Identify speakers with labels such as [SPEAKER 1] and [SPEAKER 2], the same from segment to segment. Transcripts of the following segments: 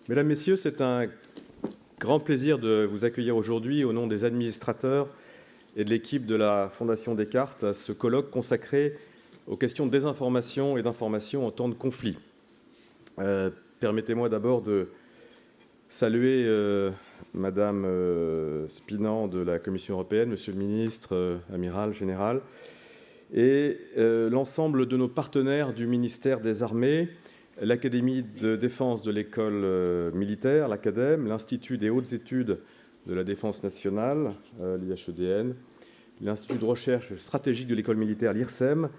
[SPEAKER 1] Mesdames, Messieurs, c'est un grand plaisir de vous accueillir aujourd'hui au nom des administrateurs et de l'équipe de la Fondation Descartes à ce colloque consacré aux questions de désinformation et d'information en temps de conflit. Permettez-moi d'abord de saluer Madame Spinant de la Commission européenne, Monsieur le ministre, amiral, général, et l'ensemble de nos partenaires du ministère des Armées, l'Académie de défense de l'école militaire, l'Acadème, l'Institut des hautes études de la défense nationale, l'IHEDN, l'Institut de recherche stratégique de l'école militaire, l'IRSEM,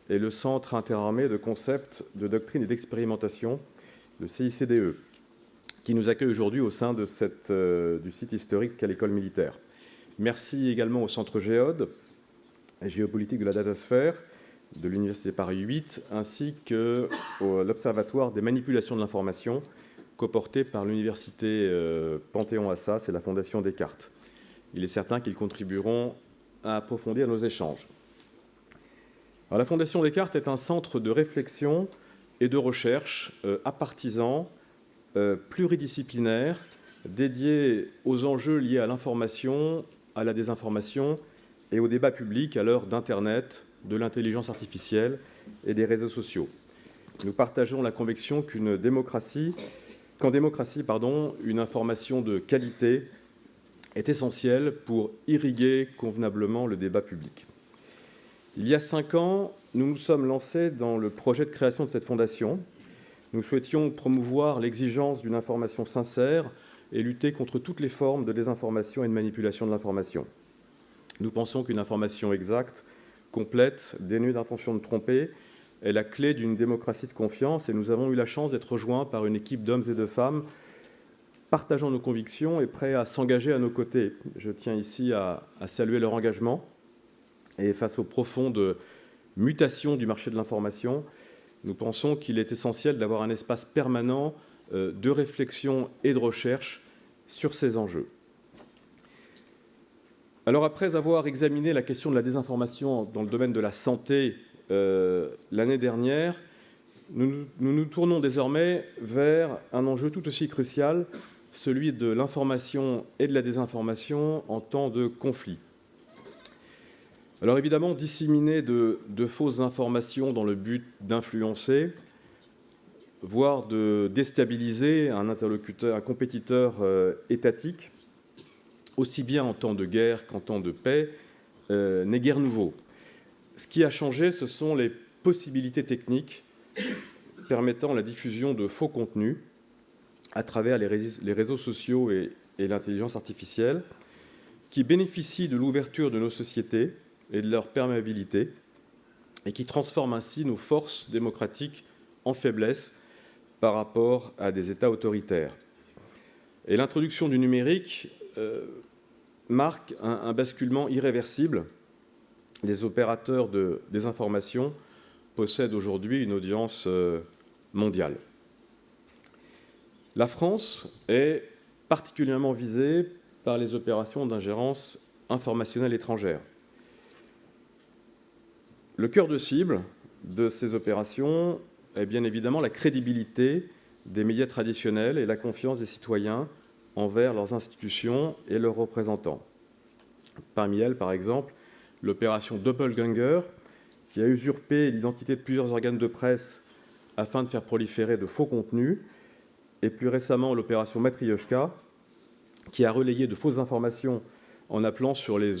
[SPEAKER 1] et le Centre interarmé de concepts, de doctrine et d'expérimentation, le CICDE, qui nous accueille aujourd'hui au sein de du site historique qu'est l'école militaire. Merci également au Centre Géode, géopolitique de la datasphère, de l'Université Paris 8, ainsi que l'Observatoire des manipulations de l'information, coporté par l'Université Panthéon-Assas et la Fondation Descartes. Il est certain qu'ils contribueront à approfondir nos échanges. Alors, la Fondation Descartes est un centre de réflexion et de recherche apartisan, pluridisciplinaire, dédié aux enjeux liés à l'information, à la désinformation et au débat public à l'heure d'Internet, de l'intelligence artificielle et des réseaux sociaux. Nous partageons la conviction qu'en démocratie, une information de qualité est essentielle pour irriguer convenablement le débat public. Il y a 5 ans, nous nous sommes lancés dans le projet de création de cette fondation. Nous souhaitions promouvoir l'exigence d'une information sincère et lutter contre toutes les formes de désinformation et de manipulation de l'information. Nous pensons qu'une information exacte, complète, dénuée d'intention de tromper, est la clé d'une démocratie de confiance, et nous avons eu la chance d'être rejoints par une équipe d'hommes et de femmes partageant nos convictions et prêts à s'engager à nos côtés. Je tiens ici à saluer leur engagement. Et face aux profondes mutations du marché de l'information, nous pensons qu'il est essentiel d'avoir un espace permanent de réflexion et de recherche sur ces enjeux. Alors, après avoir examiné la question de la désinformation dans le domaine de la santé l'année dernière, nous nous tournons désormais vers un enjeu tout aussi crucial, celui de l'information et de la désinformation en temps de conflit. Alors évidemment, disséminer de fausses informations dans le but d'influencer, voire de déstabiliser un compétiteur étatique, aussi bien en temps de guerre qu'en temps de paix, n'est guère nouveau. Ce qui a changé, ce sont les possibilités techniques permettant la diffusion de faux contenus à travers les réseaux sociaux et l'intelligence artificielle, qui bénéficient de l'ouverture de nos sociétés et de leur perméabilité, et qui transforment ainsi nos forces démocratiques en faiblesse par rapport à des États autoritaires. Et l'introduction du numérique marque un basculement irréversible. Les opérateurs de désinformation possèdent aujourd'hui une audience mondiale. La France est particulièrement visée par les opérations d'ingérence informationnelle étrangère. Le cœur de cible de ces opérations est bien évidemment la crédibilité des médias traditionnels et la confiance des citoyens envers leurs institutions et leurs représentants. Parmi elles, par exemple, l'opération Doppelganger, qui a usurpé l'identité de plusieurs organes de presse afin de faire proliférer de faux contenus, et plus récemment l'opération Matrioshka, qui a relayé de fausses informations en appelant sur les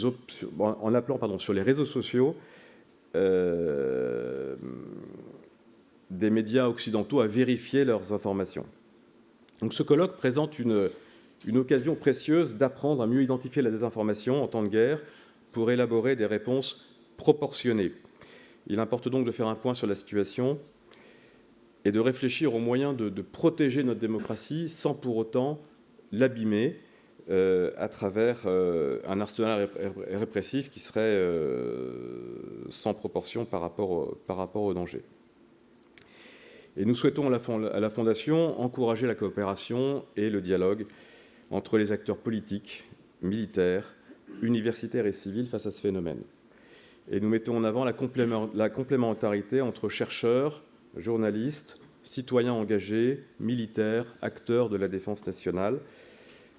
[SPEAKER 1] réseaux sociaux des médias occidentaux à vérifier leurs informations. Donc ce colloque présente une occasion précieuse d'apprendre à mieux identifier la désinformation en temps de guerre pour élaborer des réponses proportionnées. Il importe donc de faire un point sur la situation et de réfléchir aux moyens de protéger notre démocratie sans pour autant l'abîmer à travers un arsenal répressif qui serait sans proportion par rapport au danger. Et nous souhaitons à la Fondation encourager la coopération et le dialogue entre les acteurs politiques, militaires, universitaires et civils face à ce phénomène. Et nous mettons en avant la complémentarité entre chercheurs, journalistes, citoyens engagés, militaires, acteurs de la défense nationale,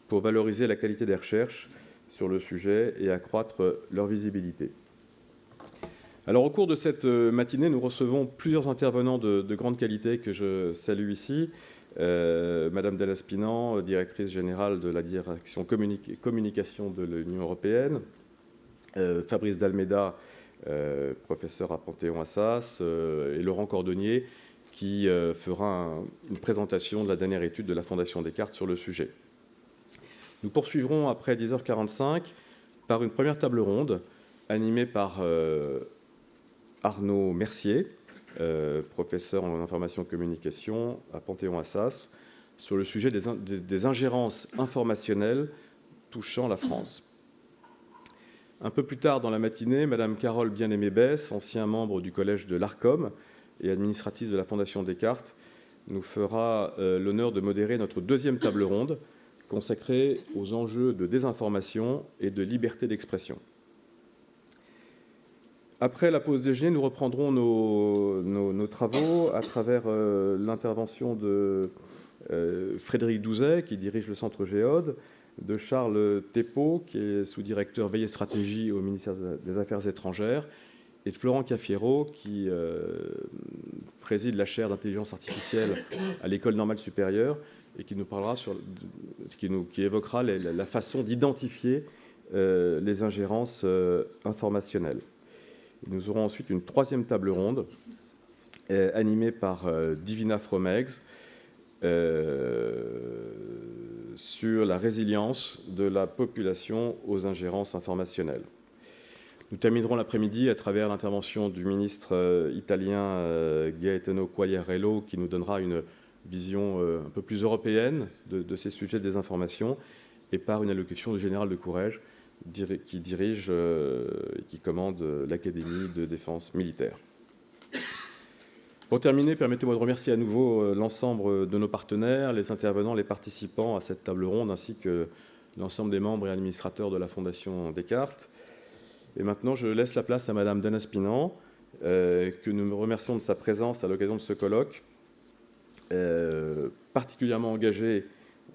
[SPEAKER 1] pour valoriser la qualité des recherches sur le sujet et accroître leur visibilité. Alors, au cours de cette matinée, nous recevons plusieurs intervenants de grande qualité que je salue ici. Madame Delaspinan, directrice générale de la direction communication de l'Union européenne, Fabrice D'Almeida, professeur à Panthéon-Assas, et Laurent Cordonnier, qui fera une présentation de la dernière étude de la Fondation Descartes sur le sujet. Nous poursuivrons après 10h45 par une première table ronde animée par Arnaud Mercier, professeur en information et communication à Panthéon-Assas, sur le sujet des ingérences informationnelles touchant la France. Un peu plus tard dans la matinée, Madame Carole Bien-Aimé-Besse, ancien membre du collège de l'Arcom et administratrice de la Fondation Descartes, nous fera l'honneur de modérer notre deuxième table ronde consacrée aux enjeux de désinformation et de liberté d'expression. Après la pause déjeuner, nous reprendrons nos travaux à travers l'intervention de Frédéric Douzet, qui dirige le Centre Géode, de Charles Thépeau, qui est sous-directeur veille et stratégie au ministère des Affaires étrangères, et de Florent Caffiero, qui préside la chaire d'intelligence artificielle à l'École normale supérieure, et qui nous parlera qui évoquera la façon d'identifier les ingérences informationnelles. Nous aurons ensuite une troisième table ronde animée par Divina Fromeggs sur la résilience de la population aux ingérences informationnelles. Nous terminerons l'après-midi à travers l'intervention du ministre italien Gaetano Quagliariello, qui nous donnera une vision un peu plus européenne de ces sujets de désinformation, et par une allocution du général de Courrèges, qui dirige et qui commande l'Académie de défense militaire. Pour terminer, permettez-moi de remercier à nouveau l'ensemble de nos partenaires, les intervenants, les participants à cette table ronde, ainsi que l'ensemble des membres et administrateurs de la Fondation Descartes. Et maintenant, je laisse la place à Madame Delaspinan, que nous remercions de sa présence à l'occasion de ce colloque, particulièrement engagée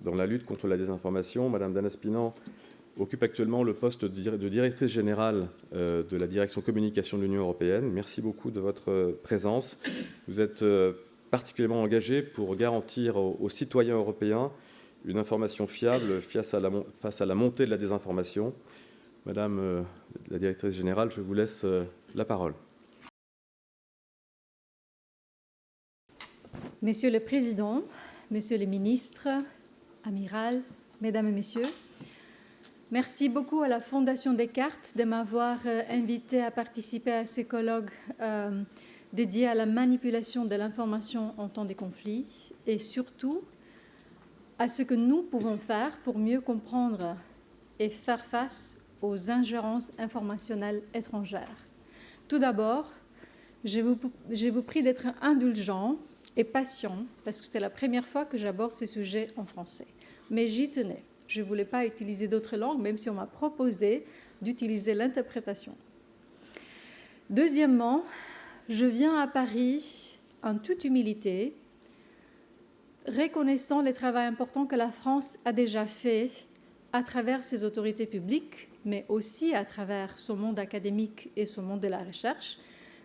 [SPEAKER 1] dans la lutte contre la désinformation. Madame Delaspinan occupe actuellement le poste de directrice générale de la direction communication de l'Union européenne. Merci beaucoup de votre présence. Vous êtes particulièrement engagée pour garantir aux citoyens européens une information fiable face à la montée de la désinformation. Madame la directrice générale, je vous laisse la parole.
[SPEAKER 2] Monsieur le Président, Monsieur le Ministre, Amiral, Mesdames et Messieurs, merci beaucoup à la Fondation Descartes de m'avoir invité à participer à ce colloque dédié à la manipulation de l'information en temps de conflit et surtout à ce que nous pouvons faire pour mieux comprendre et faire face aux ingérences informationnelles étrangères. Tout d'abord, je vous prie d'être indulgents et patients parce que c'est la première fois que j'aborde ce sujet en français. Mais j'y tenais. Je ne voulais pas utiliser d'autres langues, même si on m'a proposé d'utiliser l'interprétation. Deuxièmement, je viens à Paris en toute humilité, reconnaissant le travail important que la France a déjà fait à travers ses autorités publiques, mais aussi à travers son monde académique et son monde de la recherche,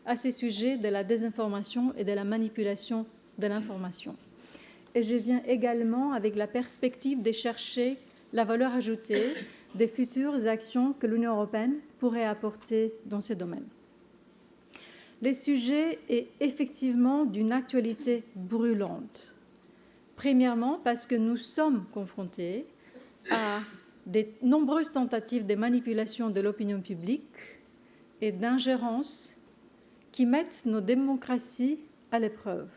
[SPEAKER 2] à ces sujets de la désinformation et de la manipulation de l'information. Et je viens également avec la perspective de chercher la valeur ajoutée des futures actions que l'Union européenne pourrait apporter dans ces domaines. Le sujet est effectivement d'une actualité brûlante. Premièrement, parce que nous sommes confrontés à de nombreuses tentatives de manipulation de l'opinion publique et d'ingérence qui mettent nos démocraties à l'épreuve.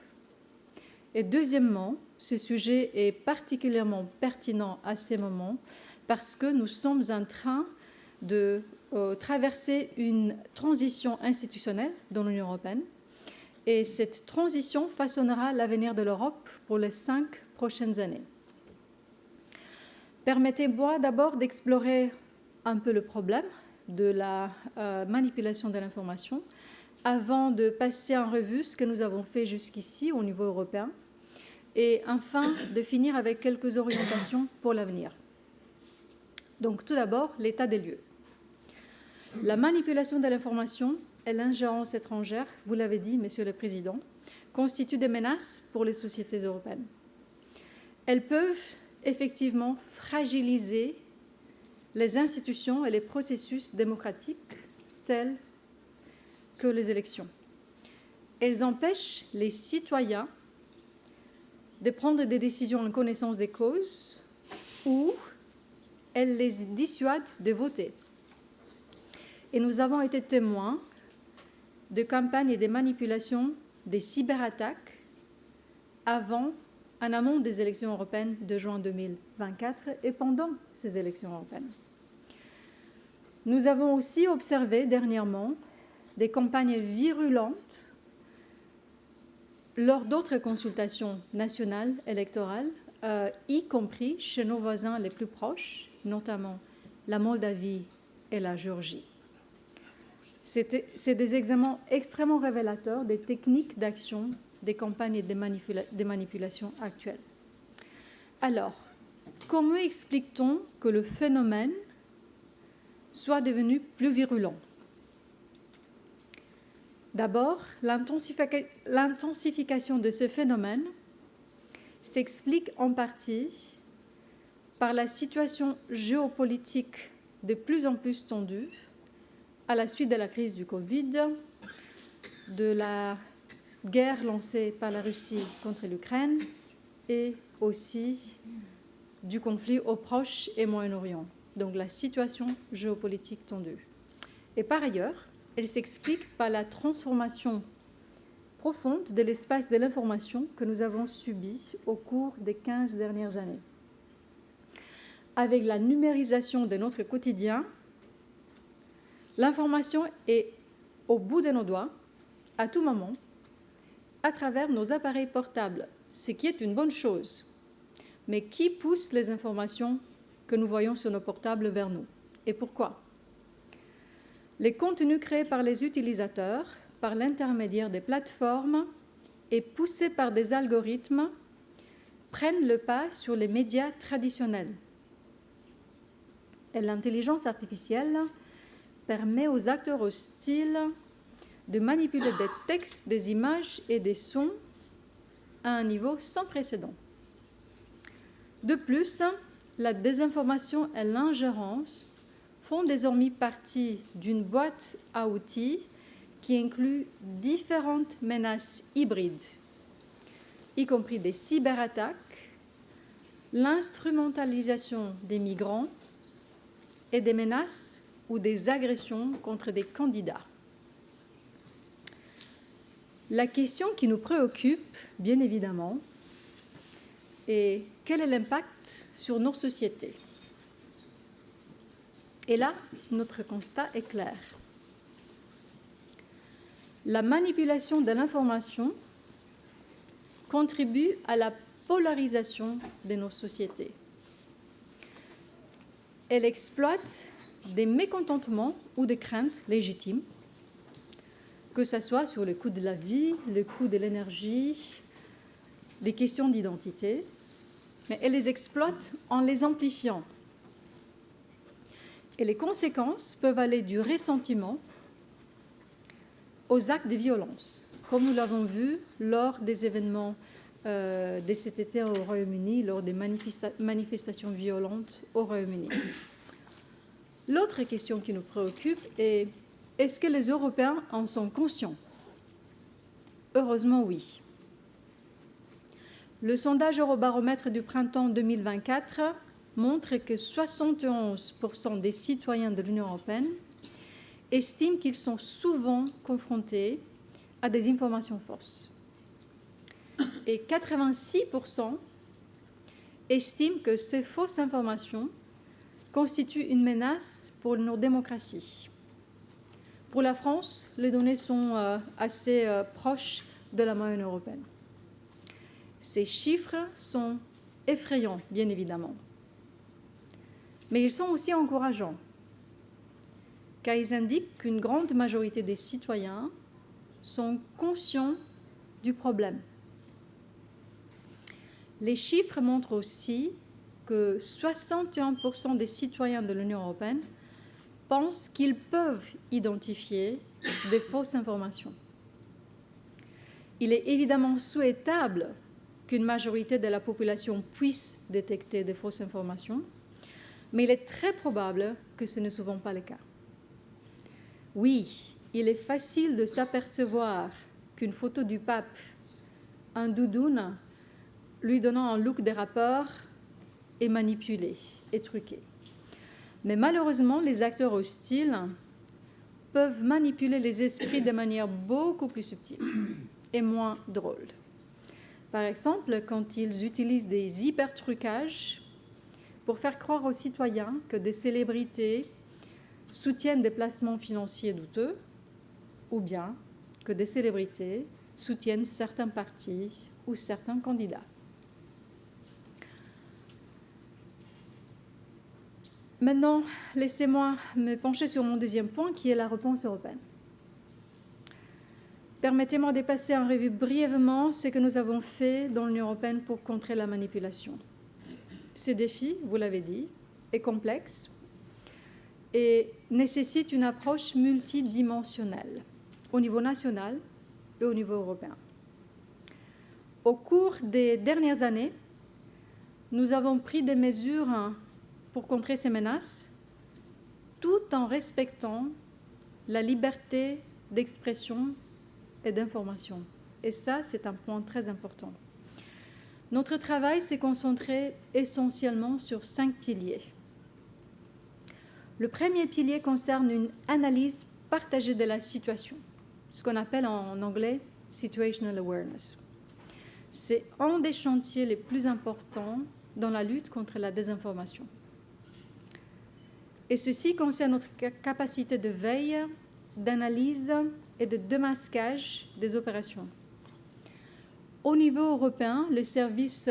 [SPEAKER 2] Et deuxièmement, ce sujet est particulièrement pertinent à ces moments parce que nous sommes en train de traverser une transition institutionnelle dans l'Union européenne et cette transition façonnera l'avenir de l'Europe pour les 5 prochaines années. Permettez-moi d'abord d'explorer un peu le problème de la manipulation de l'information avant de passer en revue ce que nous avons fait jusqu'ici au niveau européen et enfin de finir avec quelques orientations pour l'avenir. Donc tout d'abord, l'état des lieux. La manipulation de l'information et l'ingérence étrangère, vous l'avez dit, Monsieur le Président, constituent des menaces pour les sociétés européennes. Elles peuvent effectivement fragiliser les institutions et les processus démocratiques tels que les élections. Elles empêchent les citoyens de prendre des décisions en connaissance des causes ou elles les dissuadent de voter. Et nous avons été témoins de campagnes et de manipulations, des cyberattaques en amont des élections européennes de juin 2024 et pendant ces élections européennes. Nous avons aussi observé dernièrement des campagnes virulentes lors d'autres consultations nationales électorales, y compris chez nos voisins les plus proches, notamment la Moldavie et la Géorgie. C'est des exemples extrêmement révélateurs des techniques d'action des campagnes et des manipulations actuelles. Alors, comment explique-t-on que le phénomène soit devenu plus virulent? D'abord, l'intensification de ce phénomène s'explique en partie par la situation géopolitique de plus en plus tendue à la suite de la crise du Covid, de la guerre lancée par la Russie contre l'Ukraine et aussi du conflit au Proche et Moyen-Orient. Donc la situation géopolitique tendue. Et par ailleurs, elle s'explique par la transformation profonde de l'espace de l'information que nous avons subi au cours des 15 dernières années. Avec la numérisation de notre quotidien, l'information est au bout de nos doigts, à tout moment, à travers nos appareils portables, ce qui est une bonne chose. Mais qui pousse les informations que nous voyons sur nos portables vers nous? Et pourquoi? Les contenus créés par les utilisateurs, par l'intermédiaire des plateformes et poussés par des algorithmes, prennent le pas sur les médias traditionnels. Et l'intelligence artificielle permet aux acteurs hostiles de manipuler des textes, des images et des sons à un niveau sans précédent. De plus, la désinformation et l'ingérence font désormais partie d'une boîte à outils qui inclut différentes menaces hybrides, y compris des cyberattaques, l'instrumentalisation des migrants et des menaces ou des agressions contre des candidats. La question qui nous préoccupe, bien évidemment, est quel est l'impact sur nos sociétés? Et là, notre constat est clair. La manipulation de l'information contribue à la polarisation de nos sociétés. Elle exploite des mécontentements ou des craintes légitimes, que ce soit sur le coût de la vie, le coût de l'énergie, des questions d'identité, mais elle les exploite en les amplifiant. Et les conséquences peuvent aller du ressentiment aux actes de violence, comme nous l'avons vu lors des événements de cet été au Royaume-Uni, lors des manifestations violentes au Royaume-Uni. L'autre question qui nous préoccupe est: est-ce que les Européens en sont conscients? Heureusement, oui. Le sondage Eurobaromètre du printemps 2024 montre que 71% des citoyens de l'Union européenne estiment qu'ils sont souvent confrontés à des informations fausses. Et 86% estiment que ces fausses informations constituent une menace pour nos démocraties. Pour la France, les données sont assez proches de la moyenne européenne. Ces chiffres sont effrayants, bien évidemment. Mais ils sont aussi encourageants, car ils indiquent qu'une grande majorité des citoyens sont conscients du problème. Les chiffres montrent aussi que 61% des citoyens de l'Union européenne pensent qu'ils peuvent identifier des fausses informations. Il est évidemment souhaitable qu'une majorité de la population puisse détecter des fausses informations, mais il est très probable que ce n'est souvent pas le cas. Oui, il est facile de s'apercevoir qu'une photo du pape, un doudoune, lui donnant un look de rappeur, est manipulée et truquée. Mais malheureusement, les acteurs hostiles peuvent manipuler les esprits de manière beaucoup plus subtile et moins drôle. Par exemple, quand ils utilisent des hyper-trucages pour faire croire aux citoyens que des célébrités soutiennent des placements financiers douteux, ou bien que des célébrités soutiennent certains partis ou certains candidats. Maintenant, laissez-moi me pencher sur mon deuxième point, qui est la réponse européenne. Permettez-moi de passer en revue brièvement ce que nous avons fait dans l'Union européenne pour contrer la manipulation. Ce défi, vous l'avez dit, est complexe et nécessite une approche multidimensionnelle au niveau national et au niveau européen. Au cours des dernières années, nous avons pris des mesures pour contrer ces menaces, tout en respectant la liberté d'expression et d'information. Et ça, c'est un point très important. Notre travail s'est concentré essentiellement sur 5 piliers. Le premier pilier concerne une analyse partagée de la situation, ce qu'on appelle en anglais « situational awareness ». C'est un des chantiers les plus importants dans la lutte contre la désinformation. Et ceci concerne notre capacité de veille, d'analyse et de démasquage des opérations. Au niveau européen, le service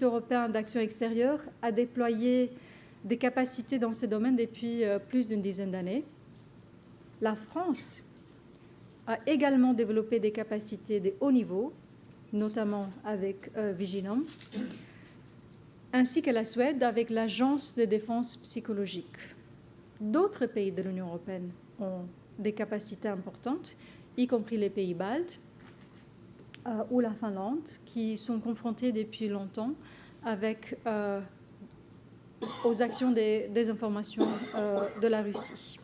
[SPEAKER 2] européen d'action extérieure a déployé des capacités dans ce domaine depuis plus d'une dizaine d'années. La France a également développé des capacités de haut niveau, notamment avec Vigilum, ainsi que la Suède avec l'Agence de défense psychologique. D'autres pays de l'Union européenne ont des capacités importantes, y compris les pays baltes ou la Finlande, qui sont confrontés depuis longtemps aux actions des désinformations de la Russie.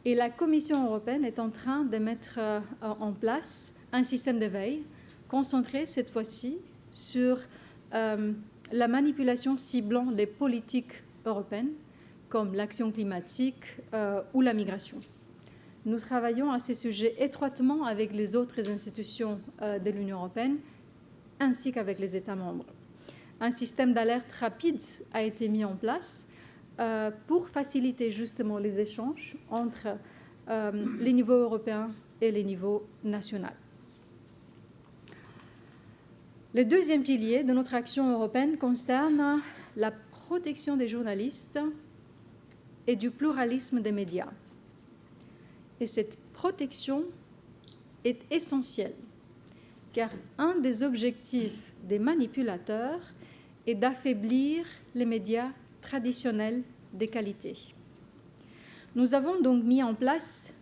[SPEAKER 2] Et la Commission européenne est en train de mettre en place un système de veille concentré cette fois-ci sur la manipulation ciblant les politiques européennes, comme l'action climatique ou la migration. Nous travaillons à ces sujets étroitement avec les autres institutions de l'Union européenne, ainsi qu'avec les États membres. Un système d'alerte rapide a été mis en place pour faciliter justement les échanges entre les niveaux européens et les niveaux nationaux. Le deuxième pilier de notre action européenne concerne la protection des journalistes et du pluralisme des médias. Et cette protection est essentielle, car un des objectifs des manipulateurs est d'affaiblir les médias traditionnels de qualité. Nous avons donc mis en place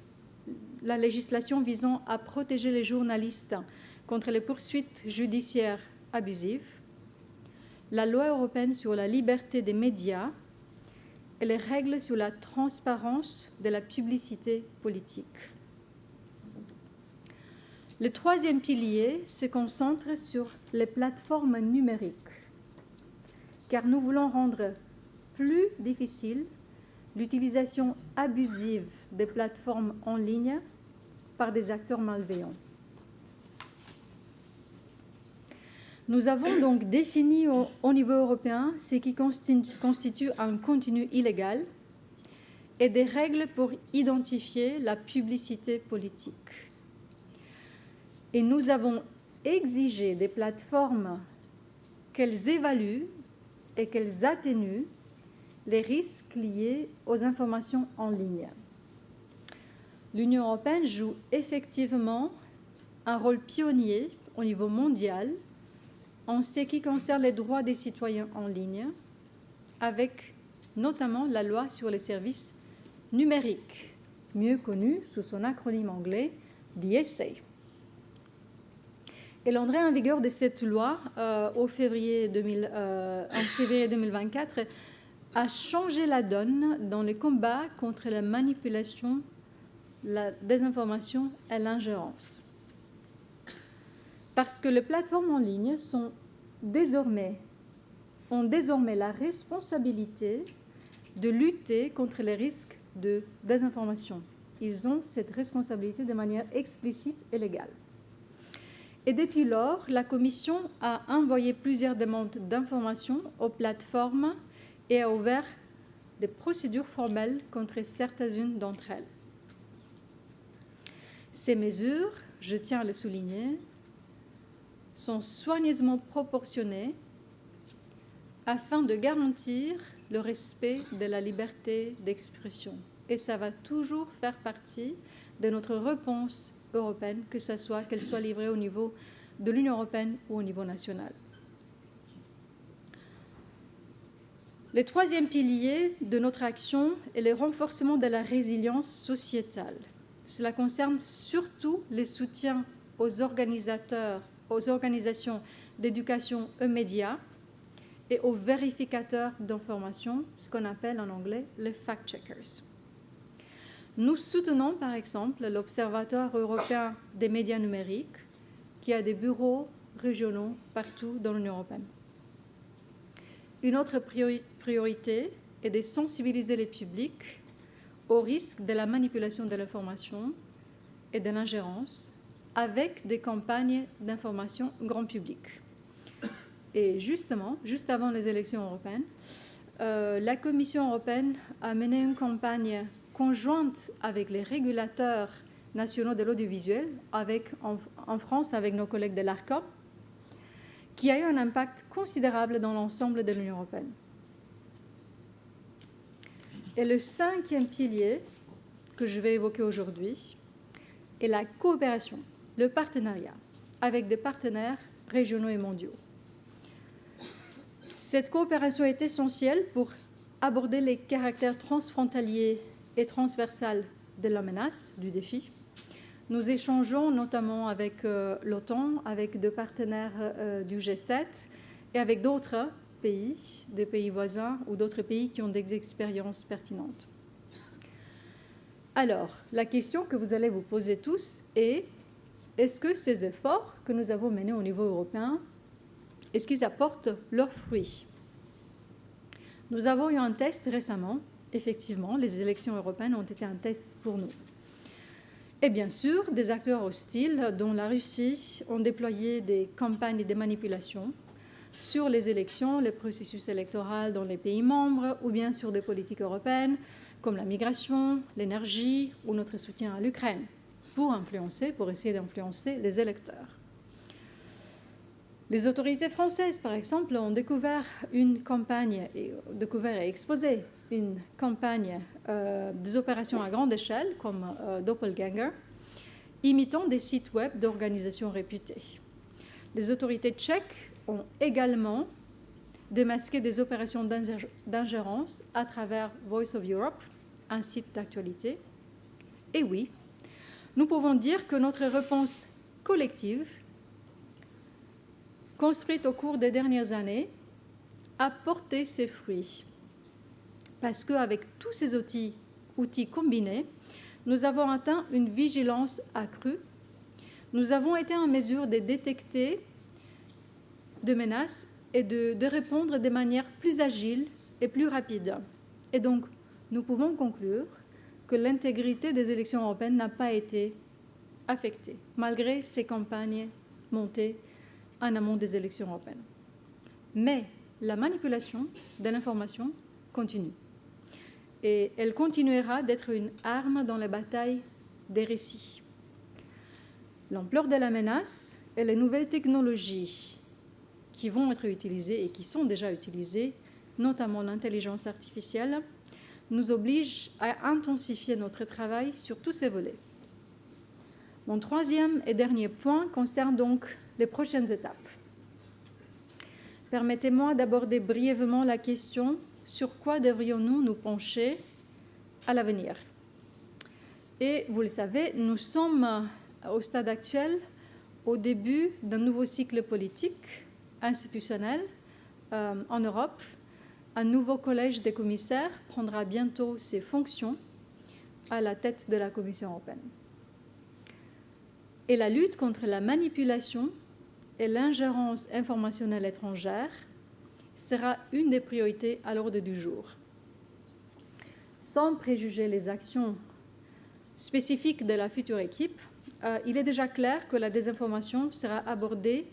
[SPEAKER 2] la législation visant à protéger les journalistes contre les poursuites judiciaires abusives, la loi européenne sur la liberté des médias et les règles sur la transparence de la publicité politique. Le troisième pilier se concentre sur les plateformes numériques, car nous voulons rendre plus difficile l'utilisation abusive des plateformes en ligne par des acteurs malveillants. Nous avons donc défini au niveau européen ce qui constitue un contenu illégal et des règles pour identifier la publicité politique. Et nous avons exigé des plateformes qu'elles évaluent et qu'elles atténuent les risques liés aux informations en ligne. l'Union européenne joue effectivement un rôle pionnier au niveau mondial en ce qui concerne les droits des citoyens en ligne, avec notamment la loi sur les services numériques, mieux connue sous son acronyme anglais DSA. Et l'entrée en vigueur de cette loi en février 2024 a changé la donne dans le combat contre la manipulation, la désinformation et l'ingérence. Parce que les plateformes en ligne ont désormais la responsabilité de lutter contre les risques de désinformation. Ils ont cette responsabilité de manière explicite et légale. Et depuis lors, la Commission a envoyé plusieurs demandes d'information aux plateformes et a ouvert des procédures formelles contre certaines d'entre elles. Ces mesures, je tiens à le souligner, sont soigneusement proportionnées afin de garantir le respect de la liberté d'expression. Et ça va toujours faire partie de notre réponse européenne, qu'elle soit livrée au niveau de l'Union européenne ou au niveau national. Le troisième pilier de notre action est le renforcement de la résilience sociétale. Cela concerne surtout les soutiens aux organisations d'éducation et médias et aux vérificateurs d'informations, ce qu'on appelle en anglais les fact-checkers. Nous soutenons par exemple l'Observatoire européen des médias numériques, qui a des bureaux régionaux partout dans l'Union européenne. Une autre priorité est de sensibiliser les publics au risque de la manipulation de l'information et de l'ingérence avec des campagnes d'information grand public. Et justement, juste avant les élections européennes, la Commission européenne a mené une campagne conjointe avec les régulateurs nationaux de l'audiovisuel, en France avec nos collègues de l'ARCOM, qui a eu un impact considérable dans l'ensemble de l'Union européenne. Et le cinquième pilier que je vais évoquer aujourd'hui est la coopération, le partenariat avec des partenaires régionaux et mondiaux. Cette coopération est essentielle pour aborder les caractères transfrontaliers et transversal de la menace, du défi. Nous échangeons notamment avec l'OTAN, avec des partenaires du G7 et avec d'autres pays, des pays voisins ou d'autres pays qui ont des expériences pertinentes. Alors, la question que vous allez vous poser tous est: est-ce que ces efforts que nous avons menés au niveau européen, est-ce qu'ils apportent leurs fruits? Nous avons eu un test récemment. Effectivement, les élections européennes ont été un test pour nous. Et bien sûr, des acteurs hostiles, dont la Russie, ont déployé des campagnes de manipulation sur les élections, le processus électoral dans les pays membres, ou bien sur des politiques européennes, comme la migration, l'énergie ou notre soutien à l'Ukraine, pour essayer d'influencer les électeurs. Les autorités françaises, par exemple, ont découvert et exposé une campagne des opérations à grande échelle, comme Doppelganger, imitant des sites web d'organisations réputées. Les autorités tchèques ont également démasqué des opérations d'ingérence à travers Voice of Europe, un site d'actualité. Et oui, nous pouvons dire que notre réponse collective, construite au cours des dernières années, a porté ses fruits. Parce qu'avec tous ces outils combinés, nous avons atteint une vigilance accrue. Nous avons été en mesure de détecter des menaces et de répondre de manière plus agile et plus rapide. Et donc, nous pouvons conclure que l'intégrité des élections européennes n'a pas été affectée, malgré ces campagnes montées en amont des élections européennes. Mais la manipulation de l'information continue. Et elle continuera d'être une arme dans la bataille des récits. L'ampleur de la menace et les nouvelles technologies qui vont être utilisées et qui sont déjà utilisées, notamment l'intelligence artificielle, nous oblige à intensifier notre travail sur tous ces volets. Mon troisième et dernier point concerne donc les prochaines étapes. Permettez-moi d'aborder brièvement la question sur quoi devrions-nous nous pencher à l'avenir. Et vous le savez, nous sommes au stade actuel au début d'un nouveau cycle politique, institutionnel en Europe. Un nouveau collège des commissaires prendra bientôt ses fonctions à la tête de la Commission européenne. Et la lutte contre la manipulation et l'ingérence informationnelle étrangère sera une des priorités à l'ordre du jour. Sans préjuger les actions spécifiques de la future équipe, il est déjà clair que la désinformation sera abordée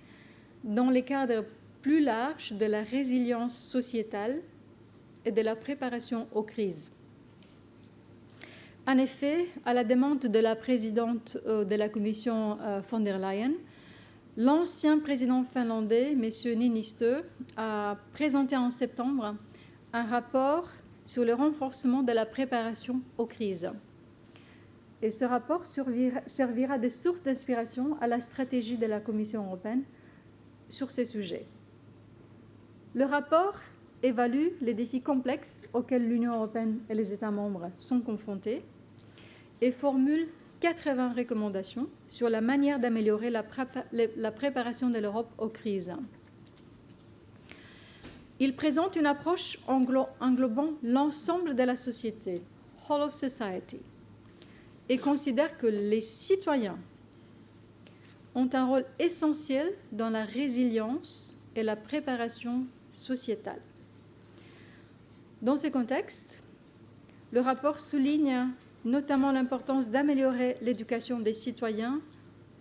[SPEAKER 2] dans les cadres plus larges de la résilience sociétale et de la préparation aux crises. En effet, à la demande de la présidente de la Commission von der Leyen, l'ancien président finlandais, M. Niinistö, a présenté en septembre un rapport sur le renforcement de la préparation aux crises. Et ce rapport servira de source d'inspiration à la stratégie de la Commission européenne sur ces sujets. Le rapport évalue les défis complexes auxquels l'Union européenne et les États membres sont confrontés et formule 80 recommandations sur la manière d'améliorer la préparation de l'Europe aux crises. Il présente une approche englobant l'ensemble de la société, whole of society, et considère que les citoyens ont un rôle essentiel dans la résilience et la préparation sociétale. Dans ce contexte, le rapport souligne notamment l'importance d'améliorer l'éducation des citoyens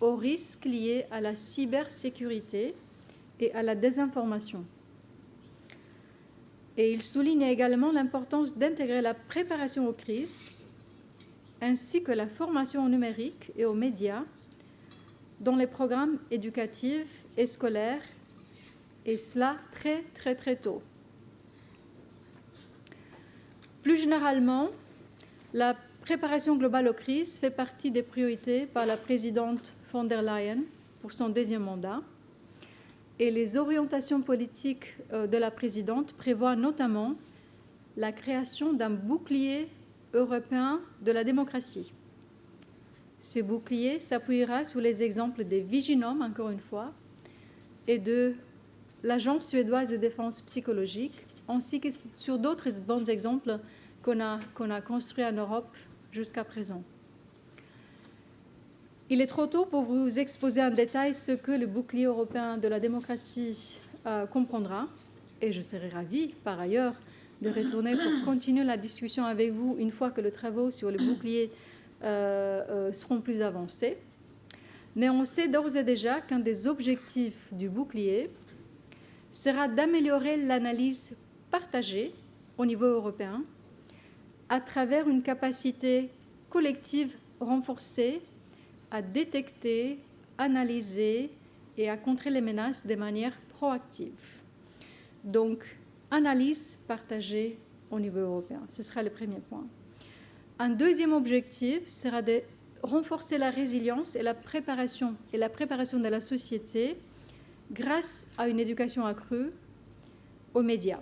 [SPEAKER 2] aux risques liés à la cybersécurité et à la désinformation. Et il souligne également l'importance d'intégrer la préparation aux crises ainsi que la formation au numérique et aux médias dans les programmes éducatifs et scolaires, et cela très tôt. Plus généralement, la préparation globale aux crises fait partie des priorités par la présidente von der Leyen pour son deuxième mandat, et les orientations politiques de la présidente prévoient notamment la création d'un bouclier européen de la démocratie. Ce bouclier s'appuiera sur les exemples des Viginum, encore une fois, et de l'Agence suédoise de défense psychologique, ainsi que sur d'autres bons exemples qu'on a construits en Europe jusqu'à présent. Il est trop tôt pour vous exposer en détail ce que le bouclier européen de la démocratie comprendra, et je serai ravie, par ailleurs, de retourner pour continuer la discussion avec vous une fois que les travaux sur le bouclier seront plus avancés. Mais on sait d'ores et déjà qu'un des objectifs du bouclier sera d'améliorer l'analyse partagée au niveau européen à travers une capacité collective renforcée à détecter, analyser et à contrer les menaces de manière proactive. Donc, analyse partagée au niveau européen. Ce sera le premier point. Un deuxième objectif sera de renforcer la résilience et la préparation de la société grâce à une éducation accrue aux médias.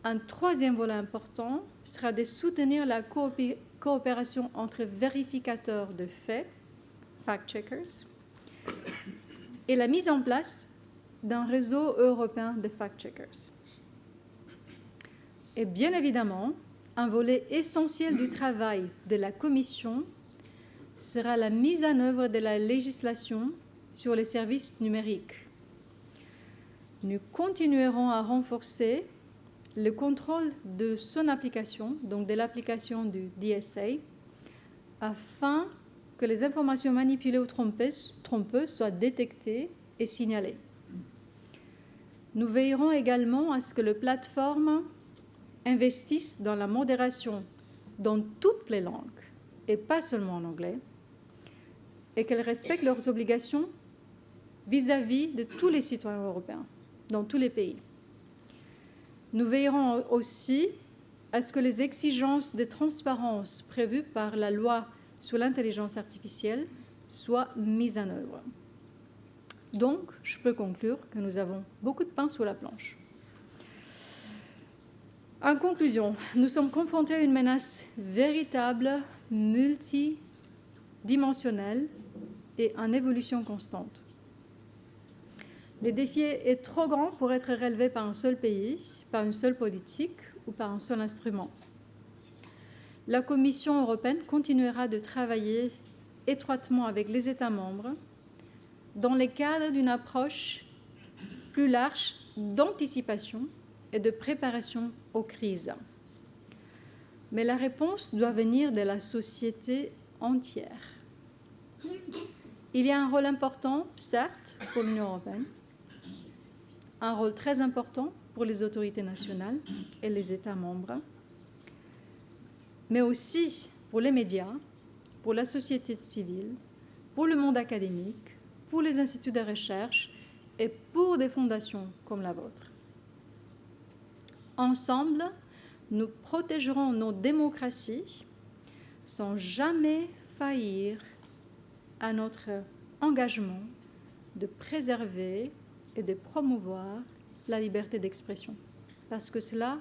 [SPEAKER 2] Un troisième volet important sera de soutenir la coopération entre vérificateurs de faits, fact-checkers, et la mise en place d'un réseau européen de fact-checkers. Et bien évidemment, un volet essentiel du travail de la Commission sera la mise en œuvre de la législation sur les services numériques. Nous continuerons à renforcer le contrôle de son application, donc de l'application du DSA, afin que les informations manipulées ou trompeuses soient détectées et signalées. Nous veillerons également à ce que les plateformes investissent dans la modération dans toutes les langues, et pas seulement en anglais, et qu'elles respectent leurs obligations vis-à-vis de tous les citoyens européens, dans tous les pays. Nous veillerons aussi à ce que les exigences de transparence prévues par la loi sur l'intelligence artificielle soient mises en œuvre. Donc, je peux conclure que nous avons beaucoup de pain sur la planche. En conclusion, nous sommes confrontés à une menace véritable, multidimensionnelle et en évolution constante. Le défi est trop grand pour être relevé par un seul pays, par une seule politique ou par un seul instrument. La Commission européenne continuera de travailler étroitement avec les États membres dans le cadre d'une approche plus large d'anticipation et de préparation aux crises. Mais la réponse doit venir de la société entière. Il y a un rôle important, certes, pour l'Union européenne, un rôle très important pour les autorités nationales et les États membres, mais aussi pour les médias, pour la société civile, pour le monde académique, pour les instituts de recherche et pour des fondations comme la vôtre. Ensemble, nous protégerons nos démocraties sans jamais faillir à notre engagement de préserver et de promouvoir la liberté d'expression, parce que cela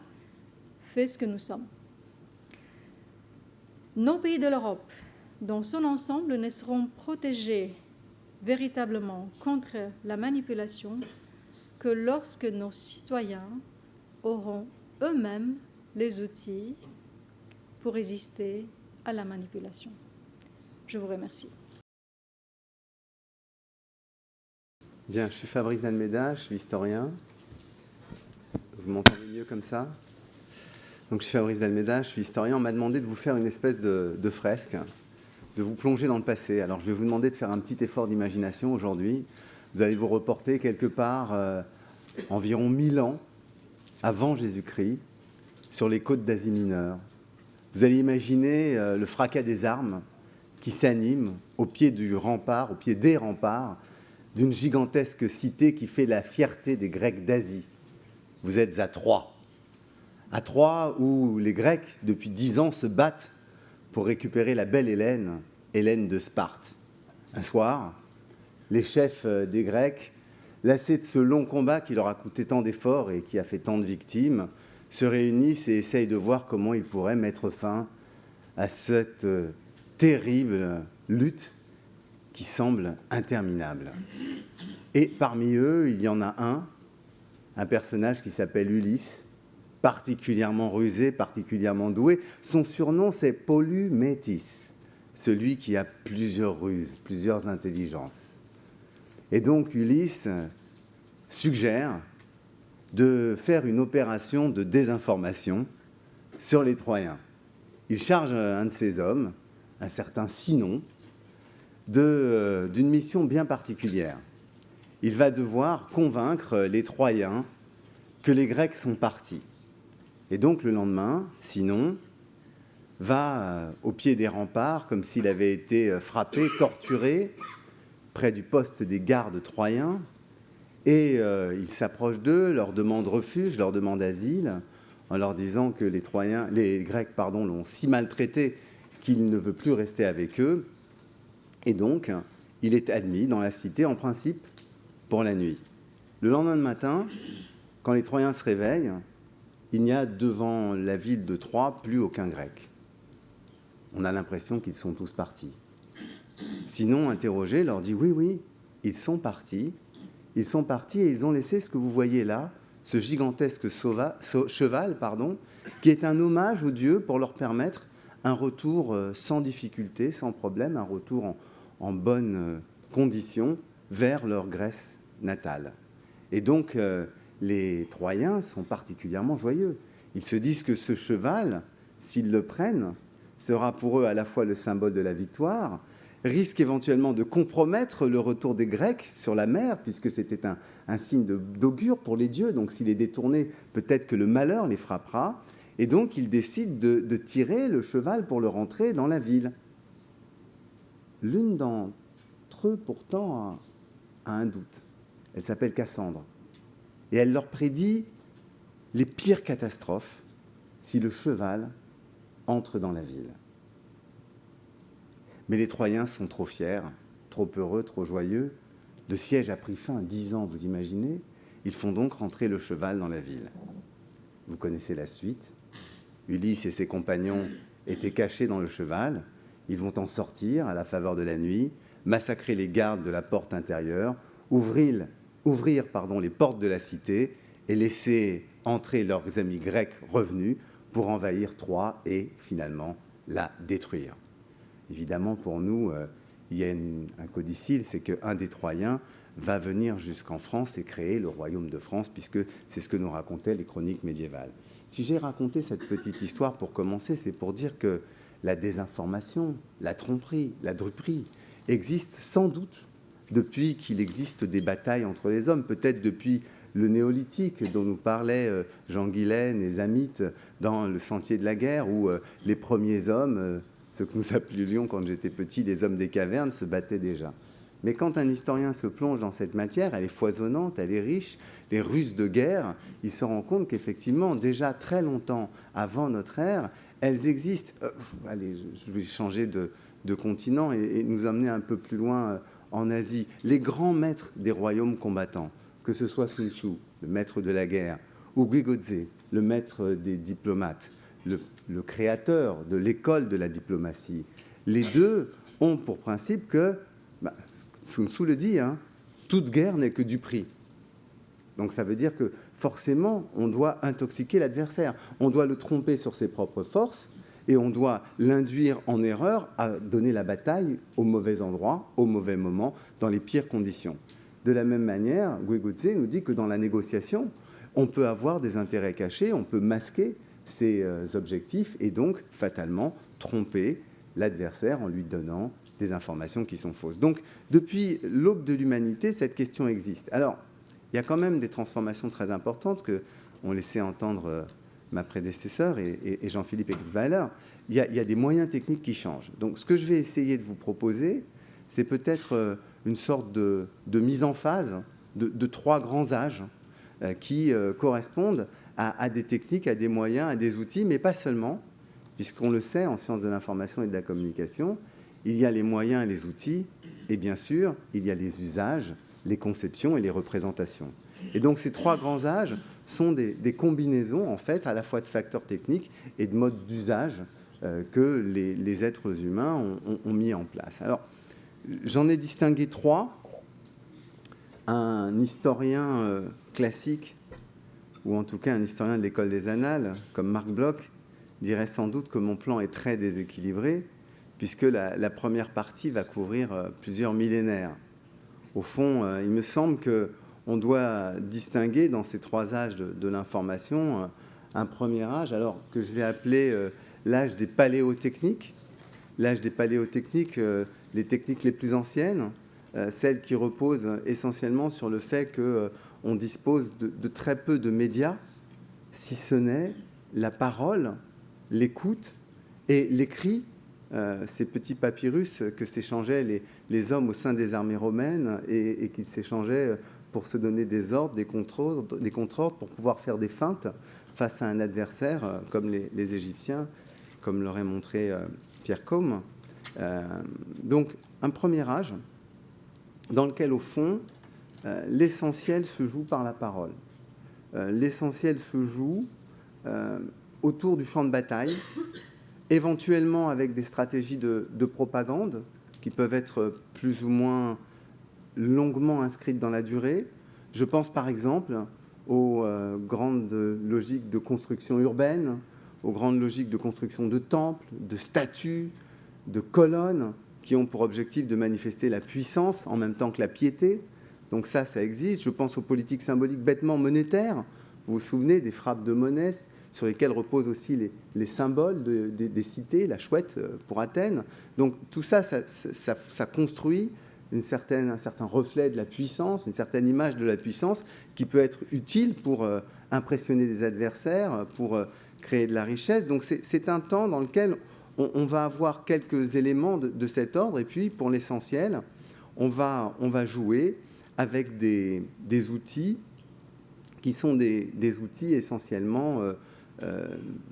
[SPEAKER 2] fait ce que nous sommes. Nos pays de l'Europe, dans son ensemble, ne seront protégés véritablement contre la manipulation que lorsque nos citoyens auront eux-mêmes les outils pour résister à la manipulation. Je vous remercie.
[SPEAKER 3] Bien, je suis Fabrice Dalméda, je suis historien. Vous m'entendez mieux comme ça? Donc, je suis Fabrice Dalméda, je suis historien. On m'a demandé de vous faire une espèce de fresque, de vous plonger dans le passé. Alors, je vais vous demander de faire un petit effort d'imagination aujourd'hui. Vous allez vous reporter quelque part environ 1000 ans avant Jésus-Christ, sur les côtes d'Asie mineure. Vous allez imaginer le fracas des armes qui s'animent au pied du rempart, au pied des remparts, d'une gigantesque cité qui fait la fierté des Grecs d'Asie. Vous êtes à Troie. À Troie, où les Grecs, depuis 10 ans, se battent pour récupérer la belle Hélène, Hélène de Sparte. Un soir, les chefs des Grecs, lassés de ce long combat qui leur a coûté tant d'efforts et qui a fait tant de victimes, se réunissent et essayent de voir comment ils pourraient mettre fin à cette terrible lutte qui semble interminable. Et parmi eux, il y en a un personnage qui s'appelle Ulysse, particulièrement rusé, particulièrement doué. Son surnom, c'est Polymétis, celui qui a plusieurs ruses, plusieurs intelligences. Et donc Ulysse suggère de faire une opération de désinformation sur les Troyens. Il charge un de ses hommes, un certain Sinon, d'une mission bien particulière. Il va devoir convaincre les Troyens que les Grecs sont partis. Et donc le lendemain, Sinon va au pied des remparts, comme s'il avait été frappé, torturé, près du poste des gardes troyens, et il s'approche d'eux, leur demande refuge, leur demande asile, en leur disant que les Grecs l'ont si maltraité qu'il ne veut plus rester avec eux. Et donc, il est admis dans la cité, en principe, pour la nuit. Le lendemain matin, quand les Troyens se réveillent, il n'y a devant la ville de Troie plus aucun Grec. On a l'impression qu'ils sont tous partis. Sinon, interrogé, leur dit « Oui, ils sont partis. Ils sont partis et ils ont laissé ce que vous voyez là, ce gigantesque cheval, qui est un hommage aux dieux pour leur permettre un retour sans difficulté, sans problème, un retour en bonne condition vers leur Grèce natale. » Et donc, les Troyens sont particulièrement joyeux. Ils se disent que ce cheval, s'ils le prennent, sera pour eux à la fois le symbole de la victoire, risque éventuellement de compromettre le retour des Grecs sur la mer, puisque c'était un signe d'augure pour les dieux. Donc, s'il est détourné, peut-être que le malheur les frappera. Et donc, ils décident de tirer le cheval pour le rentrer dans la ville. L'une d'entre eux, pourtant, a un doute. Elle s'appelle Cassandre. Et elle leur prédit les pires catastrophes si le cheval entre dans la ville. Mais les Troyens sont trop fiers, trop heureux, trop joyeux. Le siège a pris fin à 10 ans, vous imaginez? Ils font donc rentrer le cheval dans la ville. Vous connaissez la suite. Ulysse et ses compagnons étaient cachés dans le cheval. Ils vont en sortir à la faveur de la nuit, massacrer les gardes de la porte intérieure, ouvrir les portes de la cité et laisser entrer leurs amis grecs revenus pour envahir Troie et finalement la détruire. Évidemment, pour nous, il y a un codicile, c'est qu'un des Troyens va venir jusqu'en France et créer le royaume de France, puisque c'est ce que nous racontaient les chroniques médiévales. Si j'ai raconté cette petite histoire pour commencer, c'est pour dire que la désinformation, la tromperie, la druperie existent sans doute depuis qu'il existe des batailles entre les hommes, peut-être depuis le néolithique dont nous parlait Jean Guilaine et Zamit dans Le Sentier de la guerre, où les premiers hommes, ceux que nous appelions quand j'étais petit les hommes des cavernes, se battaient déjà. Mais quand un historien se plonge dans cette matière, elle est foisonnante, elle est riche, les ruses de guerre, il se rend compte qu'effectivement, déjà très longtemps avant notre ère, elles existent. Allez, je vais changer de continent et nous amener un peu plus loin en Asie. Les grands maîtres des royaumes combattants, que ce soit Sun Tzu, le maître de la guerre, ou Guigozé, le maître des diplomates, le créateur de l'école de la diplomatie, les deux ont pour principe que, Sun Tzu le dit, toute guerre n'est que du prix. Donc ça veut dire que forcément, on doit intoxiquer l'adversaire, on doit le tromper sur ses propres forces et on doit l'induire en erreur à donner la bataille au mauvais endroit, au mauvais moment, dans les pires conditions. De la même manière, Guigozé nous dit que dans la négociation, on peut avoir des intérêts cachés, on peut masquer ses objectifs et donc fatalement tromper l'adversaire en lui donnant des informations qui sont fausses. Donc, depuis l'aube de l'humanité, cette question existe. Alors, il y a quand même des transformations très importantes que ont laissé entendre ma prédécesseur et Jean-Philippe Exweiler. Il y a des moyens techniques qui changent. Donc, ce que je vais essayer de vous proposer, c'est peut-être une sorte de mise en phase de trois grands âges qui correspondent à des techniques, à des moyens, à des outils, mais pas seulement, puisqu'on le sait, en sciences de l'information et de la communication, il y a les moyens et les outils, et bien sûr, il y a les usages, les conceptions et les représentations. Et donc, ces trois grands âges sont des combinaisons, en fait, à la fois de facteurs techniques et de modes d'usage que les êtres humains ont mis en place. Alors, j'en ai distingué trois. Un historien classique, ou en tout cas un historien de l'école des Annales, comme Marc Bloch, dirait sans doute que mon plan est très déséquilibré, puisque la première partie va couvrir plusieurs millénaires. Au fond, il me semble qu'on doit distinguer dans ces trois âges de l'information un premier âge, alors que je vais appeler l'âge des paléotechniques. L'âge des paléotechniques, les techniques les plus anciennes, celles qui reposent essentiellement sur le fait qu'on dispose de très peu de médias, si ce n'est la parole, l'écoute et l'écrit, ces petits papyrus que s'échangeaient les hommes au sein des armées romaines et qu'ils s'échangeaient pour se donner des ordres, des contre-ordres, pour pouvoir faire des feintes face à un adversaire, comme les Égyptiens, comme l'aurait montré Pierre Combe. Donc, un premier âge dans lequel, au fond, l'essentiel se joue par la parole. L'essentiel se joue autour du champ de bataille, éventuellement avec des stratégies de propagande qui peuvent être plus ou moins longuement inscrites dans la durée. Je pense par exemple aux grandes logiques de construction urbaine, aux grandes logiques de construction de temples, de statues, de colonnes, qui ont pour objectif de manifester la puissance en même temps que la piété. Donc ça existe. Je pense aux politiques symboliques bêtement monétaires. Vous vous souvenez des frappes de monnaie sur lesquelles reposent aussi les symboles des cités, la chouette pour Athènes. Donc tout ça construit un certain reflet de la puissance, une certaine image de la puissance qui peut être utile pour impressionner des adversaires, pour créer de la richesse. Donc c'est un temps dans lequel on va avoir quelques éléments de cet ordre, et puis, pour l'essentiel, on va jouer avec des outils qui sont des outils essentiellement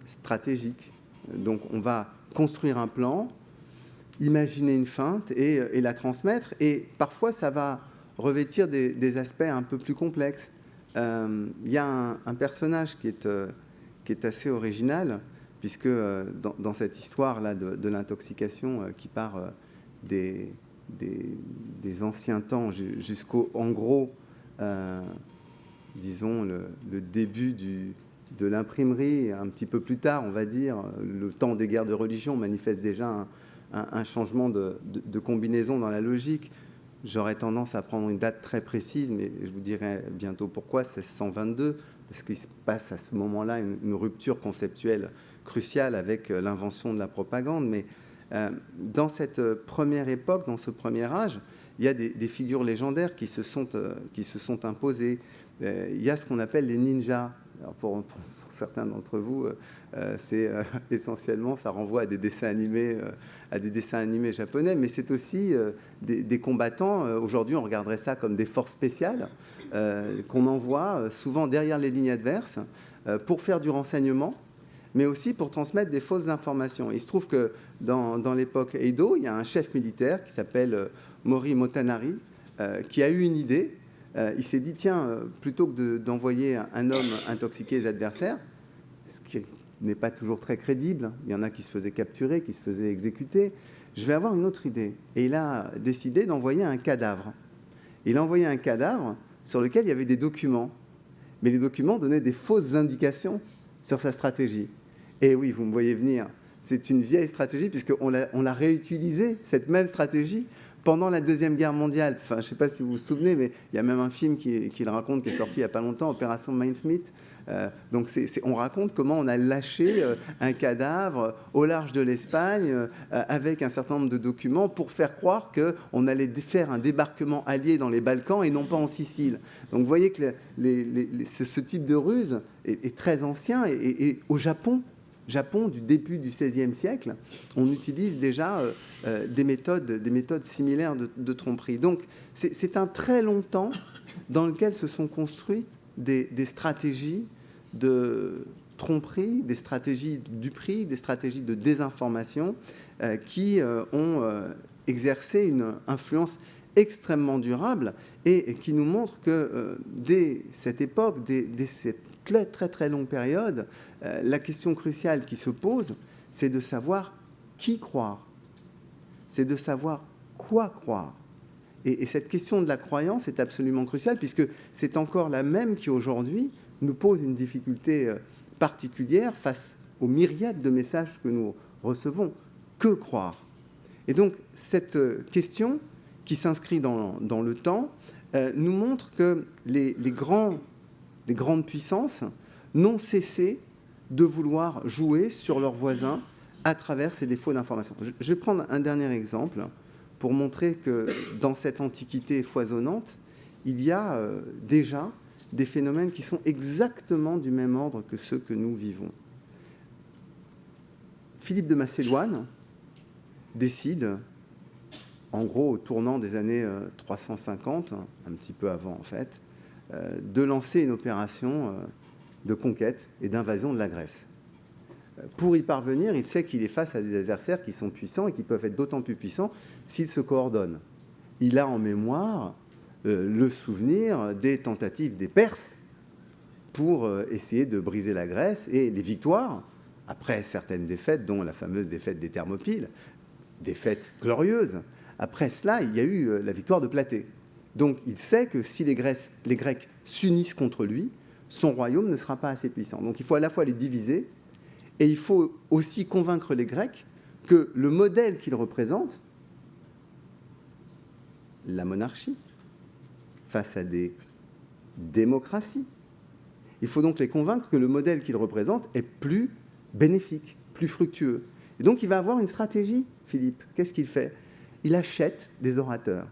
[SPEAKER 3] stratégique. Donc on va construire un plan, imaginer une feinte et la transmettre. Et parfois, ça va revêtir des aspects un peu plus complexes. Il y a un personnage qui est assez original, puisque dans cette histoire-là de l'intoxication qui part des anciens temps jusqu'au, en gros, disons, le début de l'imprimerie, un petit peu plus tard, on va dire, le temps des guerres de religion manifeste déjà un changement de combinaison dans la logique. J'aurais tendance à prendre une date très précise, mais je vous dirai bientôt pourquoi, 1622, parce qu'il se passe à ce moment-là une rupture conceptuelle cruciale avec l'invention de la propagande. Mais dans cette première époque, dans ce premier âge, il y a des figures légendaires qui se sont imposées. Il y a ce qu'on appelle les ninjas. Alors pour certains d'entre vous, c'est essentiellement, ça renvoie à des dessins animés japonais, mais c'est aussi des combattants. Aujourd'hui, on regarderait ça comme des forces spéciales qu'on envoie souvent derrière les lignes adverses pour faire du renseignement, mais aussi pour transmettre des fausses informations. Il se trouve que dans l'époque Edo, il y a un chef militaire qui s'appelle Mori Motanari qui a eu une idée. Il s'est dit, tiens, plutôt que d'envoyer un homme intoxiquer les adversaires, ce qui n'est pas toujours très crédible, il y en a qui se faisaient capturer, qui se faisaient exécuter, je vais avoir une autre idée. Et il a décidé d'envoyer un cadavre. Il a envoyé un cadavre sur lequel il y avait des documents. Mais les documents donnaient des fausses indications sur sa stratégie. Et oui, vous me voyez venir, c'est une vieille stratégie, puisqu'on l'a réutilisée, cette même stratégie, pendant la Deuxième Guerre mondiale. Enfin, je ne sais pas si vous vous souvenez, mais il y a même un film qui le raconte, qui est sorti il n'y a pas longtemps, Opération Mincemeat. Donc on raconte comment on a lâché un cadavre au large de l'Espagne avec un certain nombre de documents pour faire croire qu'on allait faire un débarquement allié dans les Balkans et non pas en Sicile. Donc vous voyez que ce type de ruse est très ancien. Et au Japon du début du XVIe siècle, on utilise déjà des méthodes similaires de tromperie. Donc c'est un très long temps dans lequel se sont construites des stratégies de tromperie, des stratégies du prix, des stratégies de désinformation qui ont exercé une influence extrêmement durable et qui nous montrent que dès cette époque, dès cette très très longue période, la question cruciale qui se pose, c'est de savoir qui croire, c'est de savoir quoi croire. Et cette question de la croyance est absolument cruciale, puisque c'est encore la même qui aujourd'hui nous pose une difficulté particulière face aux myriades de messages que nous recevons. Que croire? Et donc cette question qui s'inscrit dans le temps nous montre que les grandes puissances n'ont cessé de vouloir jouer sur leurs voisins à travers ces défauts d'information. Je vais prendre un dernier exemple pour montrer que dans cette antiquité foisonnante, il y a déjà des phénomènes qui sont exactement du même ordre que ceux que nous vivons. Philippe de Macédoine décide, en gros au tournant des années 350, un petit peu avant en fait, de lancer une opération de conquête et d'invasion de la Grèce. Pour y parvenir, il sait qu'il est face à des adversaires qui sont puissants et qui peuvent être d'autant plus puissants s'ils se coordonnent. Il a en mémoire le souvenir des tentatives des Perses pour essayer de briser la Grèce et les victoires, après certaines défaites, dont la fameuse défaite des Thermopyles, défaite glorieuse. Après cela, il y a eu la victoire de Platée. Donc il sait que si les Grecs s'unissent contre lui, son royaume ne sera pas assez puissant. Donc il faut à la fois les diviser, et il faut aussi convaincre les Grecs que le modèle qu'ils représentent, la monarchie, face à des démocraties, il faut donc les convaincre que le modèle qu'ils représentent est plus bénéfique, plus fructueux. Et donc il va avoir une stratégie, Philippe. Qu'est-ce qu'il fait? Il achète des orateurs.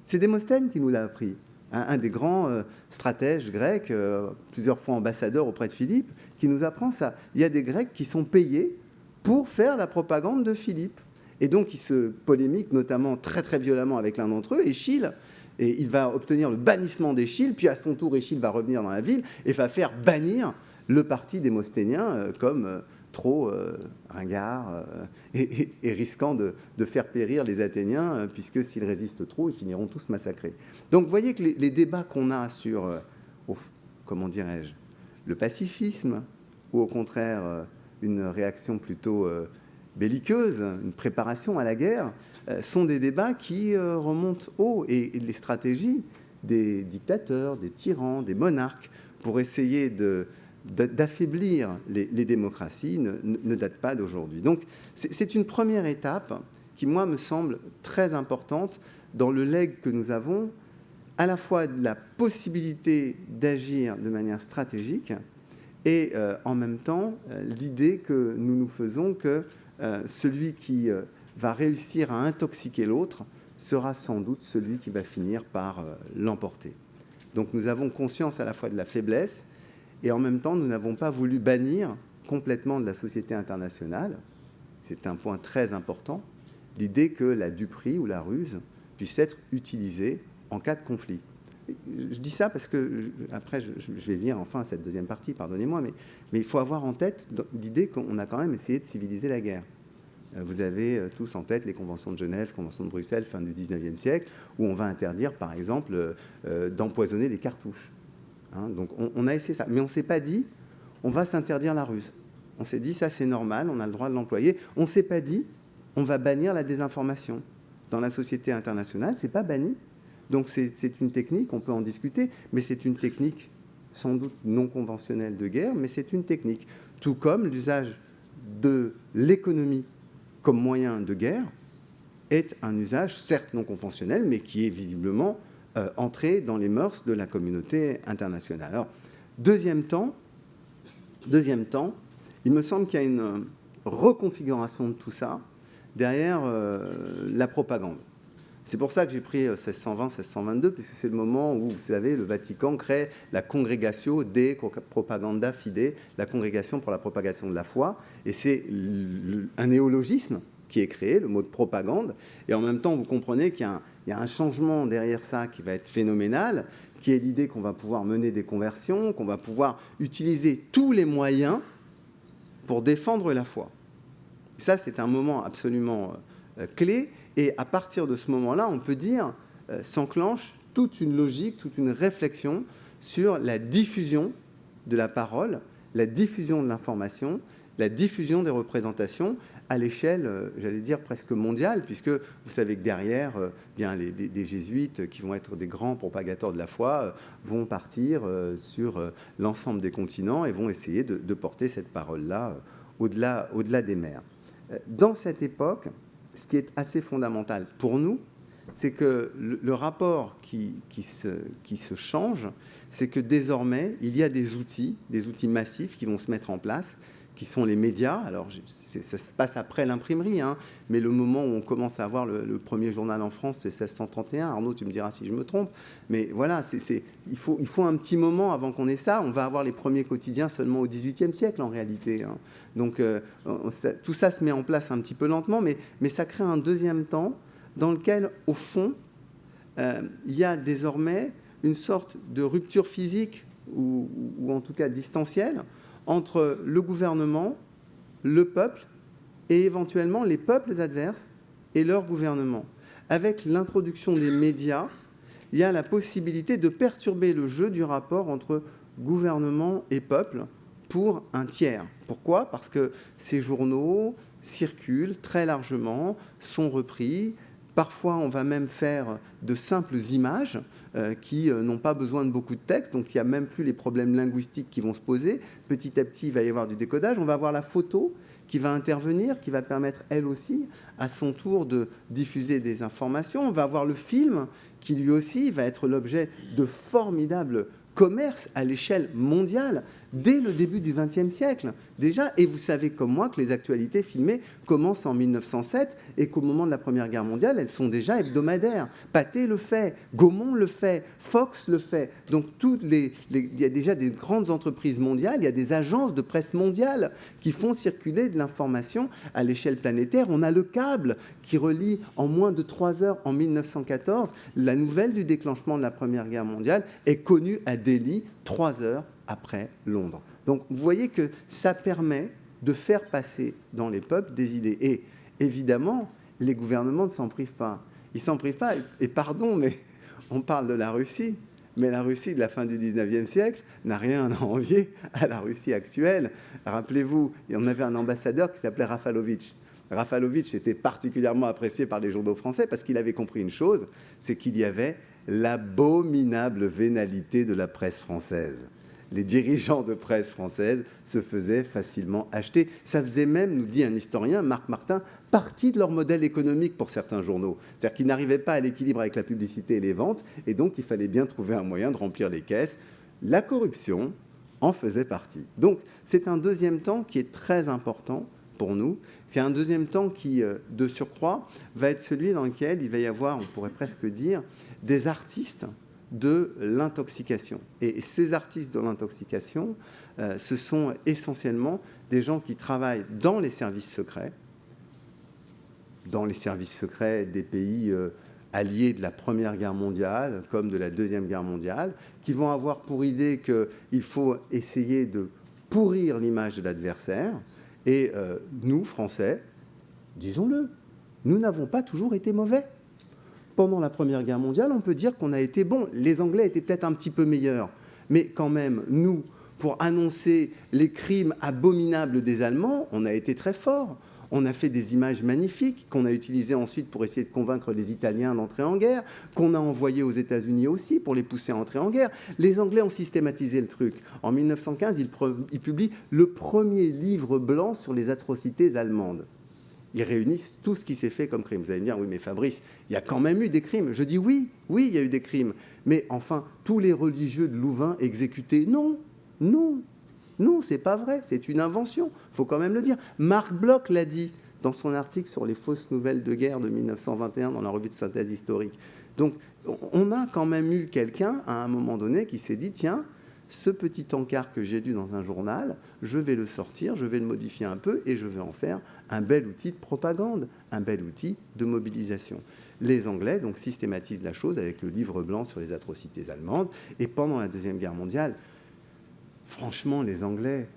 [SPEAKER 3] C'est Démosthène qui nous l'a appris, un des grands stratèges grecs, plusieurs fois ambassadeur auprès de Philippe, qui nous apprend ça. Il y a des Grecs qui sont payés pour faire la propagande de Philippe. Et donc, ils se polémiquent notamment très très violemment avec l'un d'entre eux, Échille, et il va obtenir le bannissement d'Échille, puis à son tour, Échille va revenir dans la ville et va faire bannir le parti démosthénien comme trop ringard et risquant de faire périr les Athéniens, puisque s'ils résistent trop, ils finiront tous massacrés. Donc vous voyez que les débats qu'on a sur, comment dirais-je, le pacifisme, ou au contraire une réaction plutôt belliqueuse, une préparation à la guerre, sont des débats qui remontent haut. Et les stratégies des dictateurs, des tyrans, des monarques, pour essayer d'affaiblir les démocraties ne date pas d'aujourd'hui. Donc c'est une première étape qui, moi, me semble très importante dans le legs que nous avons, à la fois de la possibilité d'agir de manière stratégique et en même temps l'idée que nous nous faisons que celui qui va réussir à intoxiquer l'autre sera sans doute celui qui va finir par l'emporter. Donc nous avons conscience à la fois de la faiblesse, et en même temps, nous n'avons pas voulu bannir complètement de la société internationale, c'est un point très important, l'idée que la duperie ou la ruse puisse être utilisée en cas de conflit. Je dis ça parce que, après, je vais venir enfin à cette deuxième partie, pardonnez-moi, mais il faut avoir en tête l'idée qu'on a quand même essayé de civiliser la guerre. Vous avez tous en tête les conventions de Genève, conventions de Bruxelles, fin du 19e siècle, où on va interdire, par exemple, d'empoisonner les cartouches. Hein, donc on a essayé ça, mais on ne s'est pas dit on va s'interdire la ruse. On s'est dit ça c'est normal, on a le droit de l'employer. On ne s'est pas dit on va bannir la désinformation. Dans la société internationale, ce n'est pas banni. Donc c'est une technique, on peut en discuter, mais c'est une technique sans doute non conventionnelle de guerre, mais c'est une technique. Tout comme l'usage de l'économie comme moyen de guerre est un usage certes non conventionnel, mais qui est visiblement entré dans les mœurs de la communauté internationale. Alors, deuxième temps, il me semble qu'il y a une reconfiguration de tout ça derrière la propagande. C'est pour ça que j'ai pris 1620-1622, puisque c'est le moment où, vous savez, le Vatican crée la Congregatio de Propaganda Fide, la congrégation pour la propagation de la foi, et c'est un néologisme qui est créé, le mot de propagande, et en même temps, vous comprenez qu'il y a un changement derrière ça qui va être phénoménal, qui est l'idée qu'on va pouvoir mener des conversions, qu'on va pouvoir utiliser tous les moyens pour défendre la foi. Et ça, c'est un moment absolument clé, et à partir de ce moment-là, on peut dire, s'enclenche toute une logique, toute une réflexion sur la diffusion de la parole, la diffusion de l'information, la diffusion des représentations à l'échelle, j'allais dire, presque mondiale, puisque vous savez que derrière, bien, les jésuites, qui vont être des grands propagateurs de la foi, vont partir sur l'ensemble des continents et vont essayer de porter cette parole-là au-delà des mers. Dans cette époque, ce qui est assez fondamental pour nous, c'est que le rapport qui se change, c'est que désormais, il y a des outils massifs qui vont se mettre en place, qui sont les médias. Alors, ça se passe après l'imprimerie, hein, mais le moment où on commence à avoir le premier journal en France, c'est 1631. Arnaud, tu me diras si je me trompe. Mais voilà, il faut un petit moment avant qu'on ait ça. On va avoir les premiers quotidiens seulement au XVIIIe siècle, en réalité. Hein. Donc, tout ça se met en place un petit peu lentement, mais ça crée un deuxième temps dans lequel, au fond, il y a désormais une sorte de rupture physique, ou en tout cas distancielle, entre le gouvernement, le peuple, et éventuellement les peuples adverses et leur gouvernement. Avec l'introduction des médias, il y a la possibilité de perturber le jeu du rapport entre gouvernement et peuple pour un tiers. Pourquoi ? Parce que ces journaux circulent très largement, sont repris. Parfois, on va même faire de simples images qui n'ont pas besoin de beaucoup de texte, donc il n'y a même plus les problèmes linguistiques qui vont se poser. Petit à petit, il va y avoir du décodage. On va avoir la photo qui va intervenir, qui va permettre, elle aussi, à son tour de diffuser des informations. On va avoir le film qui, lui aussi, va être l'objet de formidables commerces à l'échelle mondiale dès le début du XXe siècle déjà. Et vous savez comme moi que les actualités filmées commencent en 1907 et qu'au moment de la Première Guerre mondiale, elles sont déjà hebdomadaires. Pathé le fait, Gaumont le fait, Fox le fait. Donc il y a déjà des grandes entreprises mondiales, il y a des agences de presse mondiales qui font circuler de l'information à l'échelle planétaire. On a le câble qui relie en moins de 3 heures en 1914. La nouvelle du déclenchement de la Première Guerre mondiale est connue à Delhi 3 heures après Londres. Donc vous voyez que ça permet de faire passer dans les peuples des idées. Et évidemment, les gouvernements ne s'en privent pas. Ils ne s'en privent pas. Et pardon, mais on parle de la Russie. Mais la Russie de la fin du 19e siècle n'a rien à envier à la Russie actuelle. Rappelez-vous, on avait un ambassadeur qui s'appelait Rafalovitch. Rafalovitch était particulièrement apprécié par les journaux français parce qu'il avait compris une chose, c'est qu'il y avait l'abominable vénalité de la presse française. Les dirigeants de presse française se faisaient facilement acheter. Ça faisait même, nous dit un historien, Marc Martin, partie de leur modèle économique pour certains journaux. C'est-à-dire qu'ils n'arrivaient pas à l'équilibre avec la publicité et les ventes, et donc il fallait bien trouver un moyen de remplir les caisses. La corruption en faisait partie. Donc c'est un deuxième temps qui est très important pour nous. C'est un deuxième temps qui, de surcroît, va être celui dans lequel il va y avoir, on pourrait presque dire, des artistes de l'intoxication. Et ces artistes de l'intoxication, ce sont essentiellement des gens qui travaillent dans les services secrets des pays alliés de la Première Guerre mondiale, comme de la Deuxième Guerre mondiale, qui vont avoir pour idée qu'il faut essayer de pourrir l'image de l'adversaire. Et nous, Français, disons-le, nous n'avons pas toujours été mauvais. Pendant la Première Guerre mondiale, on peut dire qu'on a été bon. Les Anglais étaient peut-être un petit peu meilleurs. Mais quand même, nous, pour annoncer les crimes abominables des Allemands, on a été très forts. On a fait des images magnifiques qu'on a utilisées ensuite pour essayer de convaincre les Italiens d'entrer en guerre, qu'on a envoyé aux États-Unis aussi pour les pousser à entrer en guerre. Les Anglais ont systématisé le truc. En 1915, ils publient le premier livre blanc sur les atrocités allemandes. Ils réunissent tout ce qui s'est fait comme crime. Vous allez me dire, oui, mais Fabrice, il y a quand même eu des crimes. Je dis oui, il y a eu des crimes. Mais enfin, tous les religieux de Louvain exécutés, non, c'est pas vrai, c'est une invention. Il faut quand même le dire. Marc Bloch l'a dit dans son article sur les fausses nouvelles de guerre de 1921 dans la revue de synthèse historique. Donc, on a quand même eu quelqu'un, à un moment donné, qui s'est dit, tiens, ce petit encart que j'ai lu dans un journal, je vais le sortir, je vais le modifier un peu et je vais en faire un bel outil de propagande, un bel outil de mobilisation. Les Anglais donc systématisent la chose avec le livre blanc sur les atrocités allemandes. Et pendant la Deuxième Guerre mondiale, franchement, les Anglais,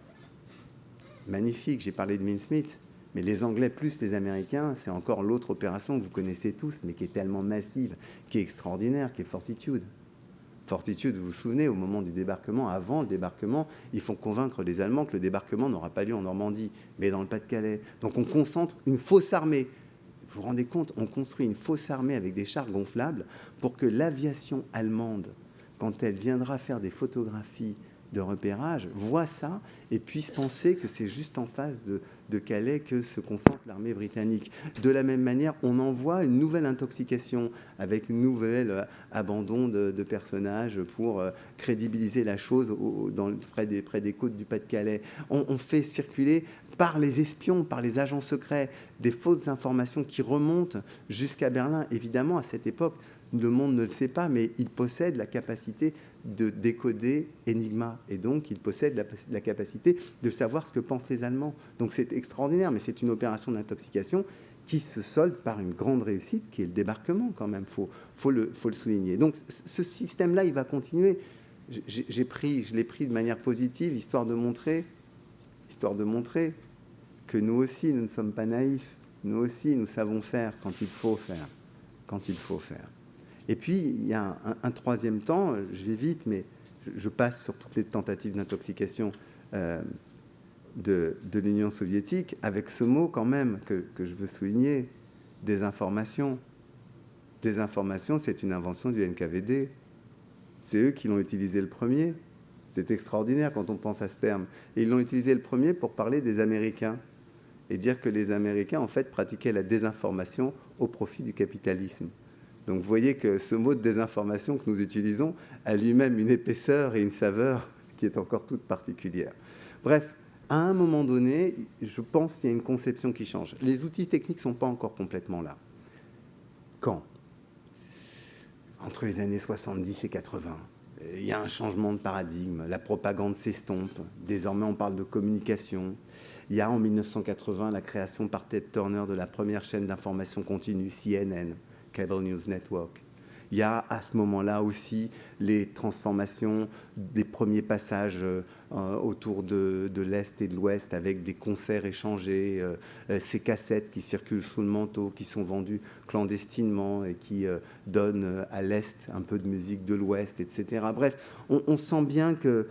[SPEAKER 3] magnifique, j'ai parlé de Mincemeat, mais les Anglais plus les Américains, c'est encore l'autre opération que vous connaissez tous, mais qui est tellement massive, qui est extraordinaire, qui est Fortitude. Fortitude, vous vous souvenez, au moment du débarquement, avant le débarquement, ils font convaincre les Allemands que le débarquement n'aura pas lieu en Normandie, mais dans le Pas-de-Calais. Donc on concentre une fausse armée. Vous vous rendez compte, on construit une fausse armée avec des chars gonflables pour que l'aviation allemande, quand elle viendra faire des photographies de repérage, voit ça et puisse penser que c'est juste en face de Calais que se concentre l'armée britannique. De la même manière, on envoie une nouvelle intoxication avec un nouvel abandon de personnages pour crédibiliser la chose près des côtes du Pas-de-Calais. On fait circuler par les espions, par les agents secrets, des fausses informations qui remontent jusqu'à Berlin. Évidemment, à cette époque, le monde ne le sait pas, mais il possède la capacité de décoder Enigma. Et donc, il possède la capacité de savoir ce que pensent les Allemands. Donc, c'est extraordinaire, mais c'est une opération d'intoxication qui se solde par une grande réussite, qui est le débarquement, quand même. Faut le souligner. Donc, ce système-là, il va continuer. Je l'ai pris de manière positive, histoire de montrer que nous aussi, nous ne sommes pas naïfs. Nous aussi, nous savons faire quand il faut faire. Et puis, il y a un troisième temps, je vais vite, mais je passe sur toutes les tentatives d'intoxication de l'Union soviétique, avec ce mot quand même que je veux souligner, désinformation. Désinformation, c'est une invention du NKVD. C'est eux qui l'ont utilisé le premier. C'est extraordinaire quand on pense à ce terme. Et ils l'ont utilisé le premier pour parler des Américains et dire que les Américains, en fait, pratiquaient la désinformation au profit du capitalisme. Donc vous voyez que ce mot de désinformation que nous utilisons a lui-même une épaisseur et une saveur qui est encore toute particulière. Bref, à un moment donné, je pense qu'il y a une conception qui change. Les outils techniques ne sont pas encore complètement là. Quand ? Entre les années 70 et 80, il y a un changement de paradigme. La propagande s'estompe. Désormais, on parle de communication. Il y a en 1980 la création par Ted Turner de la première chaîne d'information continue, CNN, Cable News Network. Il y a à ce moment-là aussi les transformations des premiers passages autour de l'Est et de l'Ouest avec des concerts échangés, ces cassettes qui circulent sous le manteau, qui sont vendues clandestinement et qui donnent à l'Est un peu de musique de l'Ouest, etc. Bref, on sent bien que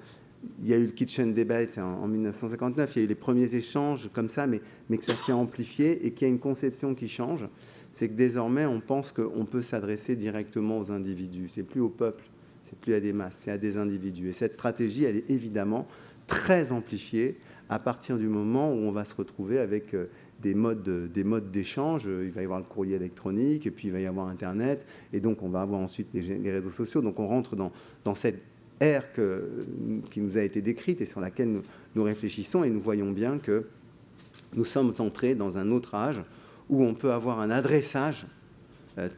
[SPEAKER 3] il y a eu le Kitchen Debate en 1959, il y a eu les premiers échanges comme ça, mais que ça s'est amplifié et qu'il y a une conception qui change. C'est que désormais, on pense qu'on peut s'adresser directement aux individus. C'est plus au peuple, c'est plus à des masses, c'est à des individus. Et cette stratégie, elle est évidemment très amplifiée à partir du moment où on va se retrouver avec des modes d'échange. Il va y avoir le courrier électronique, et puis il va y avoir Internet, et donc on va avoir ensuite les réseaux sociaux. Donc on rentre dans cette ère qui nous a été décrite et sur laquelle nous réfléchissons, et nous voyons bien que nous sommes entrés dans un autre âge où on peut avoir un adressage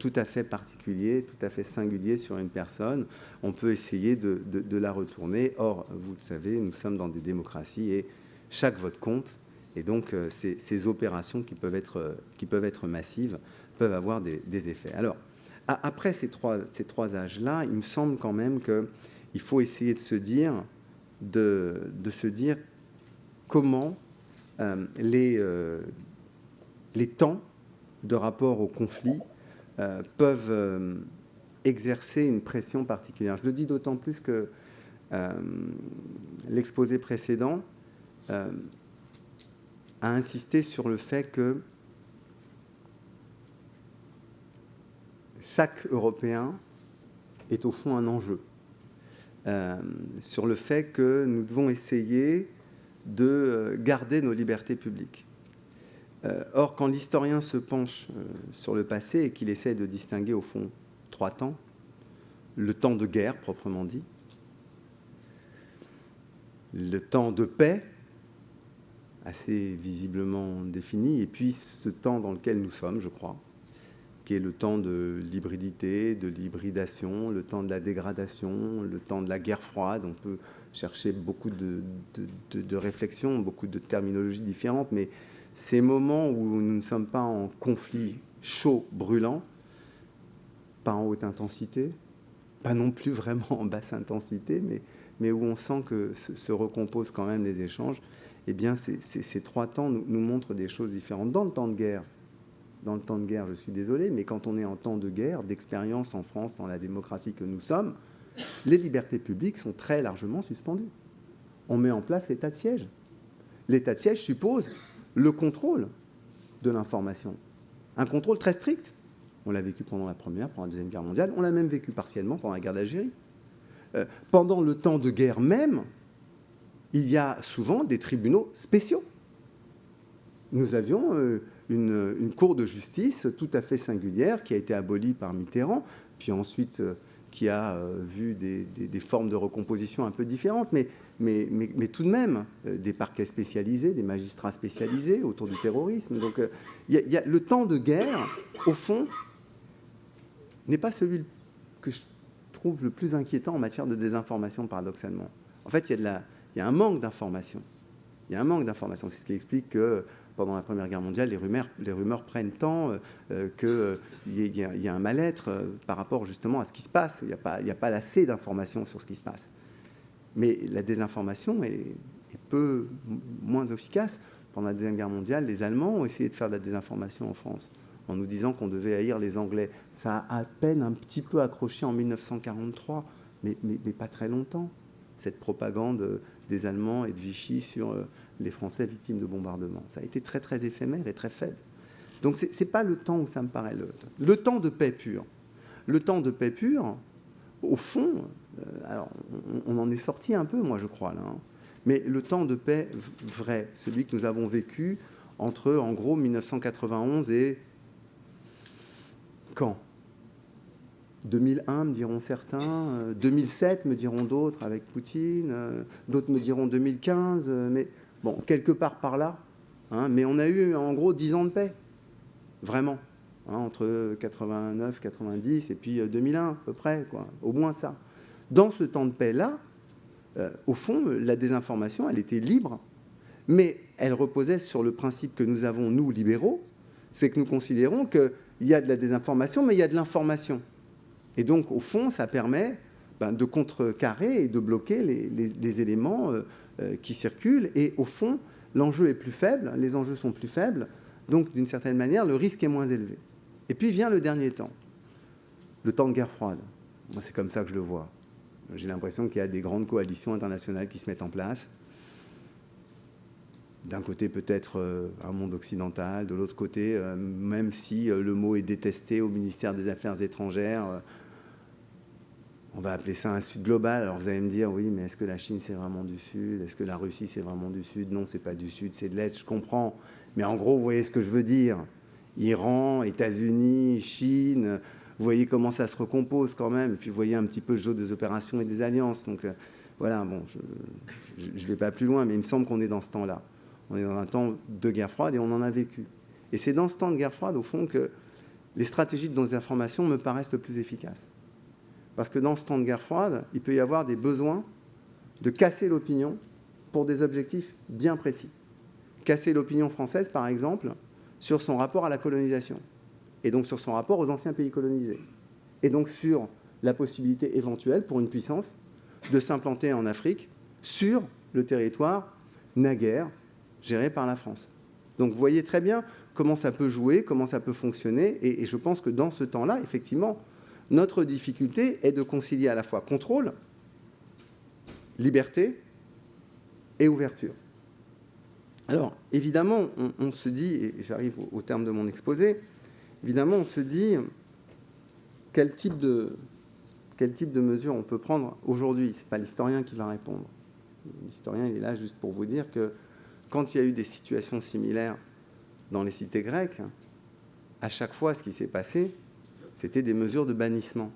[SPEAKER 3] tout à fait particulier, tout à fait singulier sur une personne. On peut essayer de la retourner. Or, vous le savez, nous sommes dans des démocraties et chaque vote compte. Et donc, ces opérations qui peuvent être massives peuvent avoir des effets. Alors, après ces trois âges-là, il me semble quand même qu'il faut essayer de se dire comment les temps de rapport au conflit peuvent exercer une pression particulière. Je le dis d'autant plus que l'exposé précédent a insisté sur le fait que chaque Européen est au fond un enjeu, sur le fait que nous devons essayer de garder nos libertés publiques. Or, quand l'historien se penche sur le passé et qu'il essaie de distinguer, au fond, trois temps, le temps de guerre, proprement dit, le temps de paix, assez visiblement défini, et puis ce temps dans lequel nous sommes, je crois, qui est le temps de l'hybridité, de l'hybridation, le temps de la dégradation, le temps de la guerre froide. On peut chercher beaucoup de réflexions, beaucoup de terminologies différentes, mais ces moments où nous ne sommes pas en conflit chaud, brûlant, pas en haute intensité, pas non plus vraiment en basse intensité, mais où on sent que se recomposent quand même les échanges, eh bien, ces trois temps nous montrent des choses différentes. Dans le temps de guerre, je suis désolé, mais quand on est en temps de guerre, d'expérience en France, dans la démocratie que nous sommes, les libertés publiques sont très largement suspendues. On met en place l'état de siège. L'état de siège suppose le contrôle de l'information. Un contrôle très strict. On l'a vécu pendant la Première, pendant la Deuxième Guerre mondiale. On l'a même vécu partiellement pendant la guerre d'Algérie. Pendant le temps de guerre même, il y a souvent des tribunaux spéciaux. Nous avions une cour de justice tout à fait singulière qui a été abolie par Mitterrand, puis ensuite qui a vu des formes de recomposition un peu différentes, mais tout de même des parquets spécialisés, des magistrats spécialisés autour du terrorisme. Donc le temps de guerre, au fond, n'est pas celui que je trouve le plus inquiétant en matière de désinformation, paradoxalement. En fait, il y a un manque d'information. Il y a un manque d'information. C'est ce qui explique que pendant la Première Guerre mondiale, les rumeurs prennent tant, qu'il y a un mal-être par rapport justement à ce qui se passe. Il n'y a pas assez d'informations sur ce qui se passe. Mais la désinformation est peu moins efficace. Pendant la Deuxième Guerre mondiale, les Allemands ont essayé de faire de la désinformation en France, en nous disant qu'on devait haïr les Anglais. Ça a à peine un petit peu accroché en 1943, mais pas très longtemps, cette propagande des Allemands et de Vichy sur les Français victimes de bombardements. Ça a été très, très éphémère et très faible. Donc, ce n'est pas le temps où ça me paraît le temps de paix pure. Le temps de paix pure, au fond, alors, on en est sorti un peu, moi, je crois, là. Hein, mais le temps de paix vrai, celui que nous avons vécu entre, en gros, 1991 et... Quand 2001, me diront certains, 2007, me diront d'autres, avec Poutine, d'autres me diront 2015, mais bon, quelque part par là. Hein, mais on a eu, en gros, 10 ans de paix, vraiment, hein, entre 89, 90 et puis 2001, à peu près, quoi, au moins ça. Dans ce temps de paix-là, au fond, la désinformation, elle était libre, mais elle reposait sur le principe que nous avons, nous, libéraux, c'est que nous considérons qu'il y a de la désinformation, mais il y a de l'information. Et donc, au fond, ça permet de contrecarrer et de bloquer les éléments qui circulent. Et au fond, l'enjeu est plus faible, les enjeux sont plus faibles, donc d'une certaine manière, le risque est moins élevé. Et puis vient le dernier temps, le temps de guerre froide. Moi, c'est comme ça que je le vois. J'ai l'impression qu'il y a des grandes coalitions internationales qui se mettent en place. D'un côté, peut-être un monde occidental, de l'autre côté, même si le mot est détesté au ministère des Affaires étrangères, on va appeler ça un Sud global. Alors vous allez me dire, oui, mais est-ce que la Chine, c'est vraiment du Sud? Est-ce que la Russie, c'est vraiment du Sud? Non, c'est pas du Sud, c'est de l'Est, je comprends. Mais en gros, vous voyez ce que je veux dire. Iran, États-Unis, Chine, vous voyez comment ça se recompose quand même. Et puis vous voyez un petit peu le jeu des opérations et des alliances. Donc voilà, bon, je ne vais pas plus loin, mais il me semble qu'on est dans ce temps-là. On est dans un temps de guerre froide et on en a vécu. Et c'est dans ce temps de guerre froide, au fond, que les stratégies de désinformation me paraissent le plus efficaces. Parce que dans ce temps de guerre froide, il peut y avoir des besoins de casser l'opinion pour des objectifs bien précis. Casser l'opinion française, par exemple, sur son rapport à la colonisation, et donc sur son rapport aux anciens pays colonisés, et donc sur la possibilité éventuelle pour une puissance de s'implanter en Afrique sur le territoire naguère géré par la France. Donc vous voyez très bien comment ça peut jouer, comment ça peut fonctionner, et je pense que dans ce temps-là, effectivement, notre difficulté est de concilier à la fois contrôle, liberté et ouverture. Alors, évidemment, on se dit, et j'arrive au terme de mon exposé, évidemment, on se dit quel type de mesures on peut prendre aujourd'hui. Ce n'est pas l'historien qui va répondre. L'historien, il est là juste pour vous dire que quand il y a eu des situations similaires dans les cités grecques, à chaque fois, ce qui s'est passé, c'était des mesures de bannissement.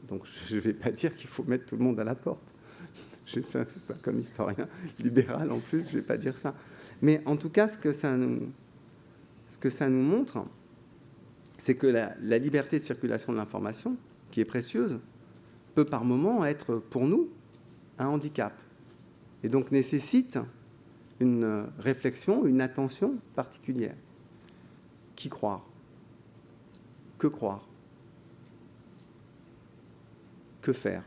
[SPEAKER 3] Donc, je ne vais pas dire qu'il faut mettre tout le monde à la porte. C'est pas comme historien libéral en plus, je ne vais pas dire ça. Mais en tout cas, ce que ça nous montre, c'est que la liberté de circulation de l'information, qui est précieuse, peut par moments être pour nous un handicap. Et donc nécessite une réflexion, une attention particulière. Qui croire? Que croire? Que faire?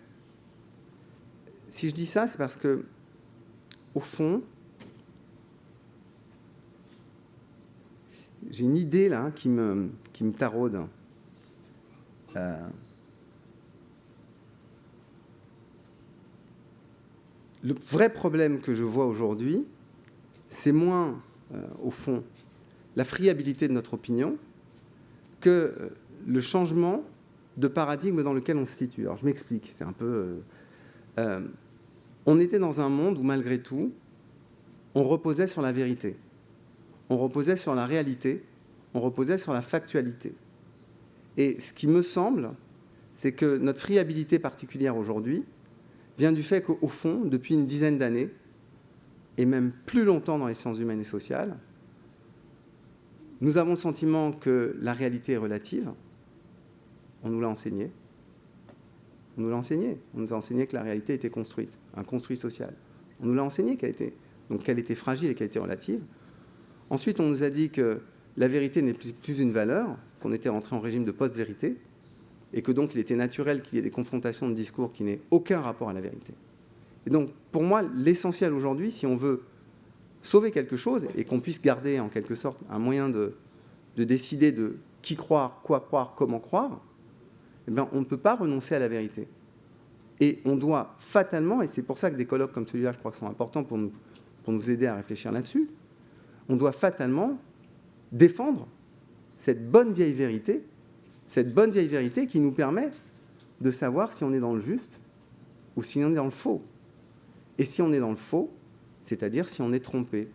[SPEAKER 3] Si je dis ça, c'est parce que, au fond, j'ai une idée là qui me taraude. Le vrai problème que je vois aujourd'hui, c'est moins, au fond, la friabilité de notre opinion que le changement de paradigme dans lequel on se situe. Alors, je m'explique, c'est un peu... on était dans un monde où, malgré tout, on reposait sur la vérité. On reposait sur la réalité. On reposait sur la factualité. Et ce qui me semble, c'est que notre friabilité particulière aujourd'hui vient du fait qu'au fond, depuis une dizaine d'années, et même plus longtemps dans les sciences humaines et sociales, nous avons le sentiment que la réalité est relative. On nous l'a enseigné. On nous l'a enseigné. On nous a enseigné que la réalité était construite, un construit social. On nous l'a enseigné qu'elle était fragile et qu'elle était relative. Ensuite, on nous a dit que la vérité n'est plus une valeur, qu'on était rentré en régime de post-vérité, et que donc il était naturel qu'il y ait des confrontations de discours qui n'aient aucun rapport à la vérité. Et donc, pour moi, l'essentiel aujourd'hui, si on veut sauver quelque chose et qu'on puisse garder en quelque sorte un moyen de décider de qui croire, quoi croire, comment croire, eh bien, on ne peut pas renoncer à la vérité. Et on doit fatalement, et c'est pour ça que des colloques comme celui-là, je crois que sont importants pour nous aider à réfléchir là-dessus, on doit fatalement défendre cette bonne vieille vérité qui nous permet de savoir si on est dans le juste ou si on est dans le faux. Et si on est dans le faux, c'est-à-dire si on est trompé.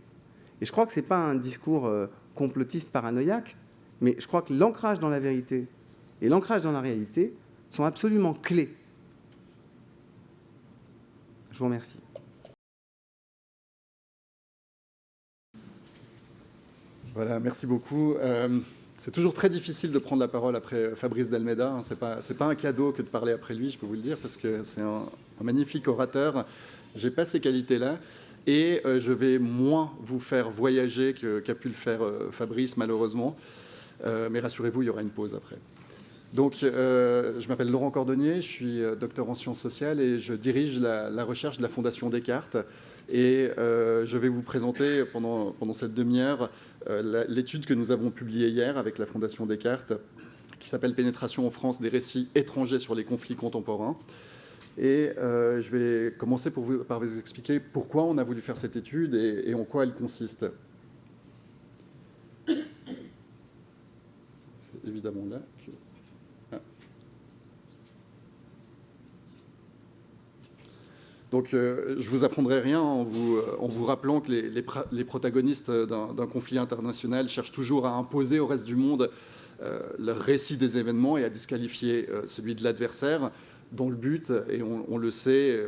[SPEAKER 3] Et je crois que ce n'est pas un discours complotiste paranoïaque, mais je crois que l'ancrage dans la vérité et l'ancrage dans la réalité sont absolument clés. Je vous remercie.
[SPEAKER 4] Voilà, merci beaucoup. C'est toujours très difficile de prendre la parole après Fabrice D'Almeida. Hein. C'est pas un cadeau que de parler après lui, je peux vous le dire, parce que c'est un magnifique orateur. Je n'ai pas ces qualités-là. Et je vais moins vous faire voyager qu'a pu le faire Fabrice, malheureusement. Mais rassurez-vous, il y aura une pause après. Donc, je m'appelle Laurent Cordonnier, je suis docteur en sciences sociales et je dirige la recherche de la Fondation Descartes. Et je vais vous présenter pendant cette demi-heure l'étude que nous avons publiée hier avec la Fondation Descartes, qui s'appelle « Pénétration en France des récits étrangers sur les conflits contemporains ». Et je vais commencer par vous expliquer pourquoi on a voulu faire cette étude et en quoi elle consiste. C'est évidemment là. Donc, je ne vous apprendrai rien en vous rappelant que les protagonistes d'un conflit international cherchent toujours à imposer au reste du monde leur récit des événements et à disqualifier celui de l'adversaire, dans le but, et on le sait,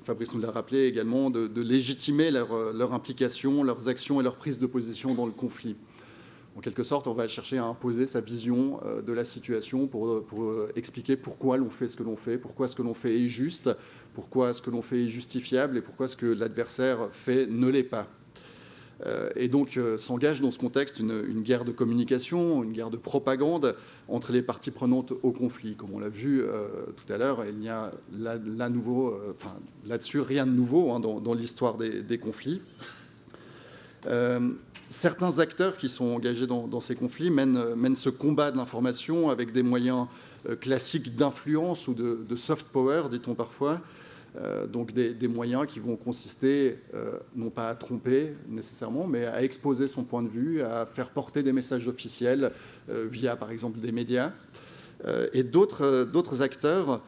[SPEAKER 4] Fabrice nous l'a rappelé également, de légitimer leur implication, leurs actions et leur prise de position dans le conflit. En quelque sorte, on va chercher à imposer sa vision de la situation pour expliquer pourquoi l'on fait ce que l'on fait, pourquoi ce que l'on fait est juste, pourquoi ce que l'on fait est justifiable et pourquoi ce que l'adversaire fait ne l'est pas. Et donc s'engage dans ce contexte une guerre de communication, une guerre de propagande entre les parties prenantes au conflit. Comme on l'a vu tout à l'heure, il n'y a là-dessus rien de nouveau dans l'histoire des conflits. Certains acteurs qui sont engagés dans ces conflits mènent ce combat de l'information avec des moyens classiques d'influence ou de soft power, dit-on parfois. Donc des moyens qui vont consister non pas à tromper nécessairement, mais à exposer son point de vue, à faire porter des messages officiels via par exemple des médias. Et d'autres acteurs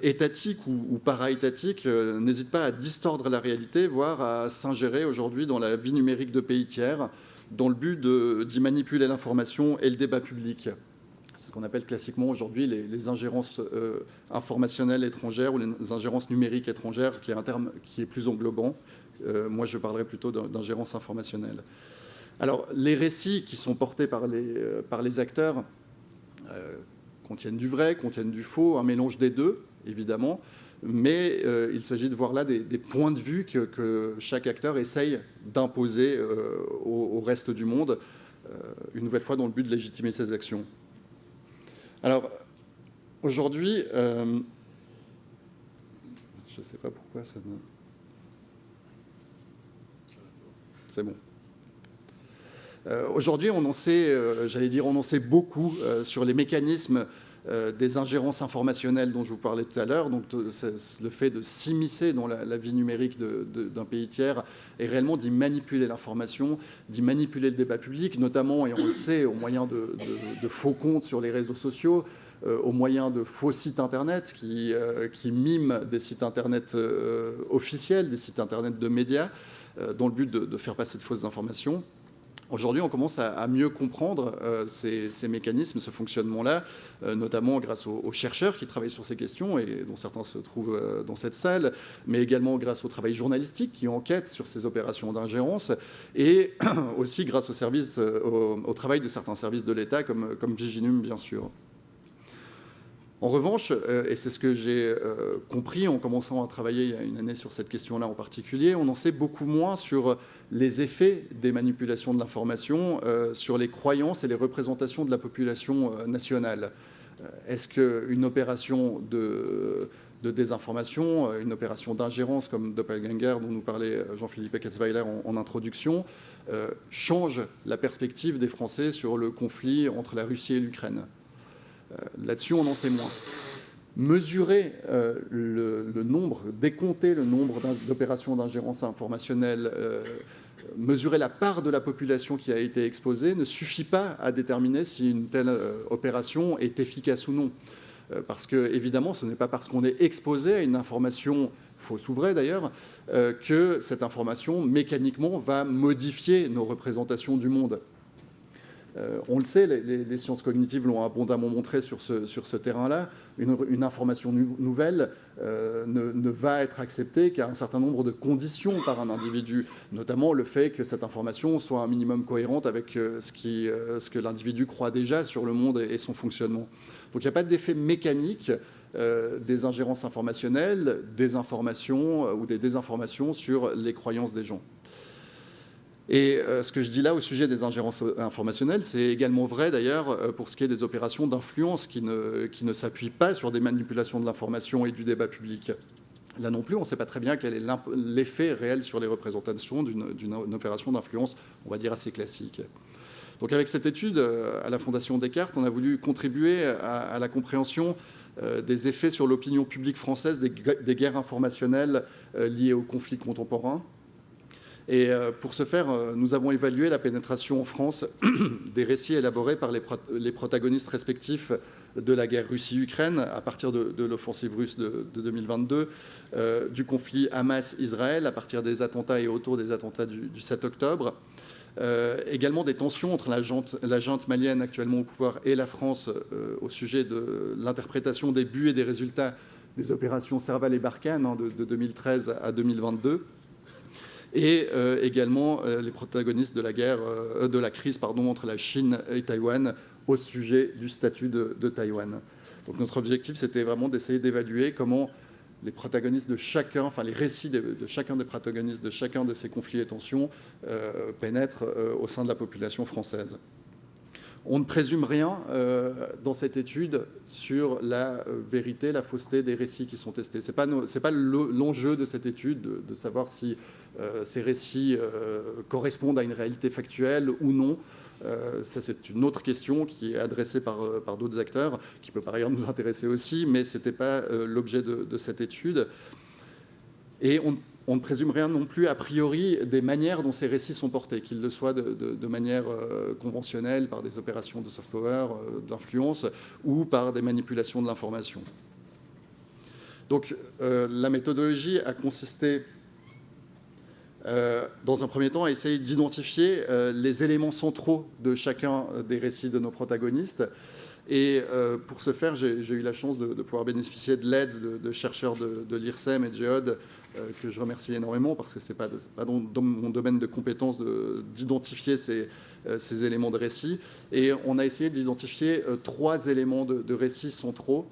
[SPEAKER 4] étatiques ou para-étatiques n'hésitent pas à distordre la réalité, voire à s'ingérer aujourd'hui dans la vie numérique de pays tiers, dans le but d'y manipuler l'information et le débat public. C'est ce qu'on appelle classiquement aujourd'hui les ingérences informationnelles étrangères ou les ingérences numériques étrangères, qui est un terme qui est plus englobant. Moi, je parlerai plutôt d'ingérence informationnelle. Alors, les récits qui sont portés par les acteurs contiennent du vrai, contiennent du faux, un mélange des deux, évidemment, mais il s'agit de voir là des points de vue que chaque acteur essaye d'imposer au reste du monde, une nouvelle fois dans le but de légitimer ses actions. Alors, aujourd'hui, je ne sais pas pourquoi ça me... C'est bon. Aujourd'hui, on en sait, on en sait beaucoup sur les mécanismes des ingérences informationnelles dont je vous parlais tout à l'heure. Donc, le fait de s'immiscer dans la vie numérique d'un pays tiers et réellement d'y manipuler l'information, d'y manipuler le débat public, notamment, et on le sait, au moyen de faux comptes sur les réseaux sociaux, au moyen de faux sites Internet qui miment des sites Internet officiels, des sites Internet de médias, dans le but de faire passer de fausses informations. Aujourd'hui, on commence à mieux comprendre ces mécanismes, ce fonctionnement-là, notamment grâce aux chercheurs qui travaillent sur ces questions, et dont certains se trouvent dans cette salle, mais également grâce au travail journalistique qui enquête sur ces opérations d'ingérence, et aussi grâce au travail de certains services de l'État, comme Viginum, bien sûr. En revanche, et c'est ce que j'ai compris en commençant à travailler il y a une année sur cette question-là en particulier, on en sait beaucoup moins sur les effets des manipulations de l'information sur les croyances et les représentations de la population nationale. Est-ce qu'une opération de désinformation, une opération d'ingérence comme Doppelganger dont nous parlait Jean-Philippe Eckelsweiler en introduction, change la perspective des Français sur le conflit entre la Russie et l'Ukraine? Là-dessus, on en sait moins. Mesurer le nombre, décompter le nombre d'opérations d'ingérence informationnelle, mesurer la part de la population qui a été exposée ne suffit pas à déterminer si une telle opération est efficace ou non. Parce que, évidemment, ce n'est pas parce qu'on est exposé à une information, fausse ou vraie d'ailleurs, que cette information, mécaniquement, va modifier nos représentations du monde. On le sait, les sciences cognitives l'ont abondamment montré sur ce terrain-là. Une information nouvelle ne va être acceptée qu'à un certain nombre de conditions par un individu, notamment le fait que cette information soit un minimum cohérente avec ce que l'individu croit déjà sur le monde et son fonctionnement. Donc il n'y a pas d'effet mécanique des ingérences informationnelles, des informations ou des désinformations sur les croyances des gens. Et ce que je dis là au sujet des ingérences informationnelles, c'est également vrai d'ailleurs pour ce qui est des opérations d'influence qui ne s'appuient pas sur des manipulations de l'information et du débat public. Là non plus, on ne sait pas très bien quel est l'effet réel sur les représentations d'une opération d'influence, on va dire, assez classique. Donc avec cette étude, à la Fondation Descartes, on a voulu contribuer à la compréhension des effets sur l'opinion publique française des guerres informationnelles liées aux conflits contemporains. Et pour ce faire, nous avons évalué la pénétration en France des récits élaborés par les protagonistes respectifs de la guerre Russie-Ukraine à partir de l'offensive russe de 2022, du conflit Hamas-Israël à partir des attentats et autour des attentats du 7 octobre, également des tensions entre la junte malienne actuellement au pouvoir et la France au sujet de l'interprétation des buts et des résultats des opérations Serval et Barkhane de 2013 à 2022. Et également les protagonistes de la crise entre la Chine et Taïwan au sujet du statut de Taïwan. Donc notre objectif, c'était vraiment d'essayer d'évaluer comment les protagonistes de chacun, enfin les récits de chacun des protagonistes de chacun de ces conflits et tensions pénètrent au sein de la population française. On ne présume rien dans cette étude sur la vérité, la fausseté des récits qui sont testés. Ce n'est pas l'enjeu de cette étude de savoir si ces récits correspondent à une réalité factuelle ou non. Ça, c'est une autre question qui est adressée par d'autres acteurs, qui peut par ailleurs nous intéresser aussi, mais ce n'était pas l'objet de cette étude. Et on ne présume rien non plus a priori des manières dont ces récits sont portés, qu'ils le soient de manière conventionnelle, par des opérations de soft power, d'influence, ou par des manipulations de l'information. Donc la méthodologie a consisté, dans un premier temps, à essayer d'identifier les éléments centraux de chacun des récits de nos protagonistes. Et pour ce faire, j'ai eu la chance de pouvoir bénéficier de l'aide de chercheurs de l'IRSEM et de Géode, que je remercie énormément parce que ce n'est pas dans mon domaine de compétence d'identifier ces éléments de récit. Et on a essayé d'identifier 3 éléments de récit centraux,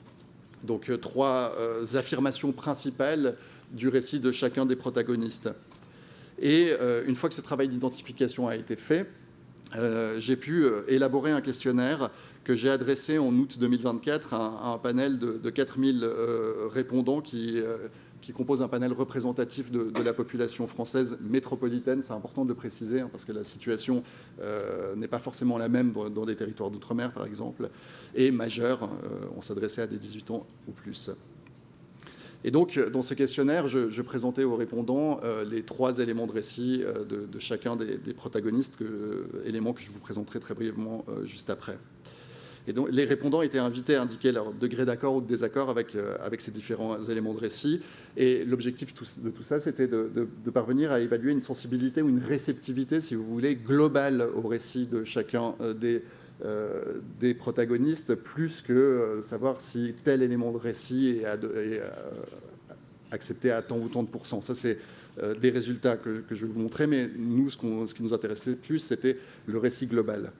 [SPEAKER 4] donc 3 affirmations principales du récit de chacun des protagonistes. Et une fois que ce travail d'identification a été fait, j'ai pu élaborer un questionnaire que j'ai adressé en août 2024 à un panel de 4000 répondants qui compose un panel représentatif de la population française métropolitaine. C'est important de le préciser, parce que la situation n'est pas forcément la même dans les territoires d'outre-mer, par exemple, et majeure. On s'adressait à des 18 ans ou plus. Et donc, dans ce questionnaire, je présentais aux répondants les 3 éléments de récit de chacun des protagonistes, éléments que je vous présenterai très brièvement juste après. Et donc, les répondants étaient invités à indiquer leur degré d'accord ou de désaccord avec ces différents éléments de récit. Et l'objectif de tout ça, c'était de parvenir à évaluer une sensibilité ou une réceptivité, si vous voulez, globale au récit de chacun des protagonistes, plus que savoir si tel élément de récit est accepté à tant ou tant de pourcents. Ça, c'est des résultats que je vais vous montrer, mais nous, ce qui nous intéressait plus, c'était le récit global.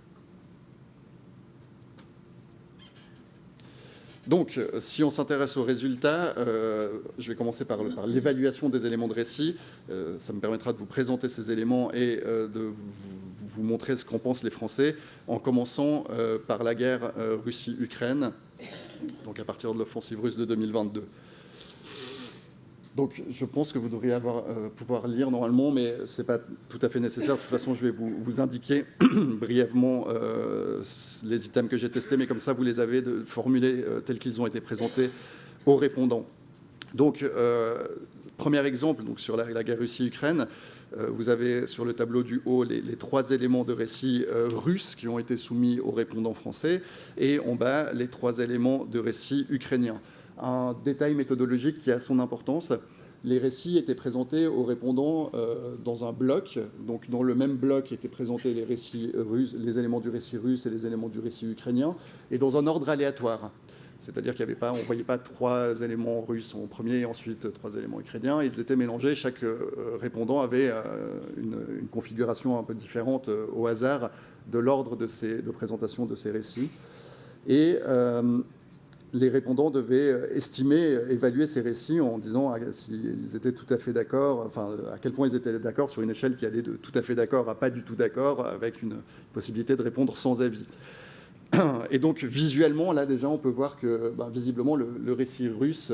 [SPEAKER 4] Donc, si on s'intéresse aux résultats, je vais commencer par l'évaluation des éléments de récit. Ça me permettra de vous présenter ces éléments et de vous montrer ce qu'en pensent les Français, en commençant par la guerre Russie-Ukraine, donc à partir de l'offensive russe de 2022. Donc, je pense que vous devriez pouvoir lire normalement, mais ce n'est pas tout à fait nécessaire. De toute façon, je vais vous indiquer brièvement les items que j'ai testés, mais comme ça, vous les avez formulés tels qu'ils ont été présentés aux répondants. Donc, premier exemple, donc, sur la guerre Russie-Ukraine, vous avez sur le tableau du haut les 3 éléments de récit russes qui ont été soumis aux répondants français, et en bas, les 3 éléments de récit ukrainiens. Un détail méthodologique qui a son importance. Les récits étaient présentés aux répondants dans un bloc. Donc, dans le même bloc étaient présentés les récits russes, les éléments du récit russe et les éléments du récit ukrainien, et dans un ordre aléatoire. C'est-à-dire qu'il n'y avait pas, on ne voyait pas 3 éléments russes en premier et ensuite 3 éléments ukrainiens. Ils étaient mélangés. Chaque répondant avait une configuration un peu différente au hasard de l'ordre de présentation de ces récits. Et les répondants devaient évaluer ces récits en disant s'ils étaient tout à fait d'accord, enfin à quel point ils étaient d'accord sur une échelle qui allait de tout à fait d'accord à pas du tout d'accord, avec une possibilité de répondre sans avis. Et donc visuellement, là déjà, on peut voir que visiblement le récit russe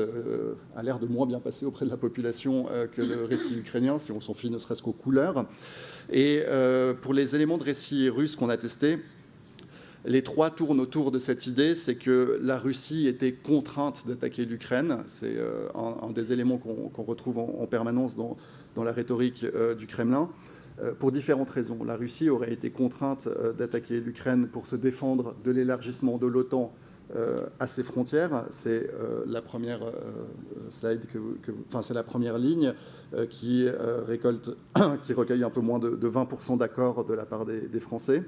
[SPEAKER 4] a l'air de moins bien passer auprès de la population que le récit ukrainien, si on s'en fie ne serait-ce qu'aux couleurs. Et pour les éléments de récit russe qu'on a testés, les trois tournent autour de cette idée, c'est que la Russie était contrainte d'attaquer l'Ukraine. C'est un des éléments qu'on retrouve en permanence dans la rhétorique du Kremlin, pour différentes raisons. La Russie aurait été contrainte d'attaquer l'Ukraine pour se défendre de l'élargissement de l'OTAN à ses frontières. C'est la première slide, c'est la première ligne qui recueille un peu moins de 20% d'accords de la part des Français.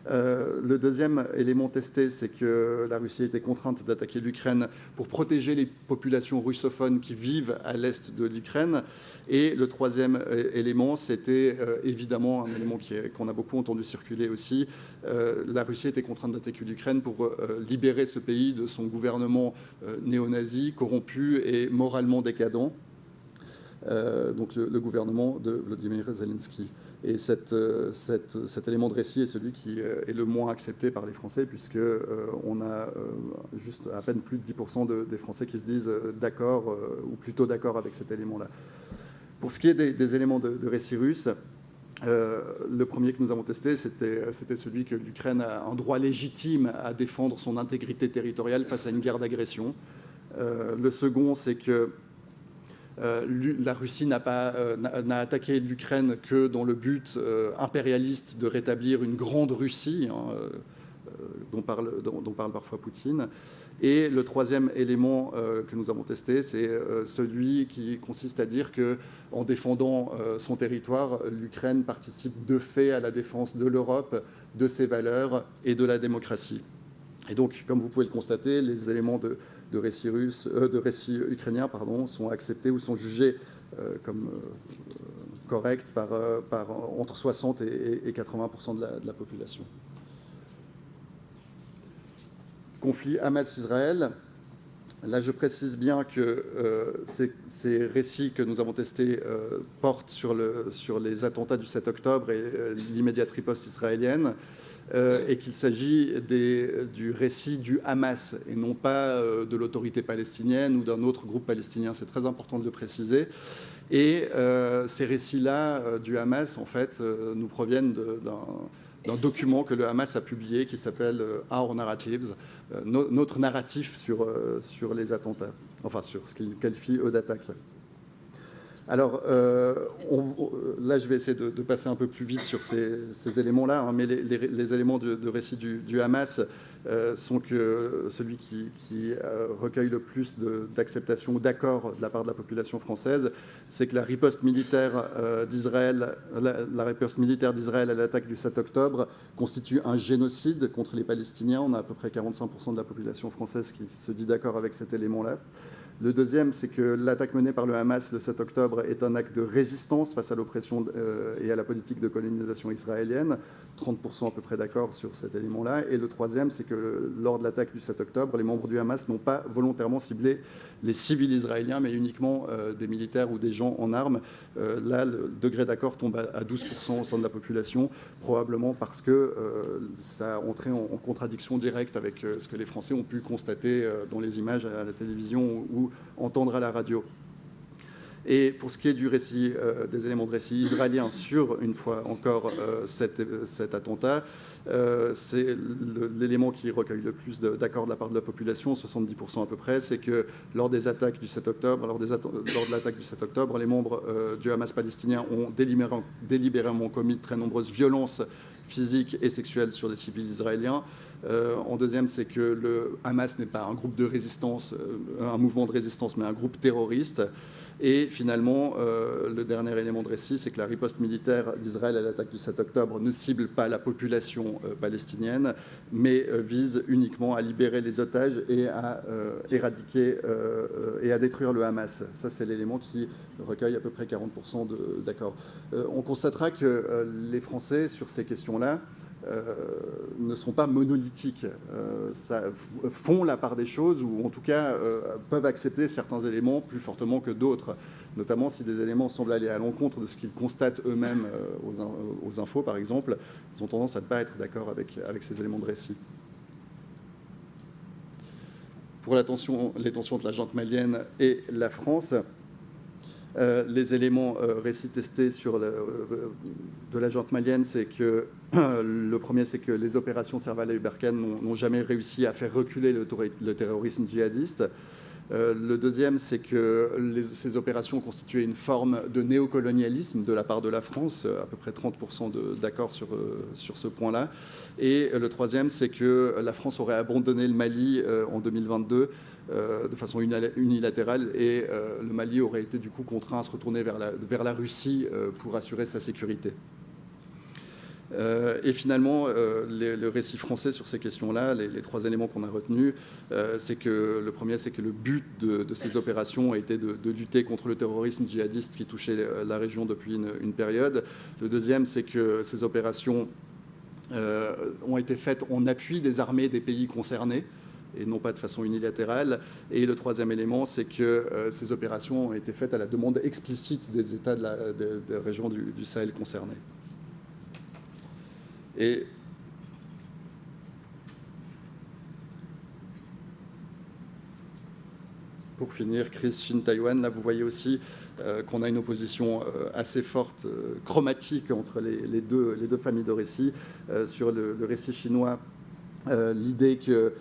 [SPEAKER 4] Le deuxième élément testé, c'est que la Russie était contrainte d'attaquer l'Ukraine pour protéger les populations russophones qui vivent à l'est de l'Ukraine. Et le troisième élément, c'était évidemment un élément qu'on a beaucoup entendu circuler aussi. La Russie était contrainte d'attaquer l'Ukraine pour libérer ce pays de son gouvernement néo-nazi, corrompu et moralement décadent. Donc le gouvernement de Vladimir Zelensky. Et cet élément de récit est celui qui est le moins accepté par les Français, puisqu'on a juste à peine plus de 10% des Français qui se disent d'accord, ou plutôt d'accord avec cet élément-là. Pour ce qui est des éléments de récit russe, le premier que nous avons testé, c'était celui que l'Ukraine a un droit légitime à défendre son intégrité territoriale face à une guerre d'agression. Le second, c'est que la Russie n'a attaqué l'Ukraine que dans le but impérialiste de rétablir une grande Russie, dont parle parfois Poutine. Et le troisième élément que nous avons testé, c'est celui qui consiste à dire qu'en défendant son territoire, l'Ukraine participe de fait à la défense de l'Europe, de ses valeurs et de la démocratie. Et donc, comme vous pouvez le constater, les éléments de récit ukrainien sont acceptés ou sont jugés comme corrects par entre 60 et 80% de la population. Conflit Hamas-Israël. Là, je précise bien que ces récits que nous avons testés portent sur les attentats du 7 octobre et l'immédiate riposte israélienne. Et qu'il s'agit du récit du Hamas et non pas de l'autorité palestinienne ou d'un autre groupe palestinien. C'est très important de le préciser. Et ces récits-là du Hamas, en fait, nous proviennent d'un document que le Hamas a publié qui s'appelle Our Narratives, notre narratif sur les attentats, enfin sur ce qu'ils qualifient eux d'attaque. Alors, là, je vais essayer de passer un peu plus vite sur ces éléments-là, hein, mais les éléments de récit du Hamas sont que celui qui recueille le plus d'acceptation ou d'accord de la part de la population française, c'est que la riposte militaire d'Israël, la riposte militaire d'Israël à l'attaque du 7 octobre constitue un génocide contre les Palestiniens. On a à peu près 45% de la population française qui se dit d'accord avec cet élément-là. Le deuxième, c'est que l'attaque menée par le Hamas le 7 octobre est un acte de résistance face à l'oppression et à la politique de colonisation israélienne. 30% à peu près d'accord sur cet élément-là. Et le troisième, c'est que lors de l'attaque du 7 octobre, les membres du Hamas n'ont pas volontairement ciblé les civils israéliens, mais uniquement des militaires ou des gens en armes. Là, le degré d'accord tombe à 12% au sein de la population, probablement parce que ça a entré en contradiction directe avec ce que les Français ont pu constater dans les images à la télévision ou entendre à la radio. Et pour ce qui est du récit, des éléments de récit israélien sur, une fois encore, cet attentat, c'est l'élément qui recueille le plus d'accords de la part de la population, 70% à peu près, c'est que lors des attaques du 7 octobre, lors de l'attaque du 7 octobre, les membres du Hamas palestinien ont délibérément commis de très nombreuses violences physiques et sexuelles sur des civils israéliens. En deuxième, c'est que le Hamas n'est pas un groupe de résistance, un mouvement de résistance, mais un groupe terroriste. Et finalement, le dernier élément de récit, c'est que la riposte militaire d'Israël à l'attaque du 7 octobre ne cible pas la population palestinienne, mais vise uniquement à libérer les otages et à éradiquer et à détruire le Hamas. Ça, c'est l'élément qui recueille à peu près 40% d'accords. On constatera que les Français, sur ces questions-là, ne sont pas monolithiques, font la part des choses, ou en tout cas peuvent accepter certains éléments plus fortement que d'autres, notamment si des éléments semblent aller à l'encontre de ce qu'ils constatent eux-mêmes aux infos, par exemple. Ils ont tendance à ne pas être d'accord avec ces éléments de récit. Pour les tensions entre la junte malienne et la France, les éléments récits testés de la junte malienne, c'est que le premier, c'est que les opérations Serval et Barkhane n'ont jamais réussi à faire reculer le terrorisme djihadiste. Le deuxième, c'est que ces opérations constituaient une forme de néocolonialisme de la part de la France, à peu près 30% d'accord sur ce point-là. Et le troisième, c'est que la France aurait abandonné le Mali en 2022 de façon unilatérale, et le Mali aurait été du coup contraint à se retourner vers la Russie pour assurer sa sécurité. Et finalement, le récit français sur ces questions-là, les trois éléments qu'on a retenus, c'est que le premier, c'est que le but de ces opérations a été de lutter contre le terrorisme djihadiste qui touchait la région depuis une période. Le deuxième, c'est que ces opérations ont été faites en appui des armées des pays concernés, et non pas de façon unilatérale. Et le troisième élément, c'est que ces opérations ont été faites à la demande explicite des États des régions du Sahel concernées. Et pour finir, crise Chine-Taïwan, là vous voyez aussi qu'on a une opposition assez forte, chromatique entre les deux familles de récits. Sur le récit chinois, l'idée que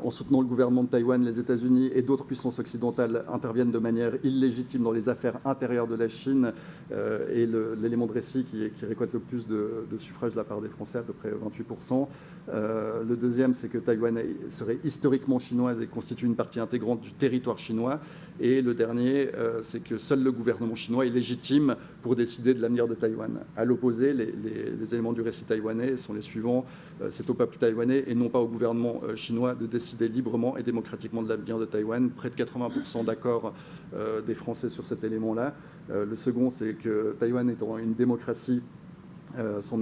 [SPEAKER 4] en soutenant le gouvernement de Taïwan, les États-Unis et d'autres puissances occidentales interviennent de manière illégitime dans les affaires intérieures de la Chine, et l'élément de récit qui récolte le plus de suffrages de la part des Français, à peu près 28%. Le deuxième, c'est que Taïwan serait historiquement chinoise et constitue une partie intégrante du territoire chinois. Et le dernier, c'est que seul le gouvernement chinois est légitime pour décider de l'avenir de Taïwan. À l'opposé, les éléments du récit taïwanais sont les suivants. C'est au peuple taïwanais et non pas au gouvernement chinois de décider librement et démocratiquement de l'avenir de Taïwan. Près de 80% d'accord des Français sur cet élément-là. Le second, c'est que Taïwan étant une démocratie, son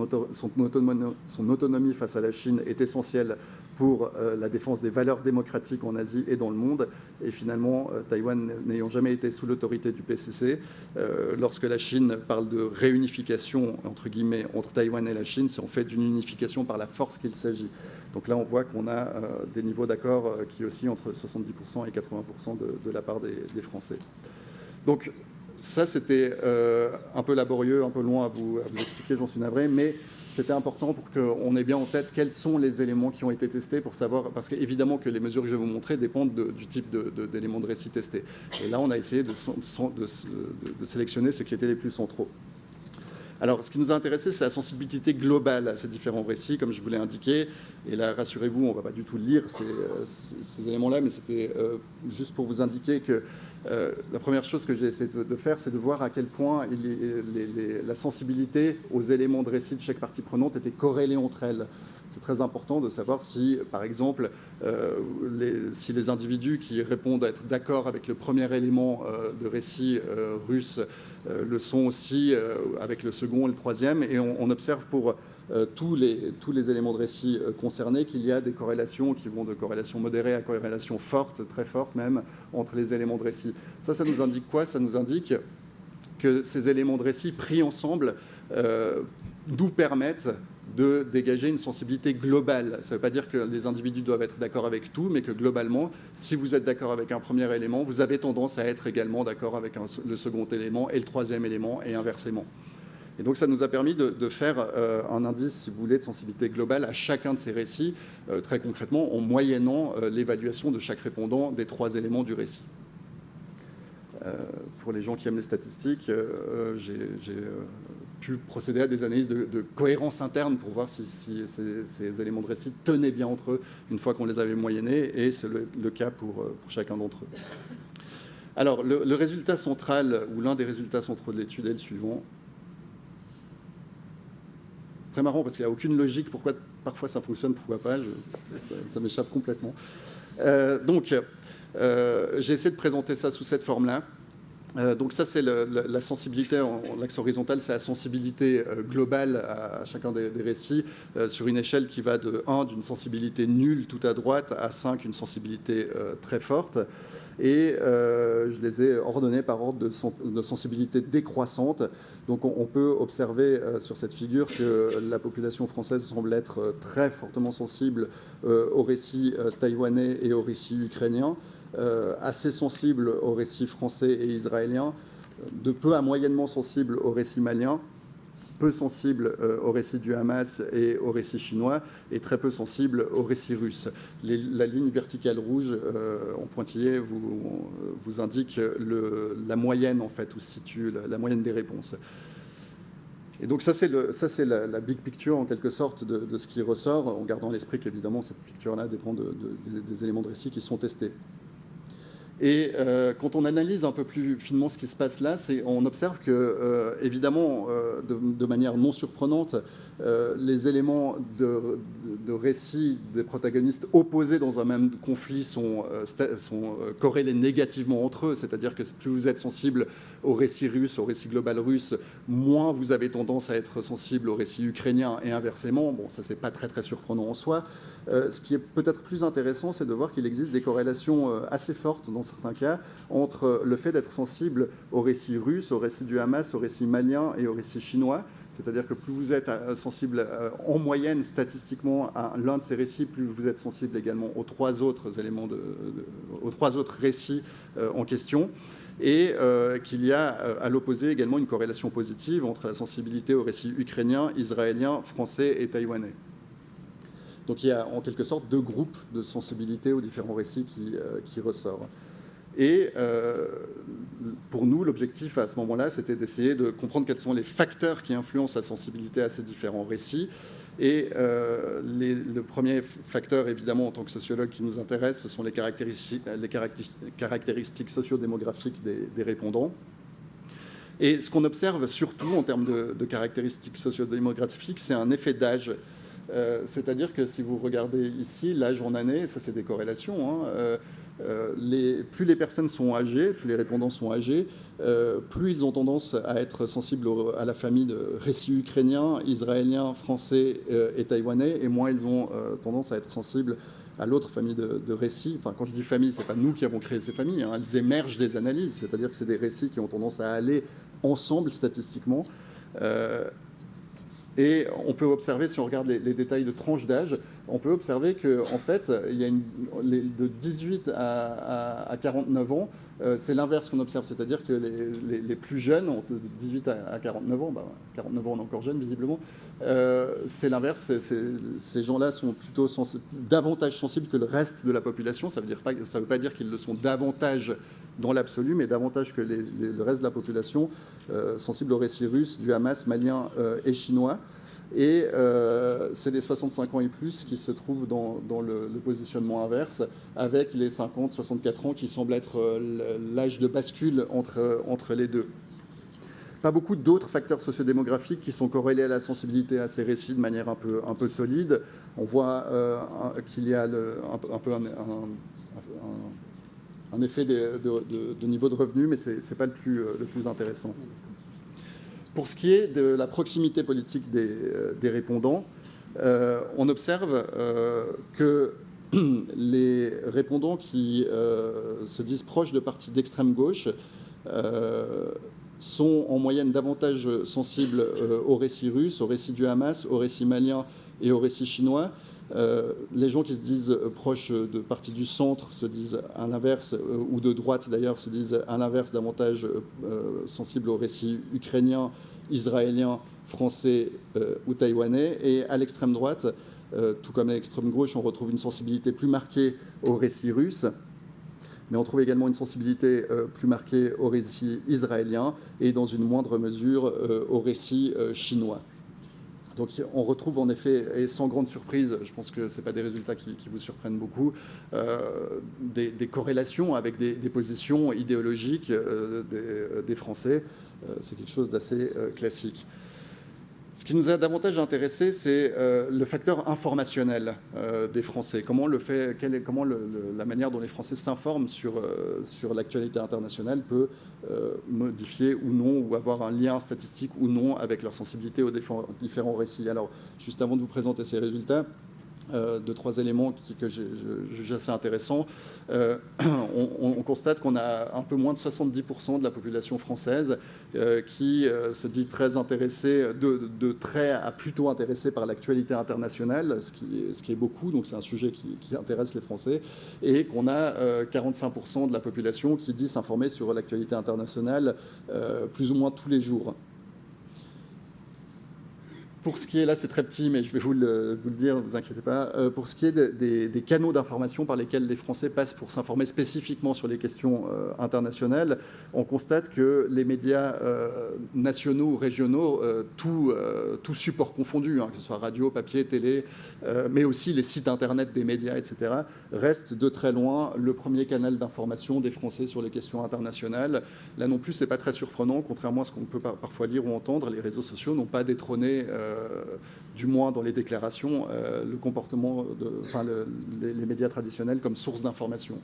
[SPEAKER 4] autonomie face à la Chine est essentielle pour la défense des valeurs démocratiques en Asie et dans le monde. Et finalement, Taïwan n'ayant jamais été sous l'autorité du PCC, lorsque la Chine parle de réunification, entre guillemets, entre Taïwan et la Chine, c'est en fait d'une unification par la force qu'il s'agit. Donc là, on voit qu'on a des niveaux d'accord qui oscillent entre 70% et 80% de la part des Français. Donc, ça, c'était un peu laborieux, un peu long à vous expliquer, j'en suis navré, mais c'était important pour qu'on ait bien en tête quels sont les éléments qui ont été testés pour savoir, parce qu'évidemment que les mesures que je vais vous montrer dépendent du type d'éléments de récit testés. Et là, on a essayé de sélectionner ceux qui étaient les plus centraux. Alors, ce qui nous a intéressé, c'est la sensibilité globale à ces différents récits, comme je vous l'ai indiqué. Et là, rassurez-vous, on ne va pas du tout lire ces éléments-là, mais c'était juste pour vous indiquer que la première chose que j'ai essayé de faire, c'est de voir à quel point la sensibilité aux éléments de récit de chaque partie prenante était corrélée entre elles. C'est très important de savoir si, par exemple, si les individus qui répondent à être d'accord avec le premier élément de récit russe le sont aussi avec le second et le troisième. Et on observe pour tous les éléments de récit concernés qu'il y a des corrélations qui vont de corrélations modérées à corrélations fortes, très fortes même, entre les éléments de récit. Ça nous indique quoi? Ça nous indique que ces éléments de récit pris ensemble nous permettent de dégager une sensibilité globale. Ça ne veut pas dire que les individus doivent être d'accord avec tout, mais que globalement, si vous êtes d'accord avec un premier élément, vous avez tendance à être également d'accord avec le second élément et le troisième élément, et inversement. Et donc ça nous a permis de faire un indice, si vous voulez, de sensibilité globale à chacun de ces récits, très concrètement en moyennant l'évaluation de chaque répondant des trois éléments du récit. Pour les gens qui aiment les statistiques, j'ai pu procéder à des analyses de cohérence interne pour voir si ces éléments de récit tenaient bien entre eux une fois qu'on les avait moyennés, et c'est le cas pour chacun d'entre eux. Alors, le résultat central, ou l'un des résultats centraux de l'étude est le suivant. C'est très marrant parce qu'il n'y a aucune logique pourquoi parfois ça fonctionne, pourquoi pas, ça m'échappe complètement. Donc, j'ai essayé de présenter ça sous cette forme-là. Donc ça, c'est la sensibilité, l'axe horizontal, c'est la sensibilité globale à chacun des récits, sur une échelle qui va de 1, d'une sensibilité nulle tout à droite, à 5, une sensibilité très forte. Et je les ai ordonnés par ordre de sensibilité décroissante. Donc on peut observer sur cette figure que la population française semble être très fortement sensible aux récits taïwanais et aux récits ukrainiens, assez sensible aux récits français et israéliens, de peu à moyennement sensible aux récits maliens, peu sensible au récit du Hamas et au récit chinois, et très peu sensible au récit russe. La ligne verticale rouge en pointillé vous indique la moyenne, en fait, où se situe la moyenne des réponses. Et donc ça, c'est la big picture, en quelque sorte, de ce qui ressort, en gardant à l'esprit qu'évidemment, cette picture-là dépend des éléments de récit qui sont testés. Et quand on analyse un peu plus finement ce qui se passe là, on observe que, évidemment, de manière non surprenante, les éléments de récit des protagonistes opposés dans un même conflit sont corrélés négativement entre eux. C'est-à-dire que plus vous êtes sensible au récit russe, au récit global russe, moins vous avez tendance à être sensible au récit ukrainien et inversement. Bon, ça, c'est pas très, très surprenant en soi. Ce qui est peut-être plus intéressant, c'est de voir qu'il existe des corrélations assez fortes, dans certains cas, entre le fait d'être sensible au récit russe, au récit du Hamas, au récit malien et au récit chinois. C'est-à-dire que plus vous êtes sensible en moyenne statistiquement à l'un de ces récits, plus vous êtes sensible également aux trois autres éléments, aux trois autres récits en question. Et qu'il y a à l'opposé également une corrélation positive entre la sensibilité au récit ukrainien, israélien, français et taïwanais. Donc il y a en quelque sorte deux groupes de sensibilité aux différents récits qui ressortent. Et pour nous, l'objectif à ce moment-là, c'était d'essayer de comprendre quels sont les facteurs qui influencent la sensibilité à ces différents récits. Et le premier facteur, évidemment, en tant que sociologue qui nous intéresse, ce sont les caractéristiques sociodémographiques des répondants. Et ce qu'on observe surtout en termes de caractéristiques sociodémographiques, c'est un effet d'âge. C'est-à-dire que si vous regardez ici, l'âge en année, ça c'est des corrélations, hein, plus les personnes sont âgées, plus les répondants sont âgés, plus ils ont tendance à être sensibles à la famille de récits ukrainiens, israéliens, français et taïwanais, et moins ils ont tendance à être sensibles à l'autre famille de récits. Enfin, quand je dis famille, ce n'est pas nous qui avons créé ces familles, hein, elles émergent des analyses, c'est-à-dire que c'est des récits qui ont tendance à aller ensemble statistiquement. Et on peut observer, si on regarde les détails de tranches d'âge, on peut observer qu'en fait, il y a de 18 à 49 ans, c'est l'inverse qu'on observe, c'est-à-dire que les plus jeunes, de 18 à 49 ans, 49 ans on est encore jeune visiblement, c'est l'inverse, ces gens-là sont plutôt davantage sensibles que le reste de la population, ça veut pas dire qu'ils le sont davantage dans l'absolu, mais davantage que le reste de la population, sensible aux récits russes, du Hamas, malien et chinois. Et c'est les 65 ans et plus qui se trouvent dans le positionnement inverse, avec les 50-64 ans qui semblent être l'âge de bascule entre les deux. Pas beaucoup d'autres facteurs sociodémographiques qui sont corrélés à la sensibilité à ces récits de manière un peu solide. On voit qu'il y a un peu un effet de niveau de revenu, mais ce n'est pas le plus intéressant. Pour ce qui est de la proximité politique des répondants, on observe que les répondants qui se disent proches de partis d'extrême gauche sont en moyenne davantage sensibles au récit russe, au récit du Hamas, au récit malien et au récit chinois. Les gens qui se disent proches de partis du centre se disent à l'inverse, ou de droite d'ailleurs, se disent à l'inverse davantage sensibles au récit ukrainien, israélien, français ou taïwanais. Et à l'extrême droite, tout comme à l'extrême gauche, on retrouve une sensibilité plus marquée au récit russe, mais on trouve également une sensibilité plus marquée au récit israélien et dans une moindre mesure au récit chinois. Donc on retrouve en effet, et sans grande surprise, je pense que ce n'est pas des résultats qui vous surprennent beaucoup, des corrélations avec des positions idéologiques des Français. C'est quelque chose d'assez classique. Ce qui nous a davantage intéressé, c'est le facteur informationnel des Français. Comment la manière dont les Français s'informent sur l'actualité internationale peut modifier ou non, ou avoir un lien statistique ou non avec leur sensibilité aux différents récits. Alors, juste avant de vous présenter ces résultats, deux, trois éléments que j'ai jugé assez intéressants. On constate qu'on a un peu moins de 70% de la population française qui se dit très intéressée, de trait à plutôt intéressée par l'actualité internationale, ce qui est beaucoup, donc c'est un sujet qui intéresse les Français, et qu'on a 45% de la population qui dit s'informer sur l'actualité internationale plus ou moins tous les jours. Pour ce qui est, là c'est très petit, mais je vais vous le dire, ne vous inquiétez pas, pour ce qui est des canaux d'information par lesquels les Français passent pour s'informer spécifiquement sur les questions internationales, on constate que les médias nationaux ou régionaux, tous supports confondus, que ce soit radio, papier, télé, mais aussi les sites internet des médias, etc., restent de très loin le premier canal d'information des Français sur les questions internationales. Là non plus, ce n'est pas très surprenant, contrairement à ce qu'on peut parfois lire ou entendre, les réseaux sociaux n'ont pas détrôné du moins dans les déclarations, le comportement, les médias traditionnels comme source d'information.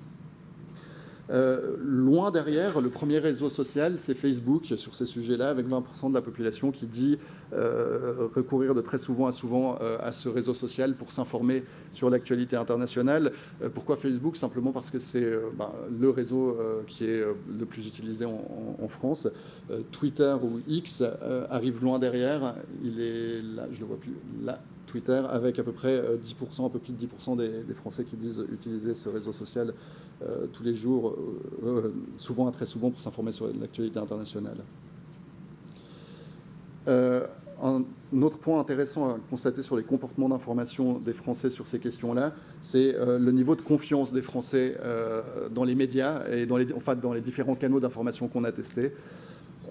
[SPEAKER 4] Loin derrière, le premier réseau social, c'est Facebook sur ces sujets-là, avec 20% de la population qui dit recourir de très souvent à ce réseau social pour s'informer sur l'actualité internationale. Pourquoi Facebook? Simplement parce que c'est le réseau qui est le plus utilisé en France. Twitter ou X arrive loin derrière. Il est là, je ne le vois plus, là. Twitter, avec à peu près 10%, un peu plus de 10% des Français qui disent utiliser ce réseau social tous les jours, souvent et très souvent, pour s'informer sur l'actualité internationale. Un autre point intéressant à constater sur les comportements d'information des Français sur ces questions-là, c'est le niveau de confiance des Français dans les médias et dans les différents canaux d'information qu'on a testés.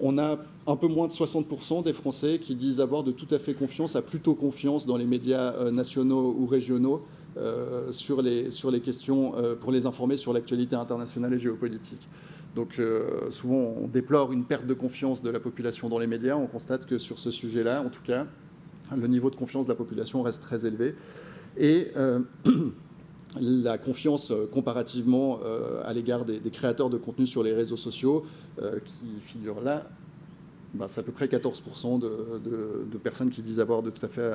[SPEAKER 4] On a un peu moins de 60% des Français qui disent avoir de tout à fait confiance, à plutôt confiance dans les médias nationaux ou régionaux sur les questions, pour les informer sur l'actualité internationale et géopolitique. Donc souvent on déplore une perte de confiance de la population dans les médias. On constate que sur ce sujet-là, en tout cas, le niveau de confiance de la population reste très élevé. Et la confiance comparativement à l'égard des créateurs de contenu sur les réseaux sociaux qui figurent là, c'est à peu près 14% de personnes qui disent avoir de tout à fait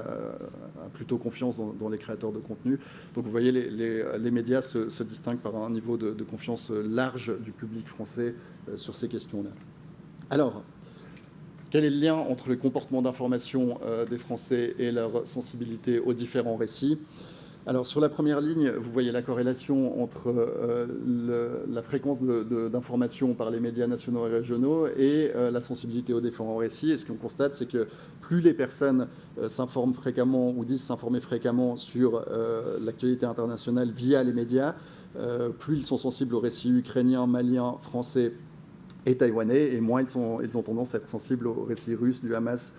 [SPEAKER 4] plutôt confiance dans les créateurs de contenu. Donc vous voyez, les médias se distinguent par un niveau de confiance large du public français sur ces questions-là. Alors, quel est le lien entre le comportement d'information des Français et leur sensibilité aux différents récits ? Alors, sur la première ligne, vous voyez la corrélation entre la fréquence d'information par les médias nationaux et régionaux et la sensibilité aux différents récits. Et ce qu'on constate, c'est que plus les personnes s'informent fréquemment ou disent s'informer fréquemment sur l'actualité internationale via les médias, plus ils sont sensibles aux récits ukrainiens, maliens, français et taïwanais, et moins ils ont tendance à être sensibles aux récits russes, du Hamas,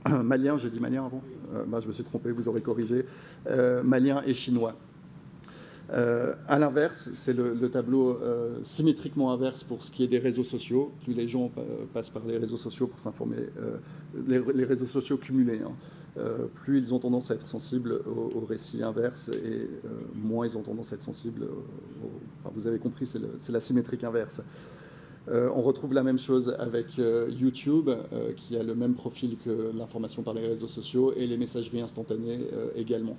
[SPEAKER 4] malien, j'ai dit malien avant, je me suis trompé, vous aurez corrigé, malien et chinois. À l'inverse, c'est le tableau symétriquement inverse pour ce qui est des réseaux sociaux. Plus les gens passent par les réseaux sociaux pour s'informer, les réseaux sociaux cumulés, plus ils ont tendance à être sensibles au récit inverse et moins ils ont tendance à être sensibles vous avez compris, c'est la symétrique inverse. On retrouve la même chose avec YouTube, qui a le même profil que l'information par les réseaux sociaux et les messageries instantanées également.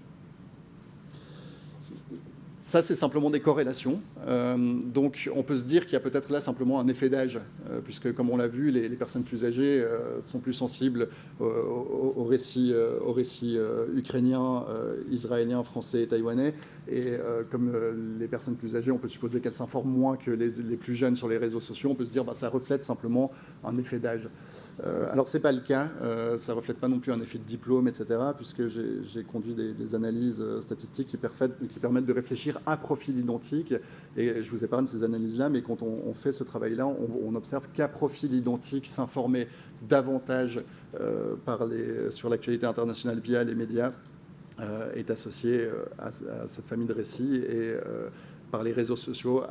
[SPEAKER 4] Ça, c'est simplement des corrélations. Donc, on peut se dire qu'il y a peut-être là simplement un effet d'âge, puisque, comme on l'a vu, les personnes plus âgées sont plus sensibles aux récits ukrainiens, israéliens, français et taïwanais. Et comme les personnes plus âgées, on peut supposer qu'elles s'informent moins que les plus jeunes sur les réseaux sociaux. On peut se dire que ça reflète simplement un effet d'âge. Alors, ce n'est pas le cas. Ça ne reflète pas non plus un effet de diplôme, etc., puisque j'ai conduit des analyses statistiques qui permettent de réfléchir à profil identique. Et je vous épargne ces analyses-là, mais quand on fait ce travail-là, on observe qu'à profil identique, s'informer davantage sur l'actualité internationale via les médias est associé à cette famille de récits et par les réseaux sociaux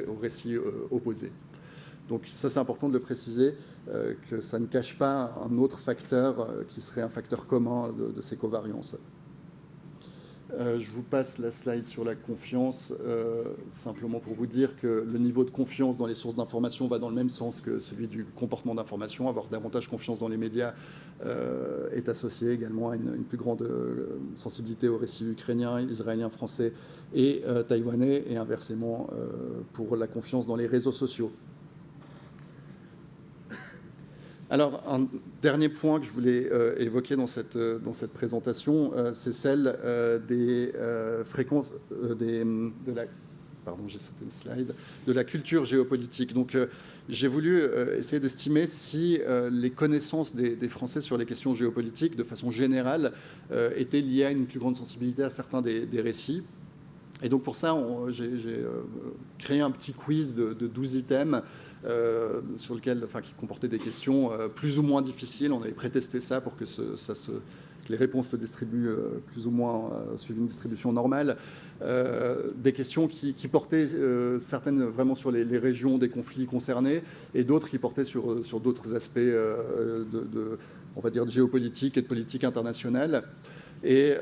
[SPEAKER 4] aux récits opposés. Donc ça, c'est important de le préciser, que ça ne cache pas un autre facteur qui serait un facteur commun de ces covariances. Je vous passe la slide sur la confiance, simplement pour vous dire que le niveau de confiance dans les sources d'information va dans le même sens que celui du comportement d'information. Avoir davantage confiance dans les médias est associé également à une plus grande sensibilité aux récits ukrainiens, israéliens, français et taïwanais, et inversement pour la confiance dans les réseaux sociaux. Alors, un dernier point que je voulais évoquer dans cette présentation, c'est celle des fréquences j'ai sauté une slide, de la culture géopolitique. Donc, j'ai voulu essayer d'estimer si les connaissances des Français sur les questions géopolitiques, de façon générale, étaient liées à une plus grande sensibilité à certains des récits. Et donc, pour ça, j'ai créé un petit quiz de 12 items sur lequel, qui comportait des questions plus ou moins difficiles. On avait prétesté ça pour que les réponses se distribuent plus ou moins suivant une distribution normale. Des questions qui portaient certaines vraiment sur les régions des conflits concernés et d'autres qui portaient sur d'autres aspects on va dire, de géopolitique et de politique internationale. Et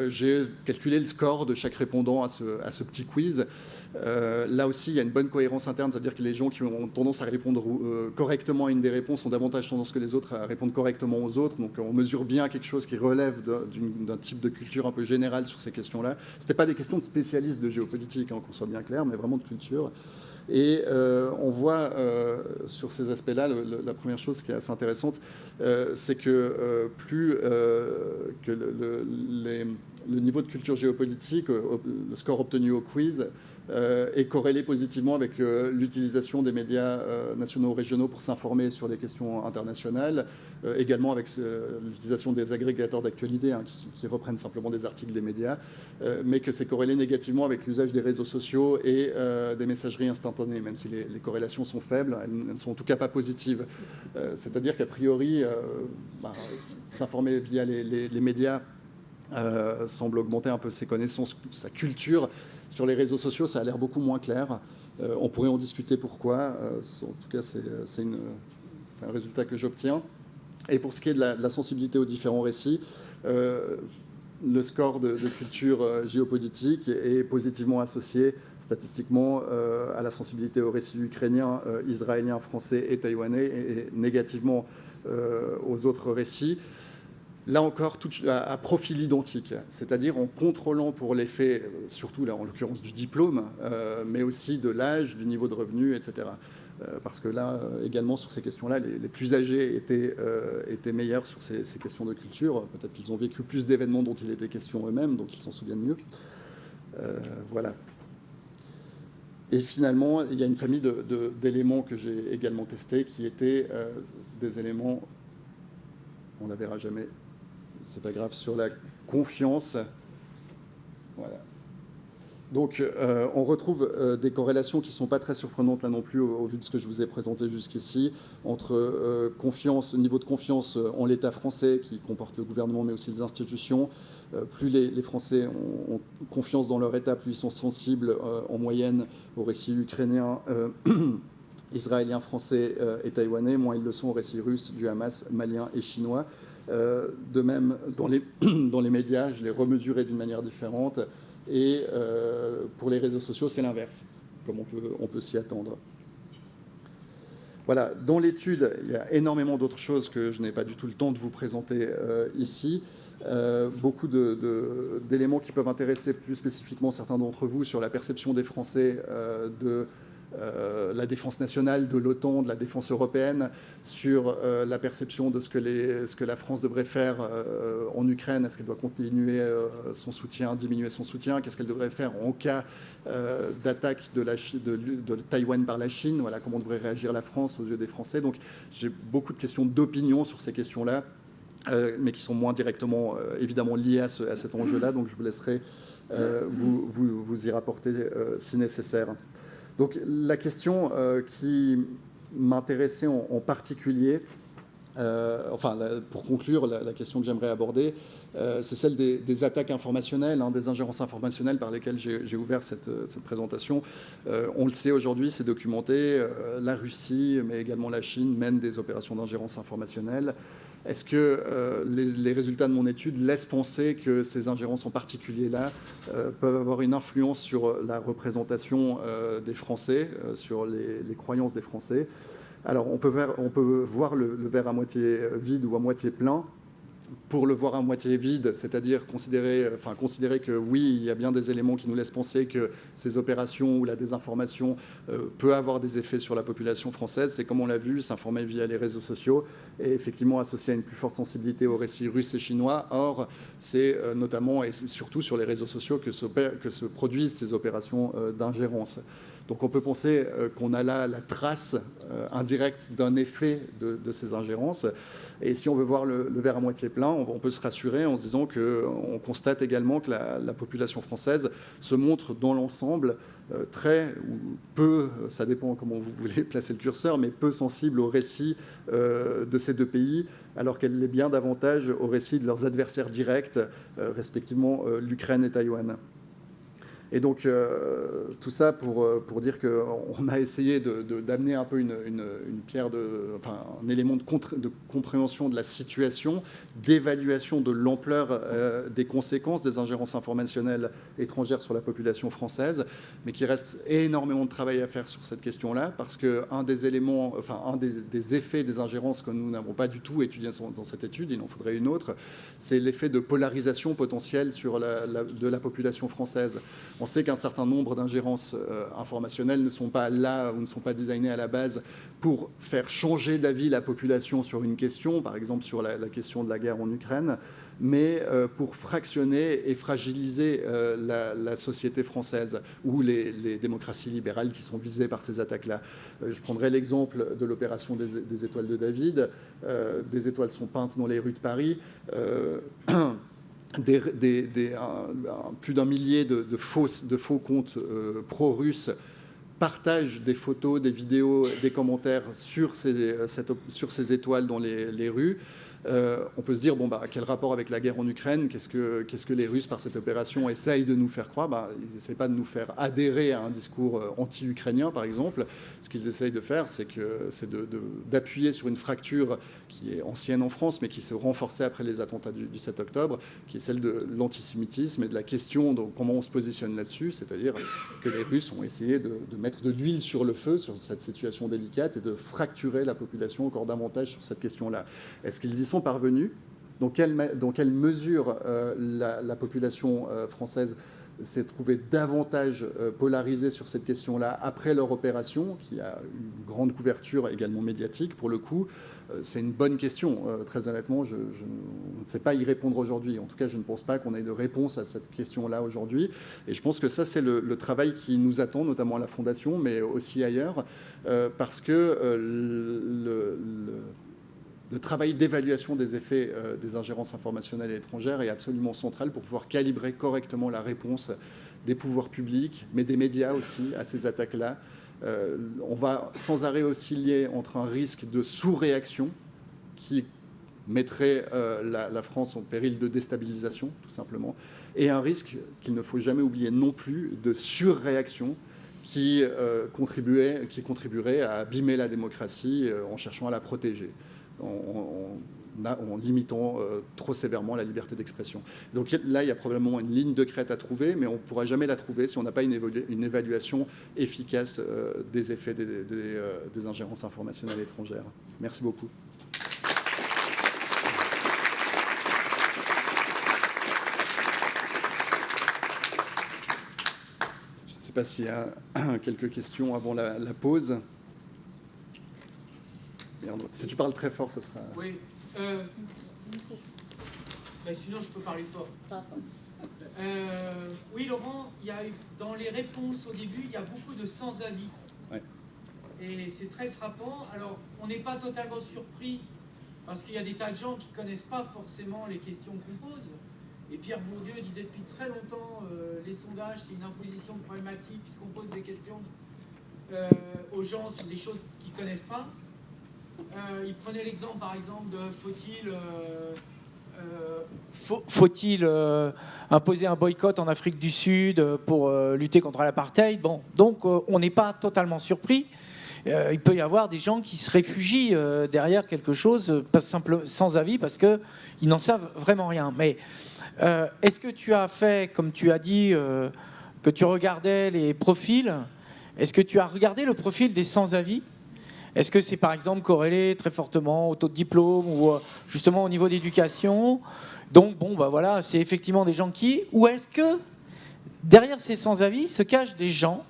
[SPEAKER 4] j'ai calculé le score de chaque répondant à ce petit quiz. Là aussi, il y a une bonne cohérence interne, c'est-à-dire que les gens qui ont tendance à répondre correctement à une des réponses ont davantage tendance que les autres à répondre correctement aux autres. Donc on mesure bien quelque chose qui relève d'un type de culture un peu générale sur ces questions-là. Ce n'étaient pas des questions de spécialistes de géopolitique, qu'on soit bien clair, mais vraiment de culture. Et on voit sur ces aspects-là, la première chose qui est assez intéressante, c'est que plus que le niveau de culture géopolitique, le score obtenu au quiz, est corrélé positivement avec l'utilisation des médias nationaux ou régionaux pour s'informer sur des questions internationales, également avec l'utilisation des agrégateurs d'actualité qui reprennent simplement des articles des médias, mais que c'est corrélé négativement avec l'usage des réseaux sociaux et des messageries instantanées, même si les corrélations sont faibles, elles ne sont en tout cas pas positives. C'est-à-dire qu'a priori, s'informer via les médias semble augmenter un peu ses connaissances, sa culture. Sur les réseaux sociaux, ça a l'air beaucoup moins clair. On pourrait en discuter pourquoi. En tout cas, c'est un résultat que j'obtiens. Et pour ce qui est de la sensibilité aux différents récits, le score de culture géopolitique est positivement associé statistiquement à la sensibilité aux récits ukrainiens, israéliens, français et taïwanais, et négativement aux autres récits. Là encore, à profil identique, c'est-à-dire en contrôlant pour les faits, surtout là en l'occurrence du diplôme, mais aussi de l'âge, du niveau de revenu, etc. Parce que là, également sur ces questions-là, les plus âgés étaient meilleurs sur ces questions de culture. Peut-être qu'ils ont vécu plus d'événements dont il était question eux-mêmes, donc ils s'en souviennent mieux. Voilà. Et finalement, il y a une famille d'éléments que j'ai également testés, qui étaient des éléments, on ne la verra jamais, c'est pas grave, sur la confiance. Voilà. Donc, on retrouve des corrélations qui ne sont pas très surprenantes là non plus, au vu de ce que je vous ai présenté jusqu'ici, entre niveau de confiance en l'État français, qui comporte le gouvernement, mais aussi les institutions. Plus les Français ont confiance dans leur État, plus ils sont sensibles en moyenne aux récits ukrainiens, israéliens, français et taïwanais, moins ils le sont aux récits russes, du Hamas, maliens et chinois. De même, dans les médias, je l'ai remesuré d'une manière différente. Et pour les réseaux sociaux, c'est l'inverse, comme on peut s'y attendre. Voilà, dans l'étude, il y a énormément d'autres choses que je n'ai pas du tout le temps de vous présenter ici. Beaucoup d'éléments qui peuvent intéresser plus spécifiquement certains d'entre vous sur la perception des Français de la défense nationale, de l'OTAN, de la défense européenne, sur la perception de ce que la France devrait faire en Ukraine. Est-ce qu'elle doit continuer son soutien, diminuer son soutien? Qu'est-ce qu'elle devrait faire en cas d'attaque de Taïwan par la Chine? Voilà, comment devrait réagir la France aux yeux des Français? Donc j'ai beaucoup de questions d'opinion sur ces questions-là, mais qui sont moins directement, évidemment, liées à cet enjeu-là. Donc je vous laisserai vous y rapporter si nécessaire. Donc la question qui m'intéressait en particulier, Pour conclure, la question que j'aimerais aborder, c'est celle des attaques informationnelles, des ingérences informationnelles par lesquelles j'ai ouvert cette présentation. On le sait aujourd'hui, c'est documenté, la Russie, mais également la Chine, mènent des opérations d'ingérence informationnelle. Est-ce que les résultats de mon étude laissent penser que ces ingérences en particulier-là peuvent avoir une influence sur la représentation des Français, sur les croyances des Français? Alors, on peut voir le verre à moitié vide ou à moitié plein. Pour le voir à moitié vide, c'est-à-dire considérer que oui, il y a bien des éléments qui nous laissent penser que ces opérations ou la désinformation peut avoir des effets sur la population française. C'est comme on l'a vu, s'informer via les réseaux sociaux et effectivement associé à une plus forte sensibilité aux récits russes et chinois. Or, c'est notamment et surtout sur les réseaux sociaux que se produisent ces opérations d'ingérence. Donc on peut penser qu'on a là la trace indirecte d'un effet de ces ingérences. Et si on veut voir le verre à moitié plein, on peut se rassurer en se disant qu'on constate également que la population française se montre dans l'ensemble très ou peu, ça dépend comment vous voulez placer le curseur, mais peu sensible au récit de ces deux pays, alors qu'elle l'est bien davantage au récit de leurs adversaires directs, respectivement l'Ukraine et Taïwan. Et donc, tout ça pour dire qu'on a essayé d'amener un peu une pierre, un élément de compréhension de la situation, d'évaluation de l'ampleur des conséquences des ingérences informationnelles étrangères sur la population française, mais qu'il reste énormément de travail à faire sur cette question-là, parce qu'un des éléments, des effets des ingérences que nous n'avons pas du tout étudié dans cette étude, il en faudrait une autre, c'est l'effet de polarisation potentielle de la population française. On sait qu'un certain nombre d'ingérences informationnelles ne sont pas là ou ne sont pas designées à la base pour faire changer d'avis la population sur une question, par exemple sur la question de la guerre en Ukraine, mais pour fractionner et fragiliser la société française ou les démocraties libérales qui sont visées par ces attaques-là. Je prendrai l'exemple de l'opération des étoiles de David. Des étoiles sont peintes dans les rues de Paris. Plus d'un millier de faux comptes pro-russes partagent des photos, des vidéos, des commentaires sur ces étoiles dans les rues. On peut se dire, quel rapport avec la guerre en Ukraine? Qu'est-ce que les Russes, par cette opération, essayent de nous faire croire? Ils n'essayent pas de nous faire adhérer à un discours anti-ukrainien, par exemple. Ce qu'ils essayent de faire, c'est d'appuyer sur une fracture qui est ancienne en France, mais qui s'est renforcée après les attentats du 7 octobre, qui est celle de l'antisémitisme et de la question de comment on se positionne là-dessus, c'est-à-dire que les Russes ont essayé de mettre de l'huile sur le feu, sur cette situation délicate, et de fracturer la population encore davantage sur cette question-là. Est-ce qu'ils y sont parvenus? Dans quelle mesure la population française s'est trouvée davantage polarisée sur cette question-là après leur opération, qui a une grande couverture également médiatique pour le coup? C'est une bonne question. Très honnêtement, je ne sais pas y répondre aujourd'hui. En tout cas, je ne pense pas qu'on ait de réponse à cette question-là aujourd'hui. Et je pense que ça, c'est le travail qui nous attend, notamment à la Fondation, mais aussi ailleurs, parce que le travail d'évaluation des effets des ingérences informationnelles et étrangères est absolument central pour pouvoir calibrer correctement la réponse des pouvoirs publics, mais des médias aussi, à ces attaques-là. On va sans arrêt osciller entre un risque de sous-réaction qui mettrait la France en péril de déstabilisation, tout simplement, et un risque qu'il ne faut jamais oublier non plus de surréaction qui contribuerait à abîmer la démocratie en cherchant à la protéger, en limitant trop sévèrement la liberté d'expression. Donc là, il y a probablement une ligne de crête à trouver, mais on ne pourra jamais la trouver si on n'a pas une évaluation efficace des effets des ingérences informationnelles étrangères. Merci beaucoup. Je ne sais pas s'il y a quelques questions avant la pause. Si tu parles très fort, ça sera...
[SPEAKER 5] Oui. Sinon, je peux parler fort. Oui, Laurent, dans les réponses au début, il y a beaucoup de sans-avis.
[SPEAKER 4] Ouais.
[SPEAKER 5] Et c'est très frappant. Alors, on n'est pas totalement surpris parce qu'il y a des tas de gens qui ne connaissent pas forcément les questions qu'on pose. Et Pierre Bourdieu disait depuis très longtemps, les sondages, c'est une imposition problématique puisqu'on pose des questions aux gens sur des choses qu'ils ne connaissent pas. il prenait l'exemple, par exemple, de faut-il imposer un boycott en Afrique du Sud pour lutter contre l'apartheid. Bon, donc on n'est pas totalement surpris. Il peut y avoir des gens qui se réfugient derrière quelque chose sans avis parce qu'ils n'en savent vraiment rien. Mais est-ce que tu as fait, comme tu as dit, que tu regardais les profils? Est-ce que tu as regardé le profil des sans-avis? Est-ce que c'est par exemple corrélé très fortement au taux de diplôme ou justement au niveau d'éducation? Donc bon, bah voilà, c'est effectivement des gens qui... Ou est-ce que derrière ces sans-avis se cachent des gens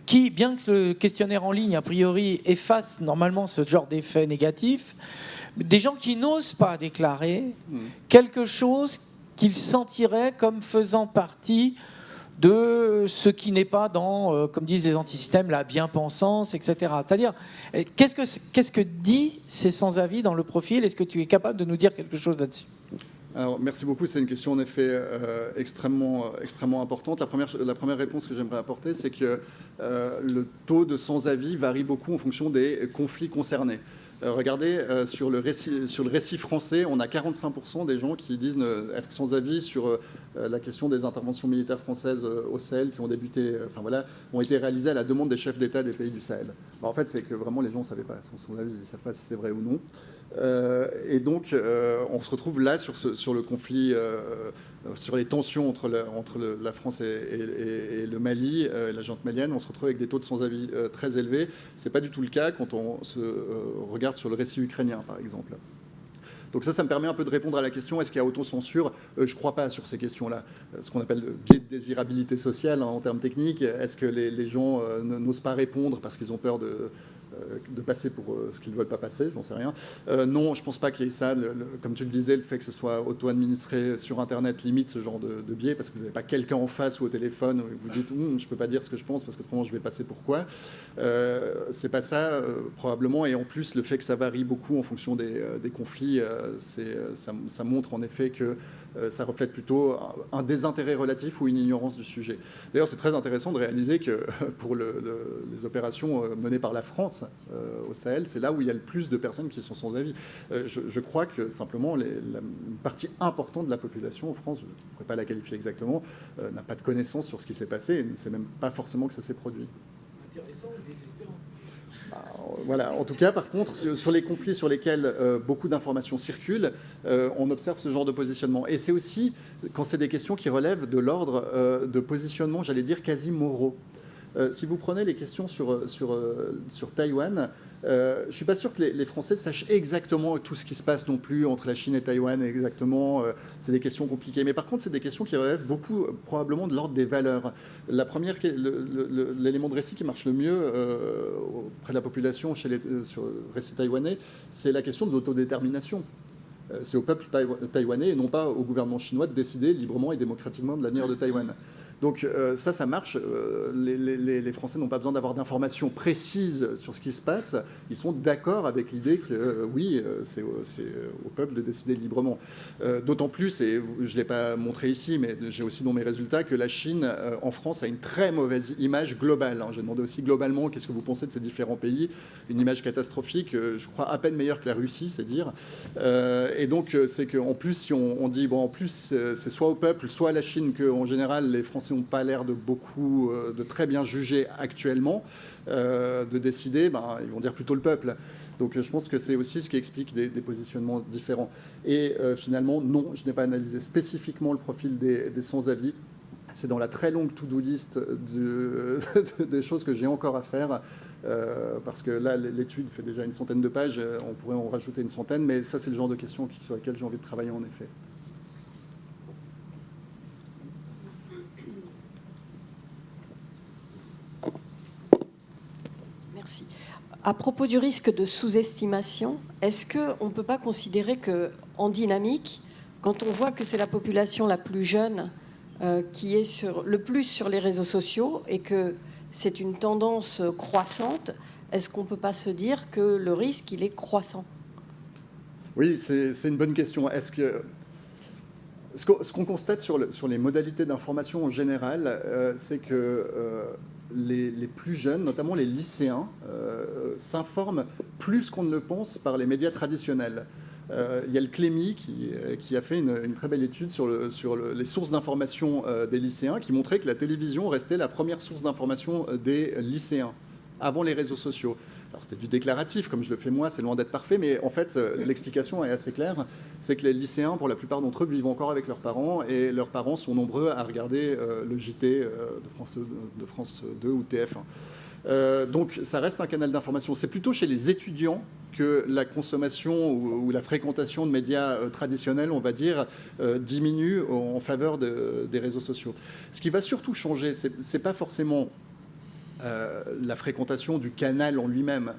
[SPEAKER 5] qui, bien que le questionnaire en ligne, a priori, efface normalement ce genre d'effet négatif, des gens qui n'osent pas déclarer quelque chose qu'ils sentiraient comme faisant partie de ce qui n'est pas dans, comme disent les antisystèmes, la bien-pensance, etc. C'est-à-dire, qu'est-ce que dit ces sans-avis dans le profil? Est-ce que tu es capable de nous dire quelque chose là-dessus?
[SPEAKER 4] Alors, merci beaucoup. C'est une question en effet extrêmement importante. La première réponse que j'aimerais apporter, c'est que le taux de sans-avis varie beaucoup en fonction des conflits concernés. Regardez, sur le récit français, on a 45% des gens qui disent être sans avis sur la question des interventions militaires françaises au Sahel qui ont débuté, ont été réalisées à la demande des chefs d'État des pays du Sahel. En fait, c'est que vraiment les gens ne savaient pas son avis, ils ne savent pas si c'est vrai ou non. Et donc, on se retrouve là sur le conflit, sur les tensions entre la France et le Mali, la junte malienne. On se retrouve avec des taux de sans-avis très élevés. Ce n'est pas du tout le cas quand on se regarde sur le récit ukrainien, par exemple. Donc ça me permet un peu de répondre à la question, est-ce qu'il y a autocensure? Je ne crois pas sur ces questions-là. Ce qu'on appelle le biais de désirabilité sociale en termes techniques. Est-ce que les gens n'osent pas répondre parce qu'ils ont peur de passer pour ce qu'ils ne veulent pas passer, j'en sais rien. Non, je ne pense pas qu'il y ait ça. Comme tu le disais, le fait que ce soit auto-administré sur Internet limite ce genre de biais, parce que vous n'avez pas quelqu'un en face ou au téléphone où vous dites « je ne peux pas dire ce que je pense parce que autrement je vais passer pour quoi ?» C'est pas ça, probablement. Et en plus, le fait que ça varie beaucoup en fonction des conflits, ça montre en effet que ça reflète plutôt un désintérêt relatif ou une ignorance du sujet. D'ailleurs, c'est très intéressant de réaliser que pour les opérations menées par la France au Sahel, c'est là où il y a le plus de personnes qui sont sans avis. Je crois que simplement une partie importante de la population en France, je ne pourrais pas la qualifier exactement, n'a pas de connaissance sur ce qui s'est passé et ne sait même pas forcément que ça s'est produit.
[SPEAKER 5] Intéressant ou désespérant?
[SPEAKER 4] Voilà. En tout cas, par contre, sur les conflits sur lesquels beaucoup d'informations circulent, on observe ce genre de positionnement. Et c'est aussi quand c'est des questions qui relèvent de l'ordre de positionnement, j'allais dire, quasi moraux. Si vous prenez les questions sur Taïwan, je ne suis pas sûr que les Français sachent exactement tout ce qui se passe non plus entre la Chine et Taïwan, exactement. C'est des questions compliquées. Mais par contre, c'est des questions qui relèvent beaucoup, probablement, de l'ordre des valeurs. La première, l'élément de récit qui marche le mieux auprès de la population sur le récit taïwanais, c'est la question de l'autodétermination. C'est au peuple taïwanais et non pas au gouvernement chinois de décider librement et démocratiquement de l'avenir de Taïwan. Donc ça marche. Les Français n'ont pas besoin d'avoir d'informations précises sur ce qui se passe. Ils sont d'accord avec l'idée que oui, c'est au peuple de décider librement. D'autant plus, et je ne l'ai pas montré ici, mais j'ai aussi dans mes résultats, que la Chine, en France, a une très mauvaise image globale. J'ai demandé aussi globalement qu'est-ce que vous pensez de ces différents pays. Une image catastrophique, je crois à peine meilleure que la Russie, c'est dire. Et donc, c'est qu'en plus, si on dit, bon, en plus, c'est soit au peuple, soit à la Chine qu'en général, les Français n'ont pas l'air de très bien juger actuellement, de décider, ils vont dire plutôt le peuple. Donc je pense que c'est aussi ce qui explique des positionnements différents. Et finalement, non, je n'ai pas analysé spécifiquement le profil des sans-avis. C'est dans la très longue to-do list des choses que j'ai encore à faire, parce que là, l'étude fait déjà une centaine de pages, on pourrait en rajouter une centaine, mais ça, c'est le genre de questions sur lesquelles j'ai envie de travailler en effet.
[SPEAKER 6] Merci. À propos du risque de sous-estimation, est-ce qu'on ne peut pas considérer qu'en dynamique, quand on voit que c'est la population la plus jeune qui est le plus sur les réseaux sociaux et que c'est une tendance croissante, est-ce qu'on ne peut pas se dire que le risque, il est croissant?
[SPEAKER 4] Oui, c'est une bonne question. Est-ce que... Ce qu'on constate sur les modalités d'information en général, c'est que les plus jeunes, notamment les lycéens, s'informent plus qu'on ne le pense par les médias traditionnels. Il y a le Clémy qui a fait une très belle étude sur les sources d'information des lycéens, qui montrait que la télévision restait la première source d'information des lycéens, avant les réseaux sociaux. Alors c'était du déclaratif, comme je le fais moi, c'est loin d'être parfait, mais en fait l'explication est assez claire, c'est que les lycéens, pour la plupart d'entre eux, vivent encore avec leurs parents, et leurs parents sont nombreux à regarder le JT de France 2 ou TF1. Donc ça reste un canal d'information. C'est plutôt chez les étudiants que la consommation ou la fréquentation de médias traditionnels, on va dire, diminue en faveur des réseaux sociaux. Ce qui va surtout changer, c'est pas forcément la fréquentation du canal en lui-même,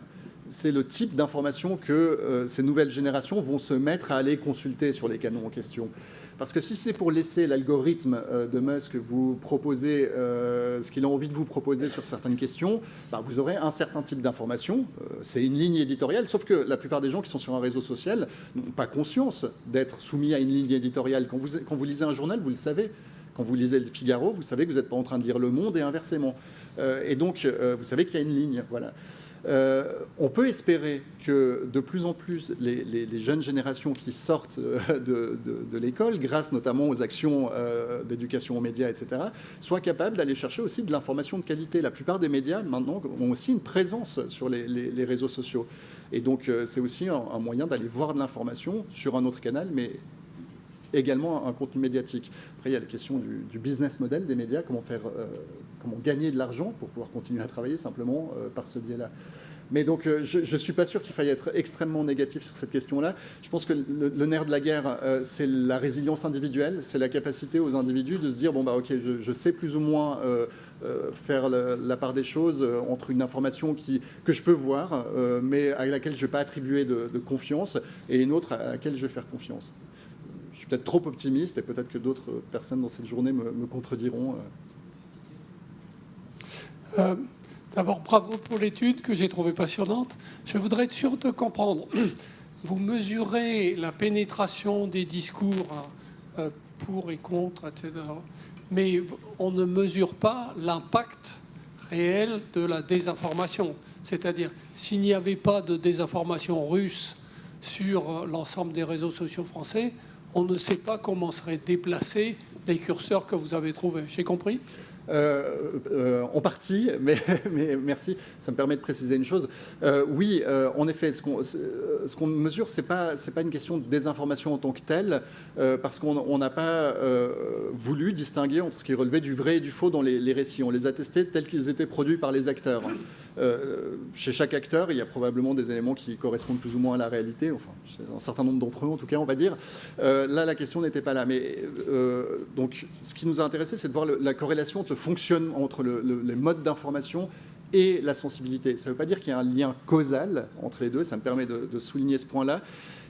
[SPEAKER 4] c'est le type d'information que ces nouvelles générations vont se mettre à aller consulter sur les canaux en question. Parce que si c'est pour laisser l'algorithme de Musk vous proposer ce qu'il a envie de vous proposer sur certaines questions, bah vous aurez un certain type d'information. C'est une ligne éditoriale, sauf que la plupart des gens qui sont sur un réseau social n'ont pas conscience d'être soumis à une ligne éditoriale. Quand vous lisez un journal, vous le savez. Quand vous lisez le Figaro, vous savez que vous n'êtes pas en train de lire Le Monde et inversement. Et donc, vous savez qu'il y a une ligne. Voilà. On peut espérer que de plus en plus, les jeunes générations qui sortent de l'école, grâce notamment aux actions d'éducation aux médias, etc., soient capables d'aller chercher aussi de l'information de qualité. La plupart des médias, maintenant, ont aussi une présence sur les réseaux sociaux. Et donc, c'est aussi un moyen d'aller voir de l'information sur un autre canal, mais également un contenu médiatique. Après, il y a la question du business model des médias, comment gagner de l'argent pour pouvoir continuer à travailler simplement par ce biais-là. Mais donc, je ne suis pas sûr qu'il faille être extrêmement négatif sur cette question-là. Je pense que le nerf de la guerre, c'est la résilience individuelle, c'est la capacité aux individus de se dire, bon, bah, ok, je sais plus ou moins faire la part des choses entre une information que je peux voir, mais à laquelle je ne vais pas attribuer de confiance, et une autre à laquelle je vais faire confiance. Je suis peut-être trop optimiste et peut-être que d'autres personnes dans cette journée me contrediront.
[SPEAKER 7] D'abord, bravo pour l'étude que j'ai trouvée passionnante. Je voudrais être sûr de comprendre. Vous mesurez la pénétration des discours pour et contre, etc. Mais on ne mesure pas l'impact réel de la désinformation. C'est-à-dire, s'il n'y avait pas de désinformation russe sur l'ensemble des réseaux sociaux français, on ne sait pas comment seraient déplacés les curseurs que vous avez trouvés. J'ai compris ?
[SPEAKER 4] En partie, mais merci, ça me permet de préciser une chose. Oui, en effet, ce qu'on mesure, c'est pas une question de désinformation en tant que telle, parce qu'on n'a pas voulu distinguer entre ce qui relevait du vrai et du faux dans les récits. On les a testés tels qu'ils étaient produits par les acteurs. Chez chaque acteur, il y a probablement des éléments qui correspondent plus ou moins à la réalité, enfin, un certain nombre d'entre eux en tout cas, on va dire. Là, la question n'était pas là. Mais, donc, ce qui nous a intéressé, c'est de voir la corrélation entre le fonctionnement, entre les modes d'information et la sensibilité. Ça ne veut pas dire qu'il y a un lien causal entre les deux, ça me permet de souligner ce point-là.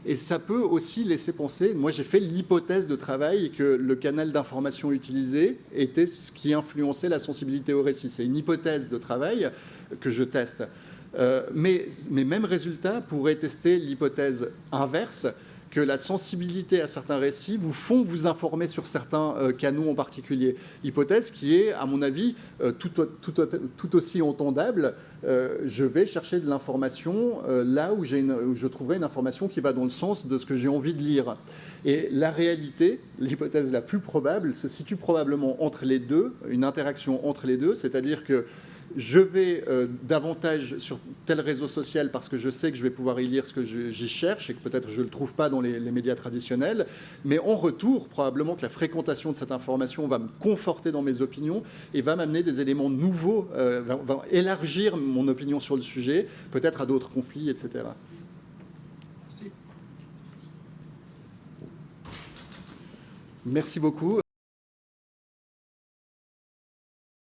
[SPEAKER 4] Et ça peut aussi laisser penser, moi j'ai fait l'hypothèse de travail que le canal d'information utilisé était ce qui influençait la sensibilité au récit. C'est une hypothèse de travail que je teste. Mais même résultat pourrait tester l'hypothèse inverse, que la sensibilité à certains récits vous font vous informer sur certains canaux en particulier. Hypothèse qui est, à mon avis, tout aussi entendable. Je vais chercher de l'information là où je trouverai une information qui va dans le sens de ce que j'ai envie de lire. Et la réalité, l'hypothèse la plus probable, se situe probablement entre les deux, une interaction entre les deux, c'est-à-dire que je vais davantage sur tel réseau social parce que je sais que je vais pouvoir y lire ce que j'y cherche et que peut-être je ne le trouve pas dans les médias traditionnels. Mais en retour, probablement que la fréquentation de cette information va me conforter dans mes opinions et va m'amener des éléments nouveaux, va élargir mon opinion sur le sujet, peut-être à d'autres conflits, etc. Merci beaucoup.